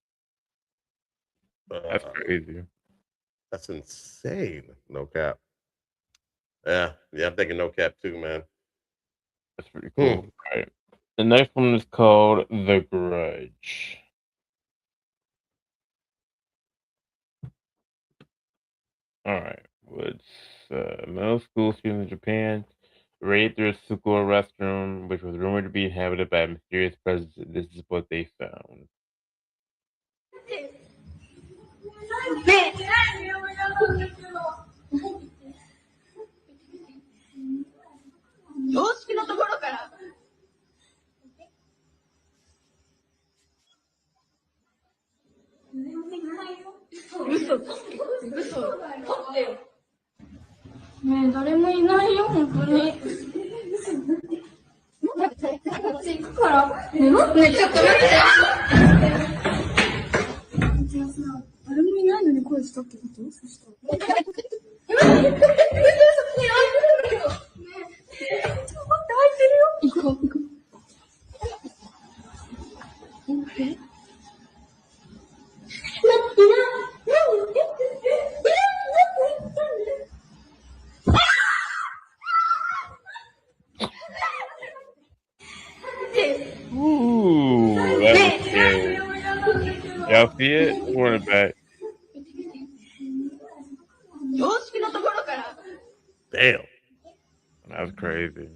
B: That's crazy.
A: That's insane. No cap. Yeah, I'm thinking no cap too, man.
B: That's pretty cool. All right. The next one is called The Grudge. All right. It's middle school students in Japan raided through a school restroom, which was rumored to be inhabited by a mysterious presence. This is what they found.
J: 常識のところから。嘘。ねえ、誰もいないよ、本当に。行くから。ね、ちょっと待って。じゃあさ、誰もいないのに声したってこと？そしたら。嘘つき、開いてるんだけど。ねえ、ちょっと待って、開いてるよ。行こう。
B: Ooh, that was scary. Y'all see it? Run it back.
A: Damn.
B: That was crazy.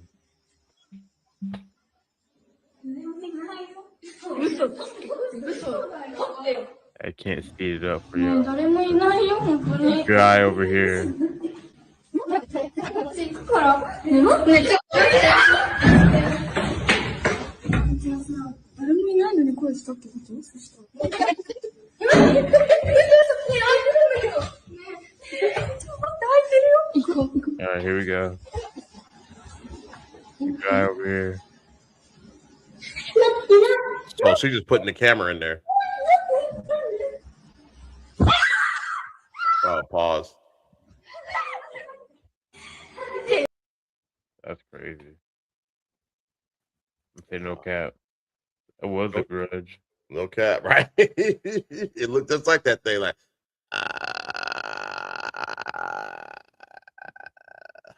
B: I can't speed it up for you. Guy over here. Alright, here we go. Guy over here.
A: Oh, she's just putting the camera in there. Oh, pause.
B: That's crazy. Okay, no cap. It was a grudge.
A: No cap, right? It looked just like that thing, like.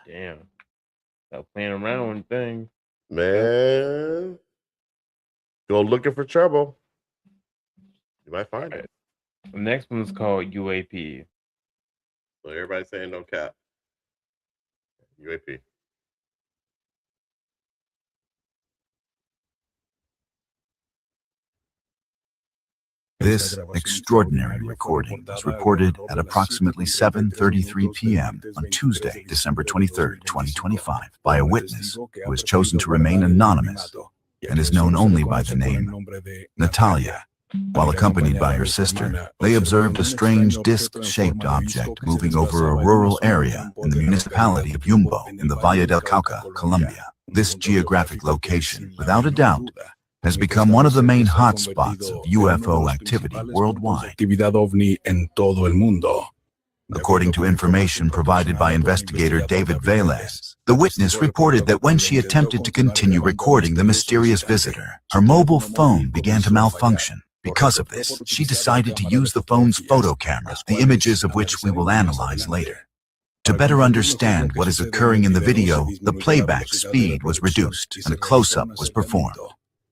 B: Damn. Stop playing around with things.
A: Man. Go looking for trouble. You might find it.
B: The next one is called UAP.
A: So everybody's saying no cap. UAP.
F: This extraordinary recording was reported at approximately 7:33 p.m. on Tuesday, December 23, 2025, by a witness who has chosen to remain anonymous and is known only by the name Natalia. While accompanied by her sister, they observed a strange disc-shaped object moving over a rural area in the municipality of Yumbo in the Valle del Cauca, Colombia. This geographic location, without a doubt, has become one of the main hotspots of UFO activity worldwide. According to information provided by investigator David Velez, the witness reported that when she attempted to continue recording the mysterious visitor, her mobile phone began to malfunction. Because of this, she decided to use the phone's photo camera, the images of which we will analyze later. To better understand what is occurring in the video, the playback speed was reduced and a close-up was performed.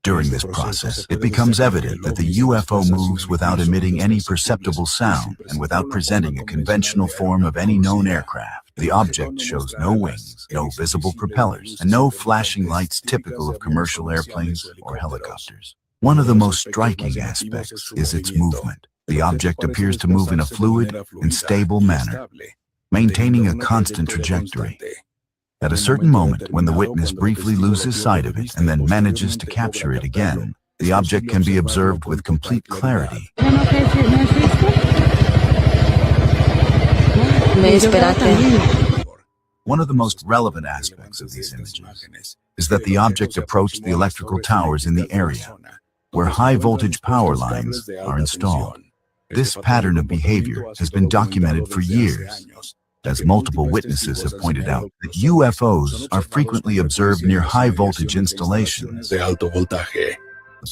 F: During this process, it becomes evident that the UFO moves without emitting any perceptible sound and without presenting a conventional form of any known aircraft. The object shows no wings, no visible propellers, and no flashing lights typical of commercial airplanes or helicopters. One of the most striking aspects is its movement. The object appears to move in a fluid and stable manner, maintaining a constant trajectory. At a certain moment, when the witness briefly loses sight of it and then manages to capture it again, the object can be observed with complete clarity. One of the most relevant aspects of these images is that the object approached the electrical towers in the area, where high-voltage power lines are installed. This pattern of behavior has been documented for years, as multiple witnesses have pointed out that UFOs are frequently observed near high-voltage installations. The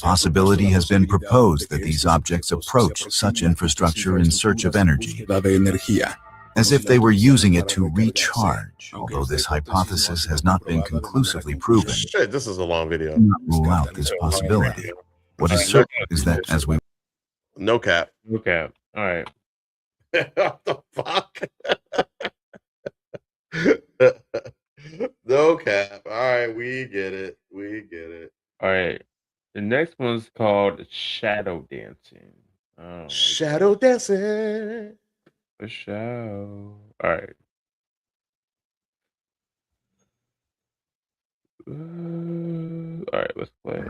F: possibility has been proposed that these objects approach such infrastructure in search of energy, as if they were using it to recharge, although this hypothesis has not been conclusively proven.
A: Shit, this is a long video.
F: Do not rule out this possibility. What is certain is that as we...
A: No cap.
B: No cap. All right.
A: What the fuck? No cap. All right, we get it. We get it.
B: All right. The next one's called shadow dancing. Oh,
A: Shadow dancing.
B: for sure. All right. All right, let's play.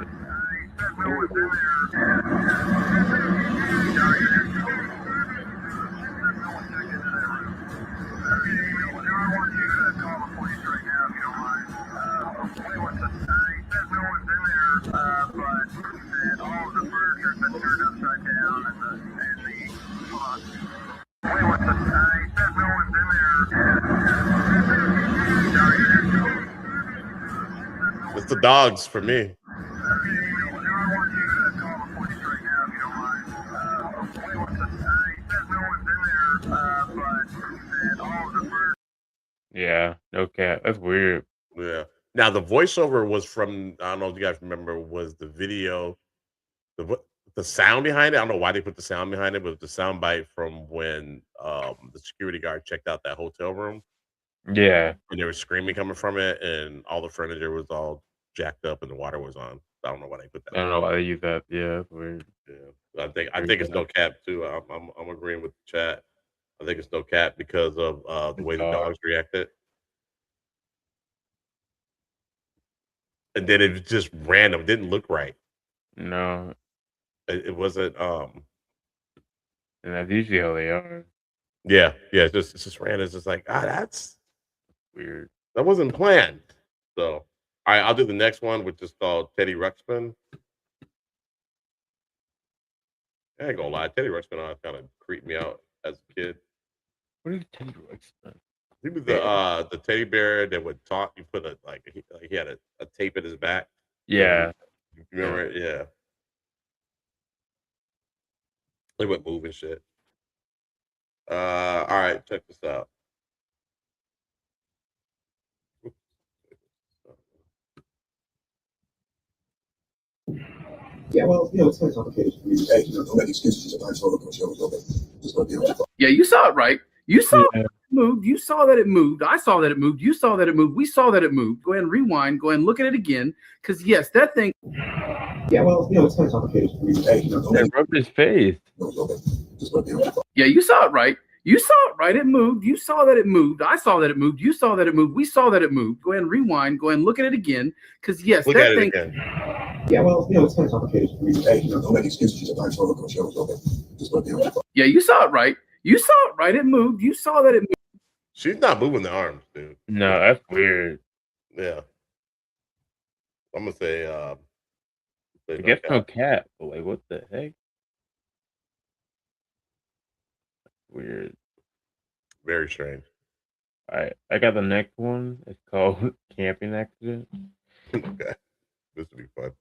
A: It's the dogs for me.
B: Yeah, no cap. That's weird.
A: Yeah. Now the voiceover was from, I don't know if you guys remember, was the video, the sound behind it. I don't know why they put the sound behind it, but the sound bite from when the security guard checked out that hotel room.
B: Yeah.
A: And there was screaming coming from it, and all the furniture was all jacked up and the water was on. I don't know why they put that.
B: I don't know why they use that. Yeah, that's weird.
A: Yeah. I think it's no cap too. I'm agreeing with the chat. I think it's no cap because of the way the dogs reacted. And then it was just random. It didn't look right.
B: No.
A: It wasn't
B: and that's usually how they are.
A: Yeah, it's just random. It's just like, that's
B: weird.
A: That wasn't planned. So all right, I'll do the next one, which is called Teddy Ruxpin. I ain't gonna lie, Teddy Ruxpin kind of creeped me out as a kid.
B: What is Teddy Ruxpin?
A: He was the teddy bear that would talk. You put he had a tape in his back.
B: Yeah.
A: You remember it? Yeah. He would move and shit. All right, check this out.
E: Yeah, well, it's kind of complicated for me. Hey, don't make excuses. Sometimes roller coaster was open. Just gonna be able to.
V: Yeah, you saw it right. You saw it moved. You saw that it moved. I saw that it moved. You saw that it moved. We saw that it moved. Go ahead and rewind. Go ahead and look at it again. Because yes, that thing.
E: Yeah, well, it's kind of complicated for me. Hey, don't make
B: rubbed his face.
E: Just gonna be able to.
V: Yeah, you saw it right. You saw it right. It moved. You saw that it moved. I saw that it moved. You saw that it moved. We saw that it moved. Go ahead and rewind. Go ahead and look at it again. Because yes,
A: look
V: that
A: at
V: thing.
A: It again.
E: Yeah, well, it's kind of complicated for me. Hey, don't make excuses. Sometimes roller coaster was open. Just gonna be able to.
V: Yeah, you saw it right. You saw it right. It moved. You saw that it moved.
A: She's not moving the arms, dude.
B: No, that's weird.
A: Yeah. I'm gonna say
B: I guess no cat, but like what the heck? Weird.
A: Very strange.
B: All right, I got the next one. It's called Camping Accident.
A: Okay. This will be fun.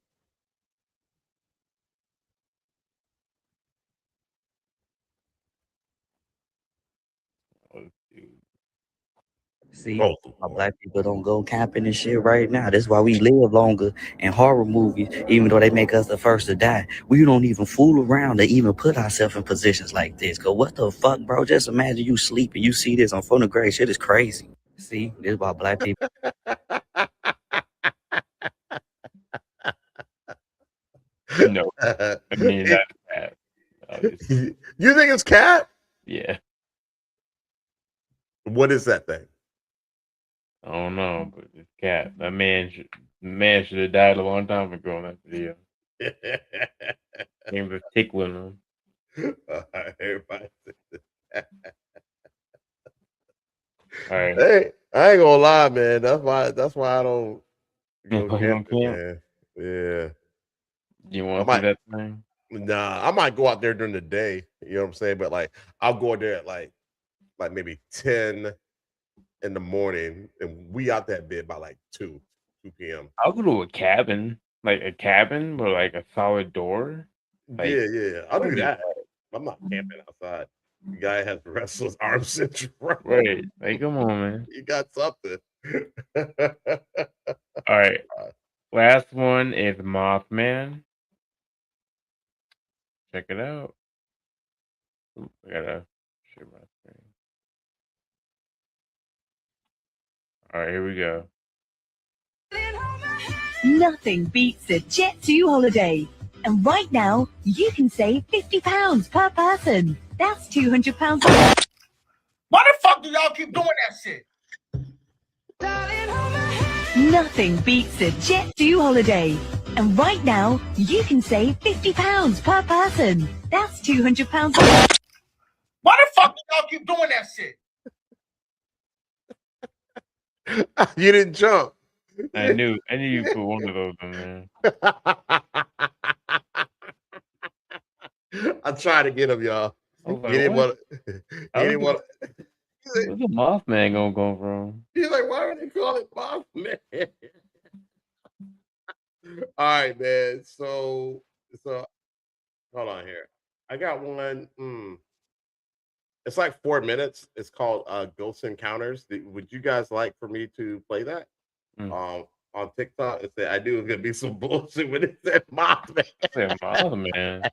W: See, why black people don't go camping and shit right now. That's why we live longer in horror movies, even though they make us the first to die. We don't even fool around to even put ourselves in positions like this. Cause what the fuck, bro? Just imagine you sleep and you see this on phonograph. Shit is crazy. See, this is why black people.
B: No, I mean that's cat.
A: You think it's cat?
B: Yeah.
A: What is that thing?
B: I don't know, but it's cat. That man should have died a long time ago in that video. He was tickling him.
A: Everybody.
B: All right.
A: Hey, I ain't gonna lie, man. That's why I don't go camping, man. Yeah.
B: You want to see that thing?
A: Nah, I might go out there during the day. You know what I'm saying? But like, I'll go there at like maybe 10 in the morning, and we out that bit by like 2 p.m.
B: I'll go to a cabin with like a solid door. Like,
A: yeah. I'll do that. I'm not camping outside. The guy has restless arm syndrome.
B: Right. Like, come on, man.
A: You got something.
B: All right. Last one is Mothman. Check it out. Ooh, I gotta share my screen. All right, here we go.
X: Nothing beats a Jet 2 holiday.
I: And right now, you can save £50 per person. That's £200.
J: Why the fuck do y'all keep doing that shit?
I: Nothing beats a Jet2 holiday. And right now, you can save £50 per person. That's £200.
J: Why the fuck do y'all keep doing that shit?
A: You didn't jump.
B: I knew you put one of those in there.
A: I tried to get him, y'all.
B: I was like,
A: He didn't
B: what?
A: want. He didn't want.
B: Where's the Mothman gonna come from?
A: He's like, why would they call it Mothman? All right, man. So hold on here. I got one. It's like 4 minutes. It's called Ghost Encounters. Would you guys like for me to play that? On TikTok? It said I knew it was gonna be some bullshit when it said Mothman.
B: It said Mothman.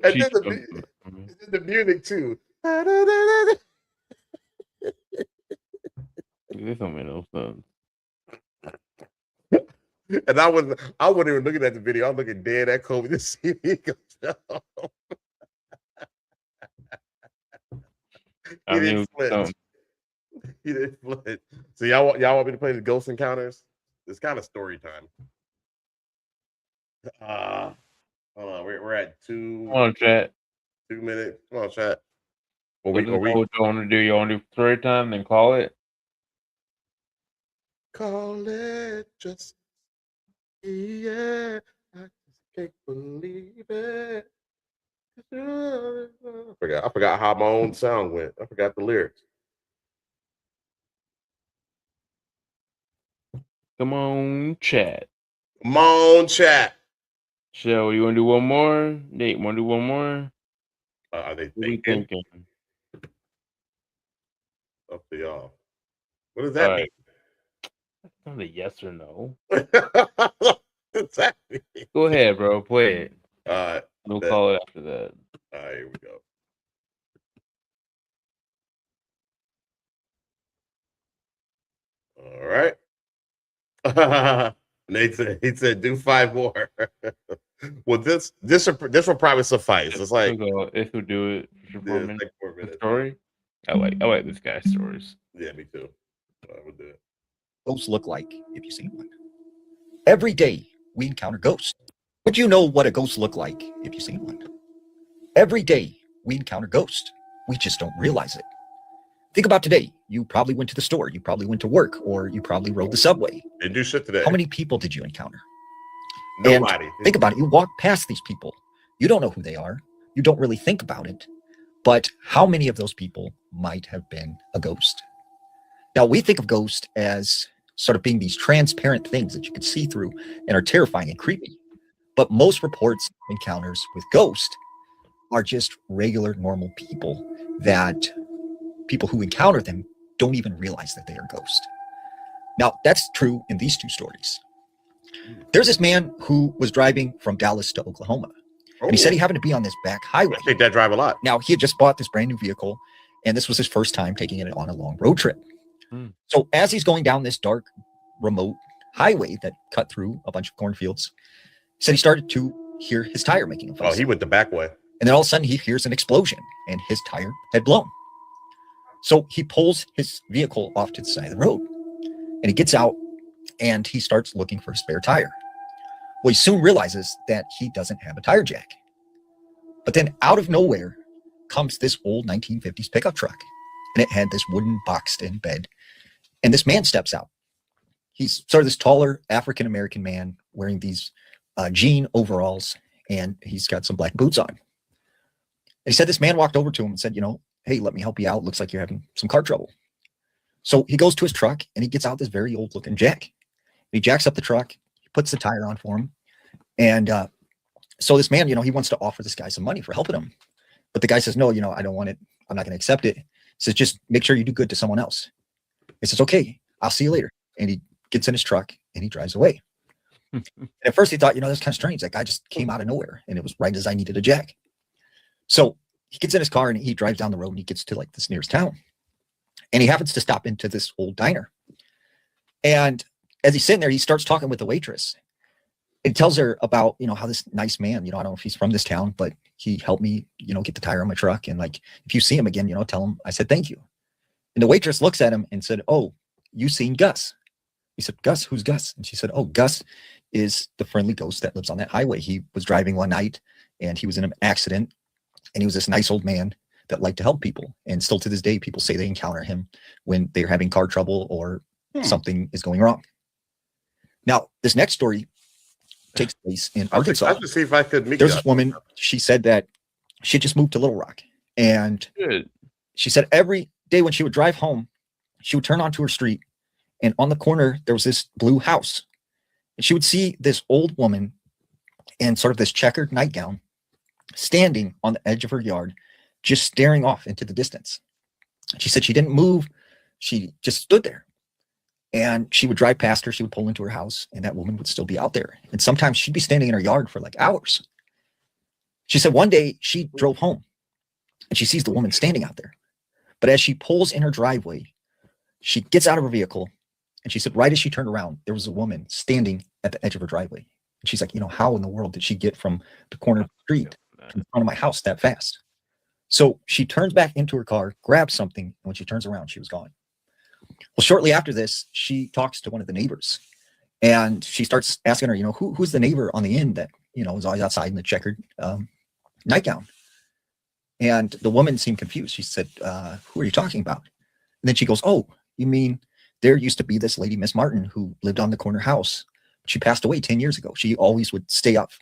A: And then the music too.
B: This don't make no sense.
A: And I wasn't even looking at the video. I'm looking dead at Kobe to see if he goes down. He didn't flip. He didn't flip. So y'all want me to play the Ghost Encounters? It's kind of story time. Hold on, we're at 2.
B: Come on, chat.
A: 2 minutes. Come on, chat.
B: What you want to do? You want to do story time, then call it?
A: Call it just, yeah. I just can't believe it. I forgot how my own sound went. I forgot the lyrics.
B: Come on, chat.
A: Come on, chat.
B: Shell, you want to do one more? Nate, want to do one more?
A: Are they
B: thinking?
A: Up to y'all. What does that mean?
B: That's not a yes or no.
A: What does that mean?
B: Go ahead, bro. Play it.
A: All right.
B: We'll call it after that.
A: All right, here we go. All right. Nate said, he said, do 5 more. Well, this will probably suffice. It's like
B: if we do it for 4 minutes.
A: Like 4 minutes.
B: Story. I like this guy's stories.
A: Yeah, me too. We'll do it.
K: Ghosts look like if you see one. Every day we encounter ghosts. Would you know what a ghost look like if you see one? Every day we encounter ghosts. We just don't realize it. Think about today. You probably went to the store. You probably went to work, or you probably rode the subway.
A: Didn't do shit today.
K: How many people did you encounter?
A: Nobody.
K: And think about it. You walk past these people. You don't know who they are. You don't really think about it. But how many of those people might have been a ghost? Now, we think of ghosts as sort of being these transparent things that you can see through and are terrifying and creepy. But most reports of encounters with ghosts are just regular, normal people that people who encounter them don't even realize that they are ghosts. Now, that's true in these 2 stories. There's this man who was driving from Dallas to Oklahoma. And he said he happened to be on this back highway.
A: I take that drive a lot.
K: Now, he had just bought this brand new vehicle, and this was his first time taking it on a long road trip. So as he's going down this dark, remote highway that cut through a bunch of cornfields, he said he started to hear his tire making a fuss.
A: Oh, he went the back way.
K: And then all of a sudden he hears an explosion, and his tire had blown. So he pulls his vehicle off to the side of the road, and he gets out, and he starts looking for a spare tire. Well, he soon realizes that he doesn't have a tire jack. But then out of nowhere comes this old 1950s pickup truck, and it had this wooden boxed-in bed. And this man steps out. He's sort of this taller African-American man wearing these jean overalls, and he's got some black boots on. And he said this man walked over to him and said, hey, let me help you out. Looks like you're having some car trouble. So he goes to his truck, and he gets out this very old-looking jack. He jacks up the truck. He puts the tire on for him. And so this man, he wants to offer this guy some money for helping him. But the guy says, no, I don't want it. I'm not going to accept it. He says, just make sure you do good to someone else. He says, okay, I'll see you later. And he gets in his truck, and he drives away. And at first he thought, that's kind of strange. That guy just came out of nowhere, and it was right as I needed a jack. So he gets in his car, and he drives down the road, and he gets to like this nearest town. And he happens to stop into this old diner. And as he's sitting there, he starts talking with the waitress. It tells her about, how this nice man, I don't know if he's from this town, but he helped me, get the tire on my truck. And like, if you see him again, tell him I said thank you. And the waitress looks at him and said, "Oh, you seen Gus?" He said, "Gus? Who's Gus?" And she said, "Oh, Gus is the friendly ghost that lives on that highway. He was driving one night and he was in an accident, and he was this nice old man that liked to help people. And still to this day, people say they encounter him when they're having car trouble or something is going wrong." Now, this next story takes place in Arkansas.
A: I have to see if I could meet
K: There's this woman, she said that she just moved to Little Rock. And she said every day when she would drive home, she would turn onto her street, and on the corner, there was this blue house. And she would see this old woman in sort of this checkered nightgown standing on the edge of her yard, just staring off into the distance. She said she didn't move. She just stood there. And she would drive past her. She would pull into her house, and that woman would still be out there. And sometimes she'd be standing in her yard for like hours. She said one day she drove home, and she sees the woman standing out there. But as she pulls in her driveway, she gets out of her vehicle, and she said right as she turned around, there was a woman standing at the edge of her driveway. And she's like, how in the world did she get from the corner of the street to the front of my house that fast? So she turns back into her car, grabs something, and when she turns around, she was gone. Well, shortly after this, she talks to one of the neighbors, and she starts asking her, who's the neighbor on the end that, is always outside in the checkered nightgown. And the woman seemed confused. She said, who are you talking about? And then she goes, "Oh, you mean there used to be this lady, Miss Martin, who lived on the corner house. She passed away 10 years ago. She always would stay up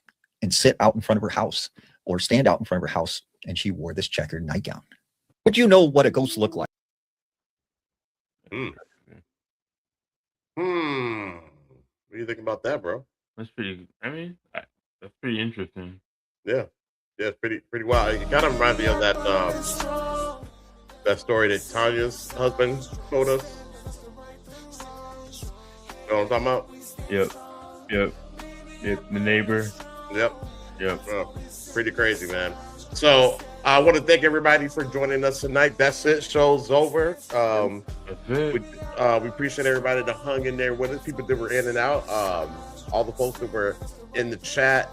K: and sit out in front of her house or stand out in front of her house, and she wore this checkered nightgown." Would you know what a ghost looked like?
A: What do you think about that, bro?
B: That's pretty. That's pretty interesting.
A: Yeah, it's pretty wild. It kind of reminds me of that that story that Tanya's husband told us. You know what I'm talking about?
B: Yep. The neighbor.
A: Yep. Pretty crazy, man. So I want to thank everybody for joining us tonight. That's it. Show's over. We appreciate everybody that hung in there with us. People that were in and out. All the folks that were in the chat.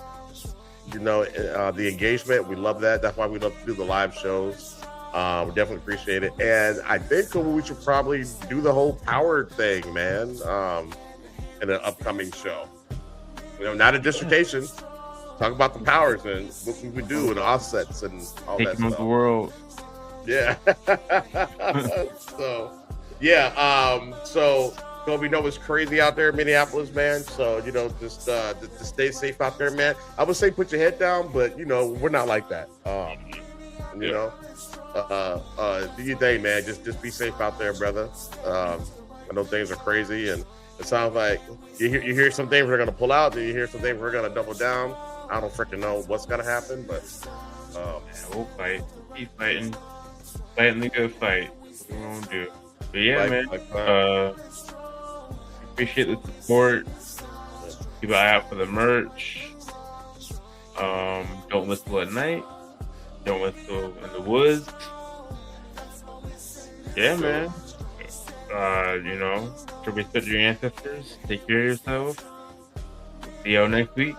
A: The engagement. We love that. That's why we love to do the live shows. We definitely appreciate it. And I think we should probably do the whole power thing, man, in an upcoming show. Not a dissertation. Talk about the powers and what we would do and offsets and all that stuff.
B: The world.
A: Yeah. So we know it's crazy out there in Minneapolis, man. So, just stay safe out there, man. I would say put your head down, but, we're not like that. Do your thing, man. Just be safe out there, brother. I know things are crazy, and it sounds like you hear some things we're going to pull out, then you hear some things we're going to double down. I don't freaking know what's gonna happen, but
B: we'll fight. Keep fighting. Fighting the good fight. That's what we won't do. But yeah, man. Appreciate the support. Keep an eye out for the merch. Don't whistle at night. Don't whistle in the woods. Yeah, man. Respect your ancestors. Take care of yourself. See y'all next week.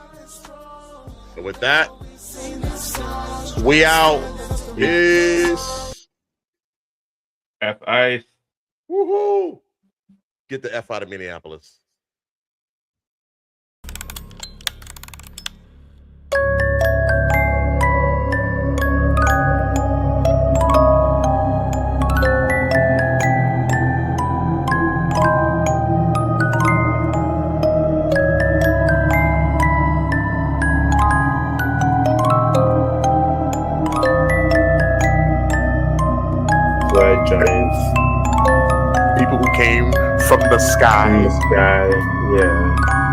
A: And with that, we out. Peace.
B: F ice.
A: Woohoo. Get the F out of Minneapolis.
B: Giants.
A: People who came from the sky.
B: Yeah.